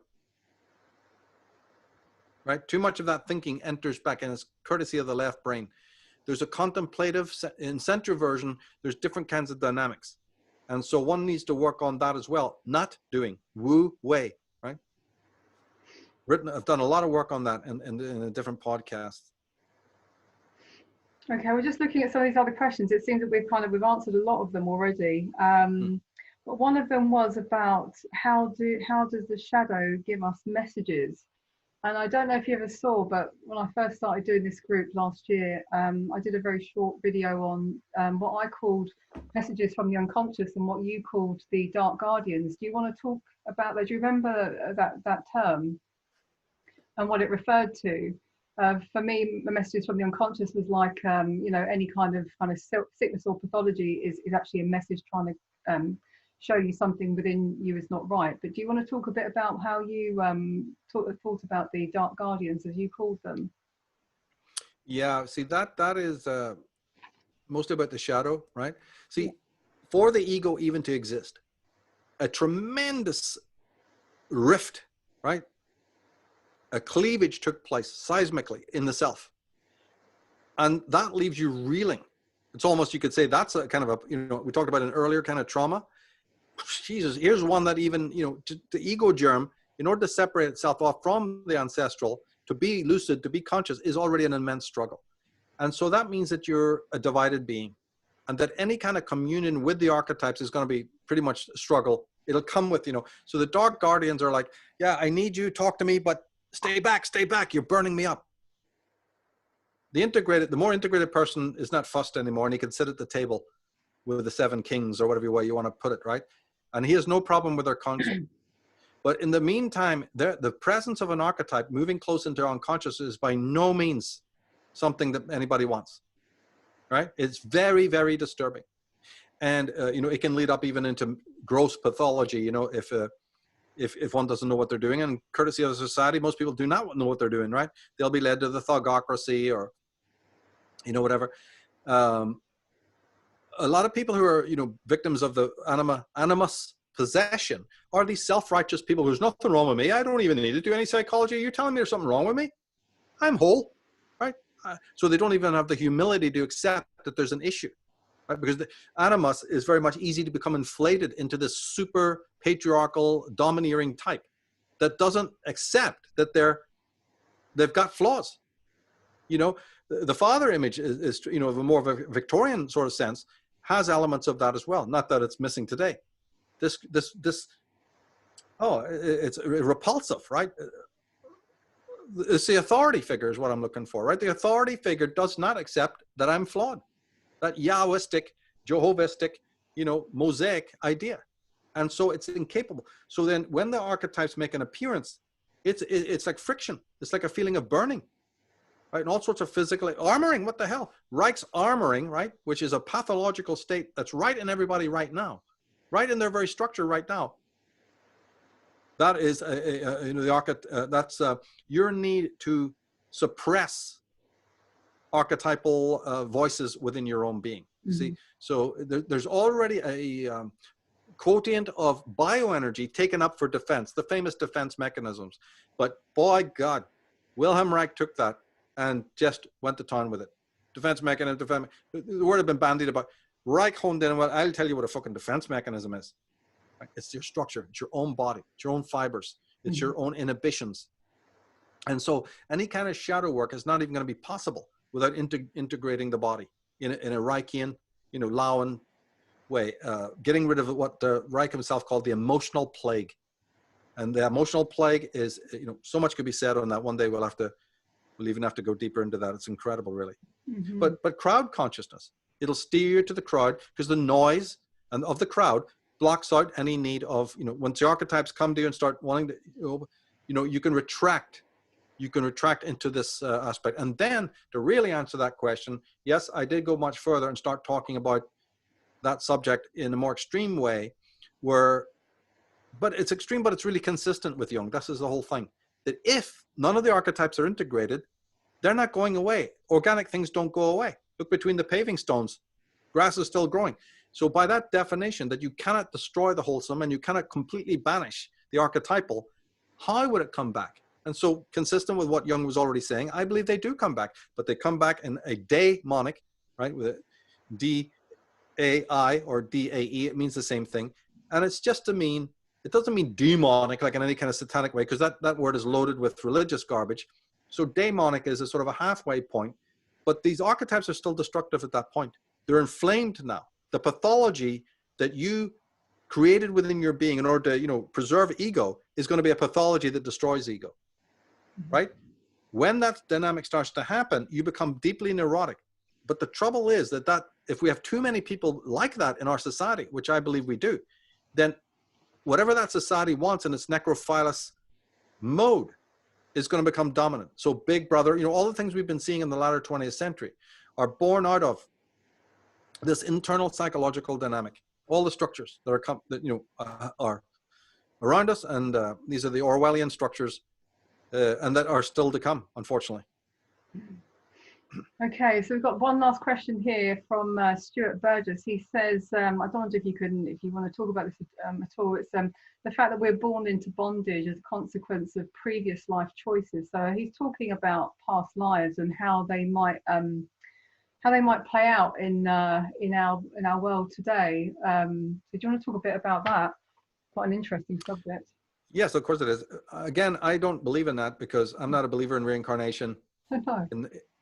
[SPEAKER 2] right? Too much of that thinking enters back, and it's courtesy of the left brain. There's a contemplative, in centroversion, there's different kinds of dynamics. And so one needs to work on that as well, not doing woo way, right? I've done a lot of work on that in a different podcast.
[SPEAKER 1] Okay, we're just looking at some of these other questions. It seems that we've answered a lot of them already. But one of them was about how does the shadow give us messages? And I don't know if you ever saw, but when I first started doing this group last year, I did a very short video on what I called messages from the unconscious and what you called the dark guardians. Do you want to talk about that? Do you remember that term and what it referred to? For me, the messages from the unconscious was like, you know, any kind of sickness or pathology is actually a message trying to show you something within you is not right. But do you want to talk a bit about how you thought about the dark guardians, as you called them?
[SPEAKER 2] Yeah, see, that is mostly about the shadow, right? See, for the ego even to exist, a tremendous rift, right? A cleavage took place seismically in the self. And that leaves you reeling. It's almost, you could say that's a kind of a, you know, we talked about an earlier kind of trauma. Jesus, here's one that even, you know, the ego germ, in order to separate itself off from the ancestral, to be lucid, to be conscious, is already an immense struggle. And so that means that you're a divided being, and that any kind of communion with the archetypes is going to be pretty much a struggle. It'll come with, you know, so the dark guardians are like, yeah, I need you, talk to me, but stay back, you're burning me up. The more integrated person is not fussed anymore, and he can sit at the table with the 7 kings or whatever way you want to put it, right? And he has no problem with their counsel. But in the meantime, the presence of an archetype moving close into our unconscious is by no means something that anybody wants, right? It's very, very disturbing. And, you know, it can lead up even into gross pathology, you know, if one doesn't know what they're doing. And courtesy of society, most people do not know what they're doing, right? They'll be led to the thugocracy or, you know, whatever. A lot of people who are, you know, victims of the Animus possession are these self-righteous people. There's nothing wrong with me. I don't even need to do any psychology. You're telling me there's something wrong with me? I'm whole, right? So they don't even have the humility to accept that there's an issue, right? Because the Animus is very much easy to become inflated into this super patriarchal, domineering type that doesn't accept that they've got flaws. You know, the father image is, you know, of a more of a Victorian sort of sense, has elements of that as well. Not that it's missing today. It's repulsive, right? It's the authority figure is what I'm looking for, right? The authority figure does not accept that I'm flawed, that Yahwistic, Jehovistic, you know, Mosaic idea. And so it's incapable. So then when the archetypes make an appearance, it's like friction. It's like a feeling of burning, right? And all sorts of physical armoring. What the hell? Reich's armoring, right? Which is a pathological state that's right in everybody right now, right in their very structure right now. That is, you know, that's your need to suppress archetypal voices within your own being. Mm-hmm. See, so there's already a quotient of bioenergy taken up for defense, the famous defense mechanisms. But boy, God, Wilhelm Reich took that and just went to town with it. Defense mechanism, the word had been bandied about. Reich honed in, well, I'll tell you what a fucking defense mechanism is. It's your structure, it's your own body, it's your own fibers, it's your own inhibitions. And so any kind of shadow work is not even going to be possible without integrating the body in a Reichian, you know, Lauan way, getting rid of what Reich himself called the emotional plague. And the emotional plague is, you know, so much could be said on that. One day we'll even have to go deeper into that. It's incredible, really. Mm-hmm. But crowd consciousness, it'll steer you to the crowd, because the noise and of the crowd blocks out any need of, you know, once the archetypes come to you and start wanting to, you know, you can retract into this aspect. And then to really answer that question, yes, I did go much further and start talking about that subject in a more extreme way, but it's extreme, but it's really consistent with Jung. This is the whole thing, that if none of the archetypes are integrated, they're not going away. Organic things don't go away. Look between the paving stones, grass is still growing. So by that definition, that you cannot destroy the wholesome and you cannot completely banish the archetypal, how would it come back? And so consistent with what Jung was already saying, I believe they do come back, but they come back in a daemonic, right? With a D-A-I or D-A-E, it means the same thing. And it's just to mean, it doesn't mean demonic, like in any kind of satanic way, because that word is loaded with religious garbage. So daemonic is a sort of a halfway point, but these archetypes are still destructive at that point. They're inflamed now. The pathology that you created within your being in order to, you know, preserve ego is going to be a pathology that destroys ego, right? When that dynamic starts to happen, you become deeply neurotic. But the trouble is that if we have too many people like that in our society, which I believe we do, then whatever that society wants in its necrophilous mode is going to become dominant. So Big Brother, you know, all the things we've been seeing in the latter 20th century are born out of this internal psychological dynamic. All the structures that are around us, and these are the Orwellian structures, and that are still to come, unfortunately.
[SPEAKER 1] Okay, so we've got one last question here from Stuart Burgess. He says, I don't wonder if you want to talk about this at all. It's the fact that we're born into bondage as a consequence of previous life choices. So he's talking about past lives and how they might play out in our world today. So do you want to talk a bit about that? Quite an interesting subject.
[SPEAKER 2] Yes, of course it is. Again, I don't believe in that because I'm not a believer in reincarnation.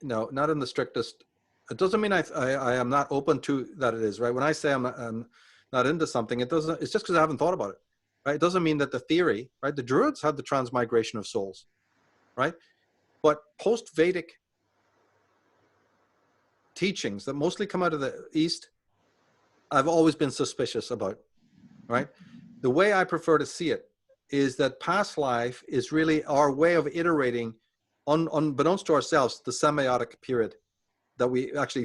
[SPEAKER 2] No, not in the strictest. It doesn't mean I am not open to that it is, right? When I say I'm not into something, it's just because I haven't thought about it, right? It doesn't mean that the theory, right? The Druids had the transmigration of souls, right? But post-Vedic teachings that mostly come out of the East, I've always been suspicious about, right? The way I prefer to see it is that past life is really our way of iterating unbeknownst to ourselves, the semiotic period that we actually,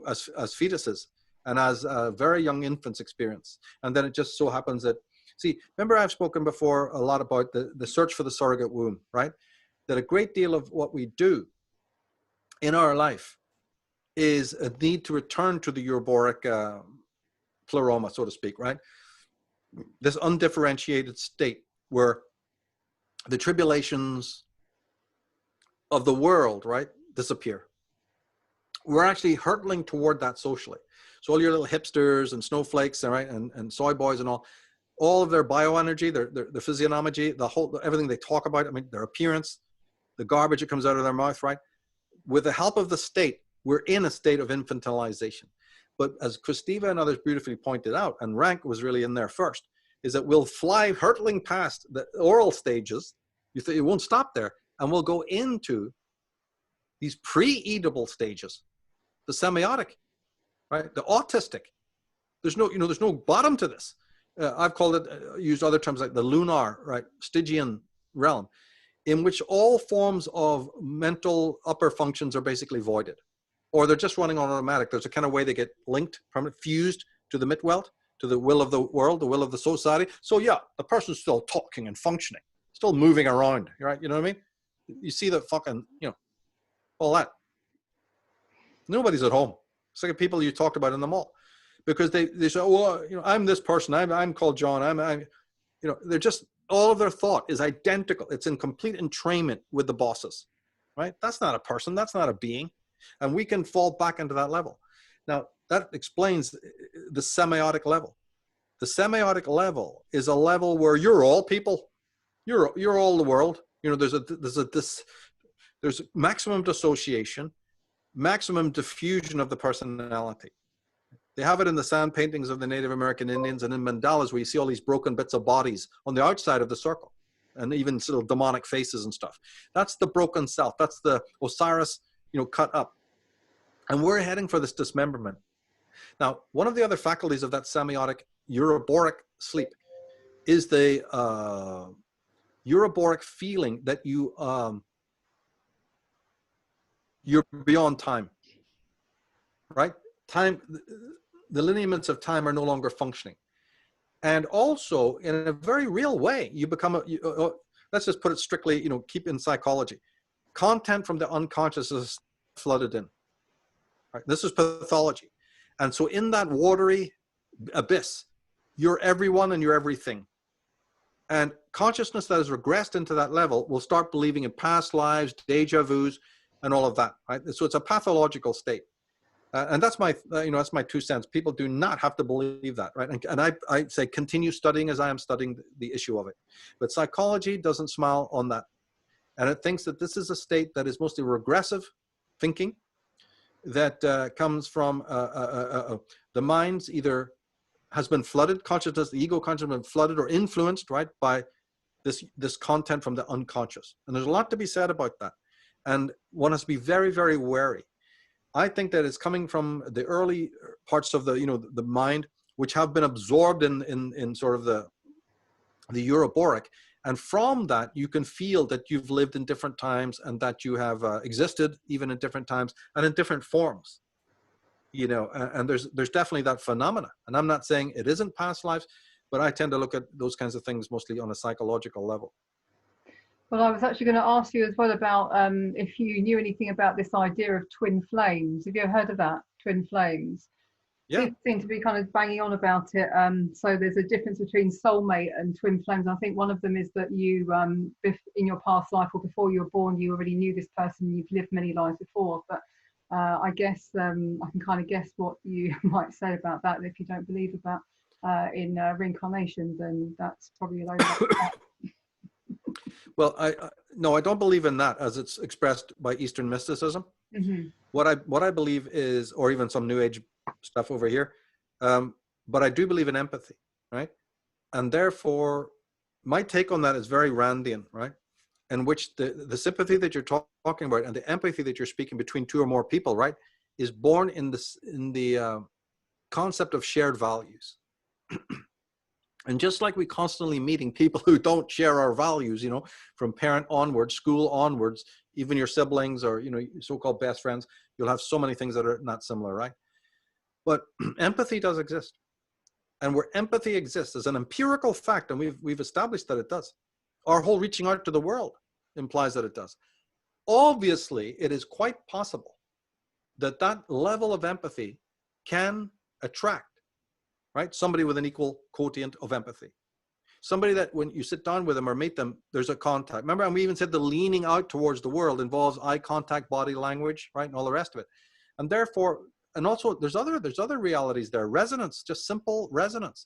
[SPEAKER 2] as fetuses and as very young infants experience. And then it just so happens that, see, remember I've spoken before a lot about the search for the surrogate womb, right? That a great deal of what we do in our life is a need to return to the Euroboric pleroma, so to speak, right? This undifferentiated state where the tribulations of the world, right, disappear. We're actually hurtling toward that socially. So all your little hipsters and snowflakes, right, and soy boys and all of their bioenergy, their physiognomy, everything they talk about, I mean, their appearance, the garbage that comes out of their mouth, right? With the help of the state, we're in a state of infantilization. But as Christiva and others beautifully pointed out, and Rank was really in there first, is that we'll fly hurtling past the oral stages. It won't stop there, and we'll go into these pre-Oedipal stages, the semiotic, right? The autistic. There's no bottom to this. I've called it, used other terms like the lunar, right, Stygian realm, in which all forms of mental upper functions are basically voided, or they're just running on automatic. There's a kind of way they get linked, fused to the Mitwelt, to the will of the world, the will of the society. So yeah, the person's still talking and functioning, still moving around, right? You know what I mean? You see the fucking, all that. Nobody's at home. It's like the people you talked about in the mall, because they say, well, I'm this person. I'm called John. They're just, all of their thought is identical. It's in complete entrainment with the bosses, right? That's not a person. That's not a being. And we can fall back into that level. Now, that explains the semiotic level. The semiotic level is a level where you're all people. You're all the world. There's maximum dissociation, maximum diffusion of the personality. They have it in the sand paintings of the Native American Indians and in mandalas where you see all these broken bits of bodies on the outside of the circle, and even sort of demonic faces and stuff. That's the broken self. That's the Osiris, cut up. And we're heading for this dismemberment. Now, one of the other faculties of that semiotic Euroboric sleep is the Euroboric feeling that you're beyond time, right? Time, the lineaments of time are no longer functioning. And also, in a very real way, you become let's just put it strictly, keep in psychology. Content from the unconscious is flooded in. Right? This is pathology. And so in that watery abyss, you're everyone and you're everything. And consciousness that has regressed into that level will start believing in past lives, deja vus, and all of that, right? So it's a pathological state. And that's my, that's my 2 cents. People do not have to believe that, right? And I say continue studying as I am studying the issue of it. But psychology doesn't smile on that. And it thinks that this is a state that is mostly regressive thinking that comes from the mind's either has been flooded, consciousness, the ego consciousness has been flooded or influenced, right, by this content from the unconscious. And there's a lot to be said about that. And one has to be very, very wary. I think that it's coming from the early parts of the, the mind, which have been absorbed in sort of the Euroboric. And from that, you can feel that you've lived in different times and that you have existed even in different times and in different forms, and there's definitely that phenomena. And I'm not saying it isn't past lives, but I tend to look at those kinds of things mostly on a psychological level.
[SPEAKER 1] Well, I was actually going to ask you as well about if you knew anything about this idea of twin flames. Have you ever heard of that, twin flames?
[SPEAKER 2] Yeah.
[SPEAKER 1] People seem to be kind of banging on about it. So there's a difference between soulmate and twin flames. I think one of them is that you, in your past life or before you were born, you already knew this person. You've lived many lives before. But I guess I can kind of guess what you might say about that. If you don't believe about in reincarnation, then that's probably a load of
[SPEAKER 2] Well, no, I don't believe in that as it's expressed by Eastern mysticism.
[SPEAKER 1] Mm-hmm.
[SPEAKER 2] What I believe is, or even some New Age stuff over here, but I do believe in empathy, right? And therefore, my take on that is very Randian, right? In which the sympathy that you're talking about and the empathy that you're speaking between two or more people, right, is born in the concept of shared values. And just like we constantly meeting people who don't share our values, you know, from parent onwards, school onwards, even your siblings or, you know, so-called best friends, you'll have so many things that are not similar, right? But empathy does exist. And where empathy exists is an empirical fact, and we've established that it does. Our whole reaching out to the world implies that it does. Obviously, it is quite possible that that level of empathy can attract, right, somebody with an equal quotient of empathy. Somebody that when you sit down with them or meet them, there's a contact. Remember, and we even said the leaning out towards the world involves eye contact, body language, right, and all the rest of it. And therefore, and also there's other realities there. Resonance, just simple resonance.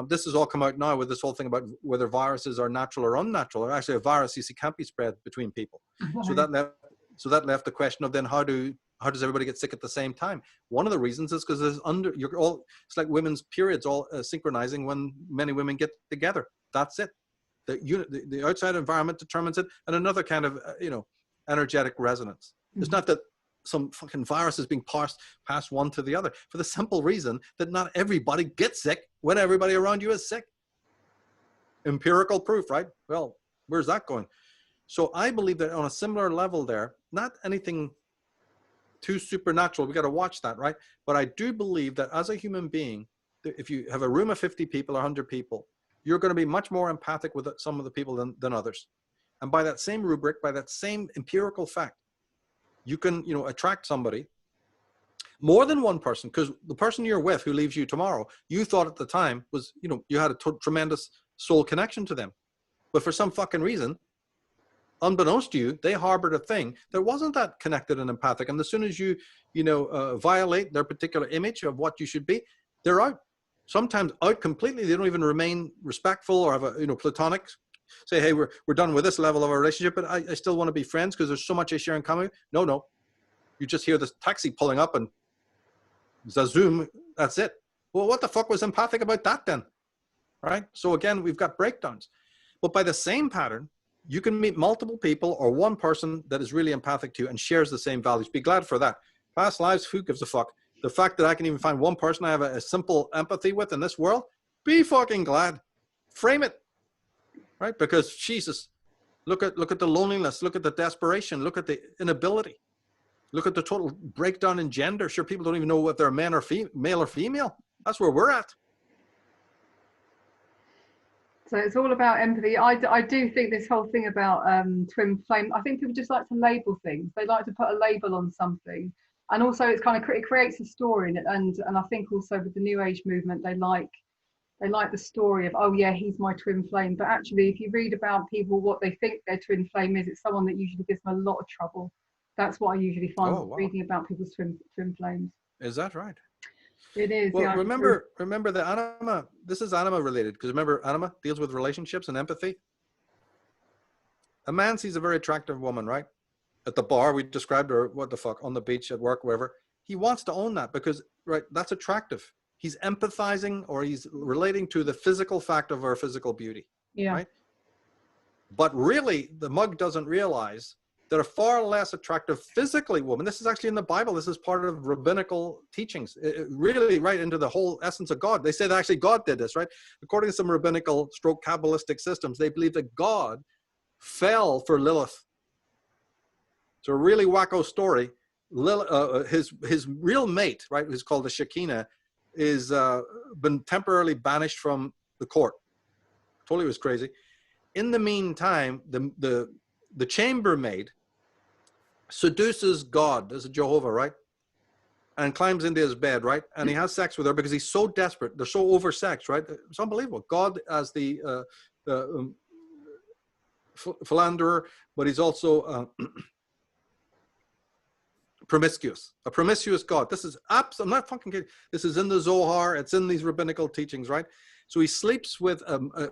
[SPEAKER 2] This has all come out now with this whole thing about whether viruses are natural or unnatural. Or actually, a virus you see can't be spread between people. So that left the question of then how does everybody get sick at the same time? One of the reasons is because it's like women's periods all synchronizing when many women get together. That's it. The outside environment determines it, and another kind of energetic resonance. Mm-hmm. It's not that some fucking virus is being passed one to the other, for the simple reason that not everybody gets sick when everybody around you is sick. Empirical proof, right? Well, where's that going? So I believe that on a similar level there, not anything too supernatural, we got to watch that, right? But I do believe that as a human being, if you have a room of 50 people or 100 people, you're going to be much more empathic with some of the people than others. And by that same rubric, by that same empirical fact, you can, attract somebody, more than one person, because the person you're with who leaves you tomorrow, you thought at the time was, you had a tremendous soul connection to them. But for some fucking reason, unbeknownst to you, they harbored a thing that wasn't that connected and empathic. And as soon as you, violate their particular image of what you should be, they're out. Sometimes out completely. They don't even remain respectful or have a, platonic. Say, hey, we're done with this level of our relationship, but I still want to be friends because there's so much I share in common. No. You just hear this taxi pulling up and zazoom, that's it. Well, what the fuck was empathic about that then? Right? So again, we've got breakdowns. But by the same pattern, you can meet multiple people or one person that is really empathic to you and shares the same values. Be glad for that. Past lives, who gives a fuck? The fact that I can even find one person I have a simple empathy with in this world, be fucking glad. Frame it, right? Because Jesus, look at the loneliness, look at the desperation, look at the inability, look at the total breakdown in gender. Sure, people don't even know if they're male or female. That's where we're at.
[SPEAKER 1] So it's all about empathy. I do think this whole thing about twin flame, I think people just like to label things. They like to put a label on something. And also it's kind of, it creates a story. And I think also with the New Age movement, they like the story of, oh yeah, he's my twin flame. But actually, if you read about people, what they think their twin flame is, it's someone that usually gives them a lot of trouble. That's what I usually find reading about people's twin flames.
[SPEAKER 2] Is that right?
[SPEAKER 1] It is.
[SPEAKER 2] Well,
[SPEAKER 1] yeah,
[SPEAKER 2] remember the Anima, this is Anima related, because remember Anima deals with relationships and empathy. A man sees a very attractive woman, right? At the bar, we described her, what the fuck, on the beach, at work, wherever. He wants to own that because, right, that's attractive. He's empathizing or he's relating to the physical fact of her physical beauty, right? But really, the mug doesn't realize that a far less attractive physically woman, this is actually in the Bible, this is part of rabbinical teachings, really right into the whole essence of God. They say that actually God did this, right? According to some rabbinical stroke Kabbalistic systems, they believe that God fell for Lilith. It's a really wacko story. His real mate, right, who's called the Shekinah, is been temporarily banished from the court. Totally was crazy. in the meantime, the chambermaid seduces God. This is Jehovah, right? And climbs into his bed, right? And he has sex with her because he's so desperate. They're so oversexed, right? It's unbelievable. God as the philanderer, but he's also promiscuous, a promiscuous God. This is I'm not fucking kidding. This is in the Zohar. It's in these rabbinical teachings, right? So he sleeps with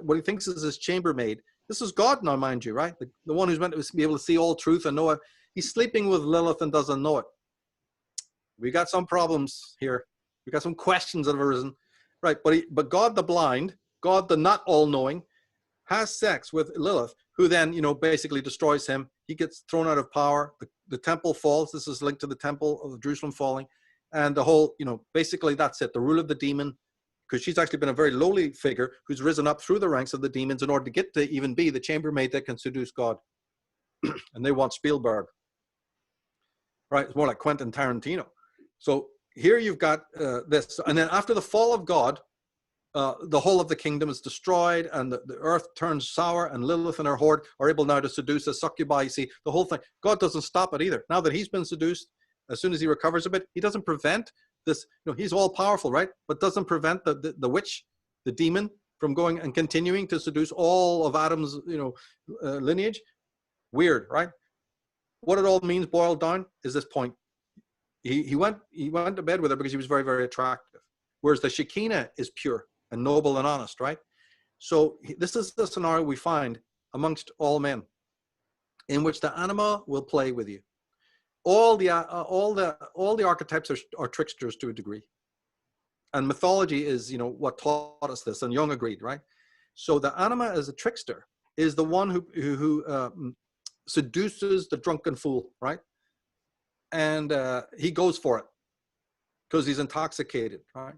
[SPEAKER 2] what he thinks is his chambermaid. This is God now, mind you, right? The one who's meant to be able to see all truth and know it. He's sleeping with Lilith and doesn't know it. We got some problems here. We got some questions that have arisen, right? But God the blind, God the not all-knowing, has sex with Lilith, who then, basically destroys him. He gets thrown out of power. The temple falls. This is linked to the temple of Jerusalem falling. And the whole, basically that's it. The rule of the demon, because she's actually been a very lowly figure who's risen up through the ranks of the demons in order to get to even be the chambermaid that can seduce God. And they want Spielberg. Right? It's more like Quentin Tarantino. So here you've got this. And then after the fall of God, the whole of the kingdom is destroyed and the earth turns sour, and Lilith and her horde are able now to seduce a succubi. You see, the whole thing. God doesn't stop it either. Now that he's been seduced, as soon as he recovers a bit, he doesn't prevent this. He's all powerful, right? But doesn't prevent the witch, the demon, from going and continuing to seduce all of Adam's, lineage. Weird, right? What it all means, boiled down, is this point. He went to bed with her because he was very, very attractive. Whereas the Shekinah is pure and noble and honest, right? So this is the scenario we find amongst all men, in which the Anima will play with you. All the archetypes are tricksters to a degree, and mythology is what taught us this, and Jung agreed, right? So the Anima as a trickster is the one who seduces the drunken fool, right? And he goes for it because he's intoxicated, right?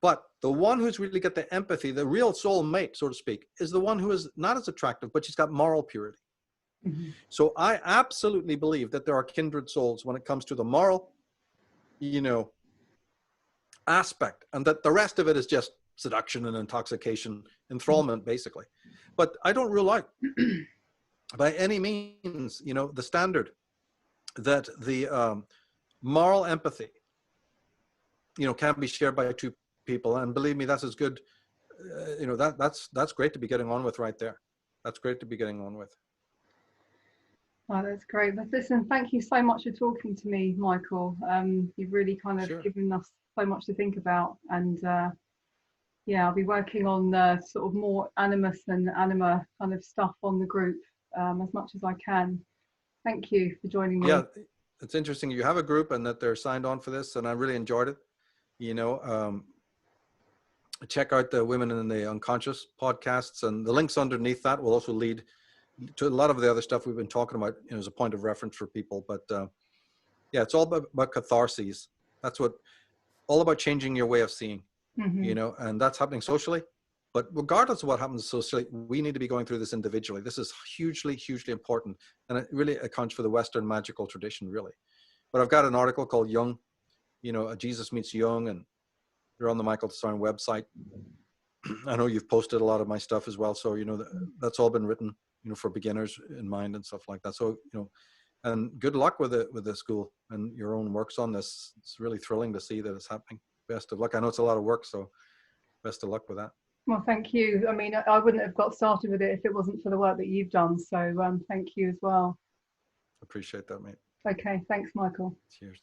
[SPEAKER 2] But the one who's really got the empathy, the real soul mate, so to speak, is the one who is not as attractive, but she's got moral purity. Mm-hmm. So I absolutely believe that there are kindred souls when it comes to the moral, aspect, and that the rest of it is just seduction and intoxication, enthrallment, basically. But I don't rule out by any means, the standard that the moral empathy, can be shared by two people. And believe me, that's as good, that's great to be getting on with right there. That's great to be getting on with.
[SPEAKER 1] Oh, that's great. But listen, thank you so much for talking to me, Michael. You've really kind of given us so much to think about. And I'll be working on sort of more Animus and Anima kind of stuff on the group as much as I can. Thank you for joining me.
[SPEAKER 2] Yeah, it's interesting. You have a group and that they're signed on for this, and I really enjoyed it. Check out the Women in the Unconscious podcasts, and the links underneath that will also lead to a lot of the other stuff we've been talking about, as a point of reference for people. But it's all about catharses. That's all about changing your way of seeing, and that's happening socially. But regardless of what happens socially, we need to be going through this individually. This is hugely, hugely important. And it really accounts for the Western magical tradition, really. But I've got an article called Jung, Jesus Meets Jung, and they're on the Michael Tsarion website. I know you've posted a lot of my stuff as well. So, that's all been written, for beginners in mind and stuff like that. So, and good luck with the school and your own works on this. It's really thrilling to see that it's happening. Best of luck. I know it's a lot of work, so best of luck with that.
[SPEAKER 1] Well, thank you. I mean, I wouldn't have got started with it if it wasn't for the work that you've done. So thank you as well.
[SPEAKER 2] Appreciate that, mate.
[SPEAKER 1] Okay. Thanks, Michael.
[SPEAKER 2] Cheers.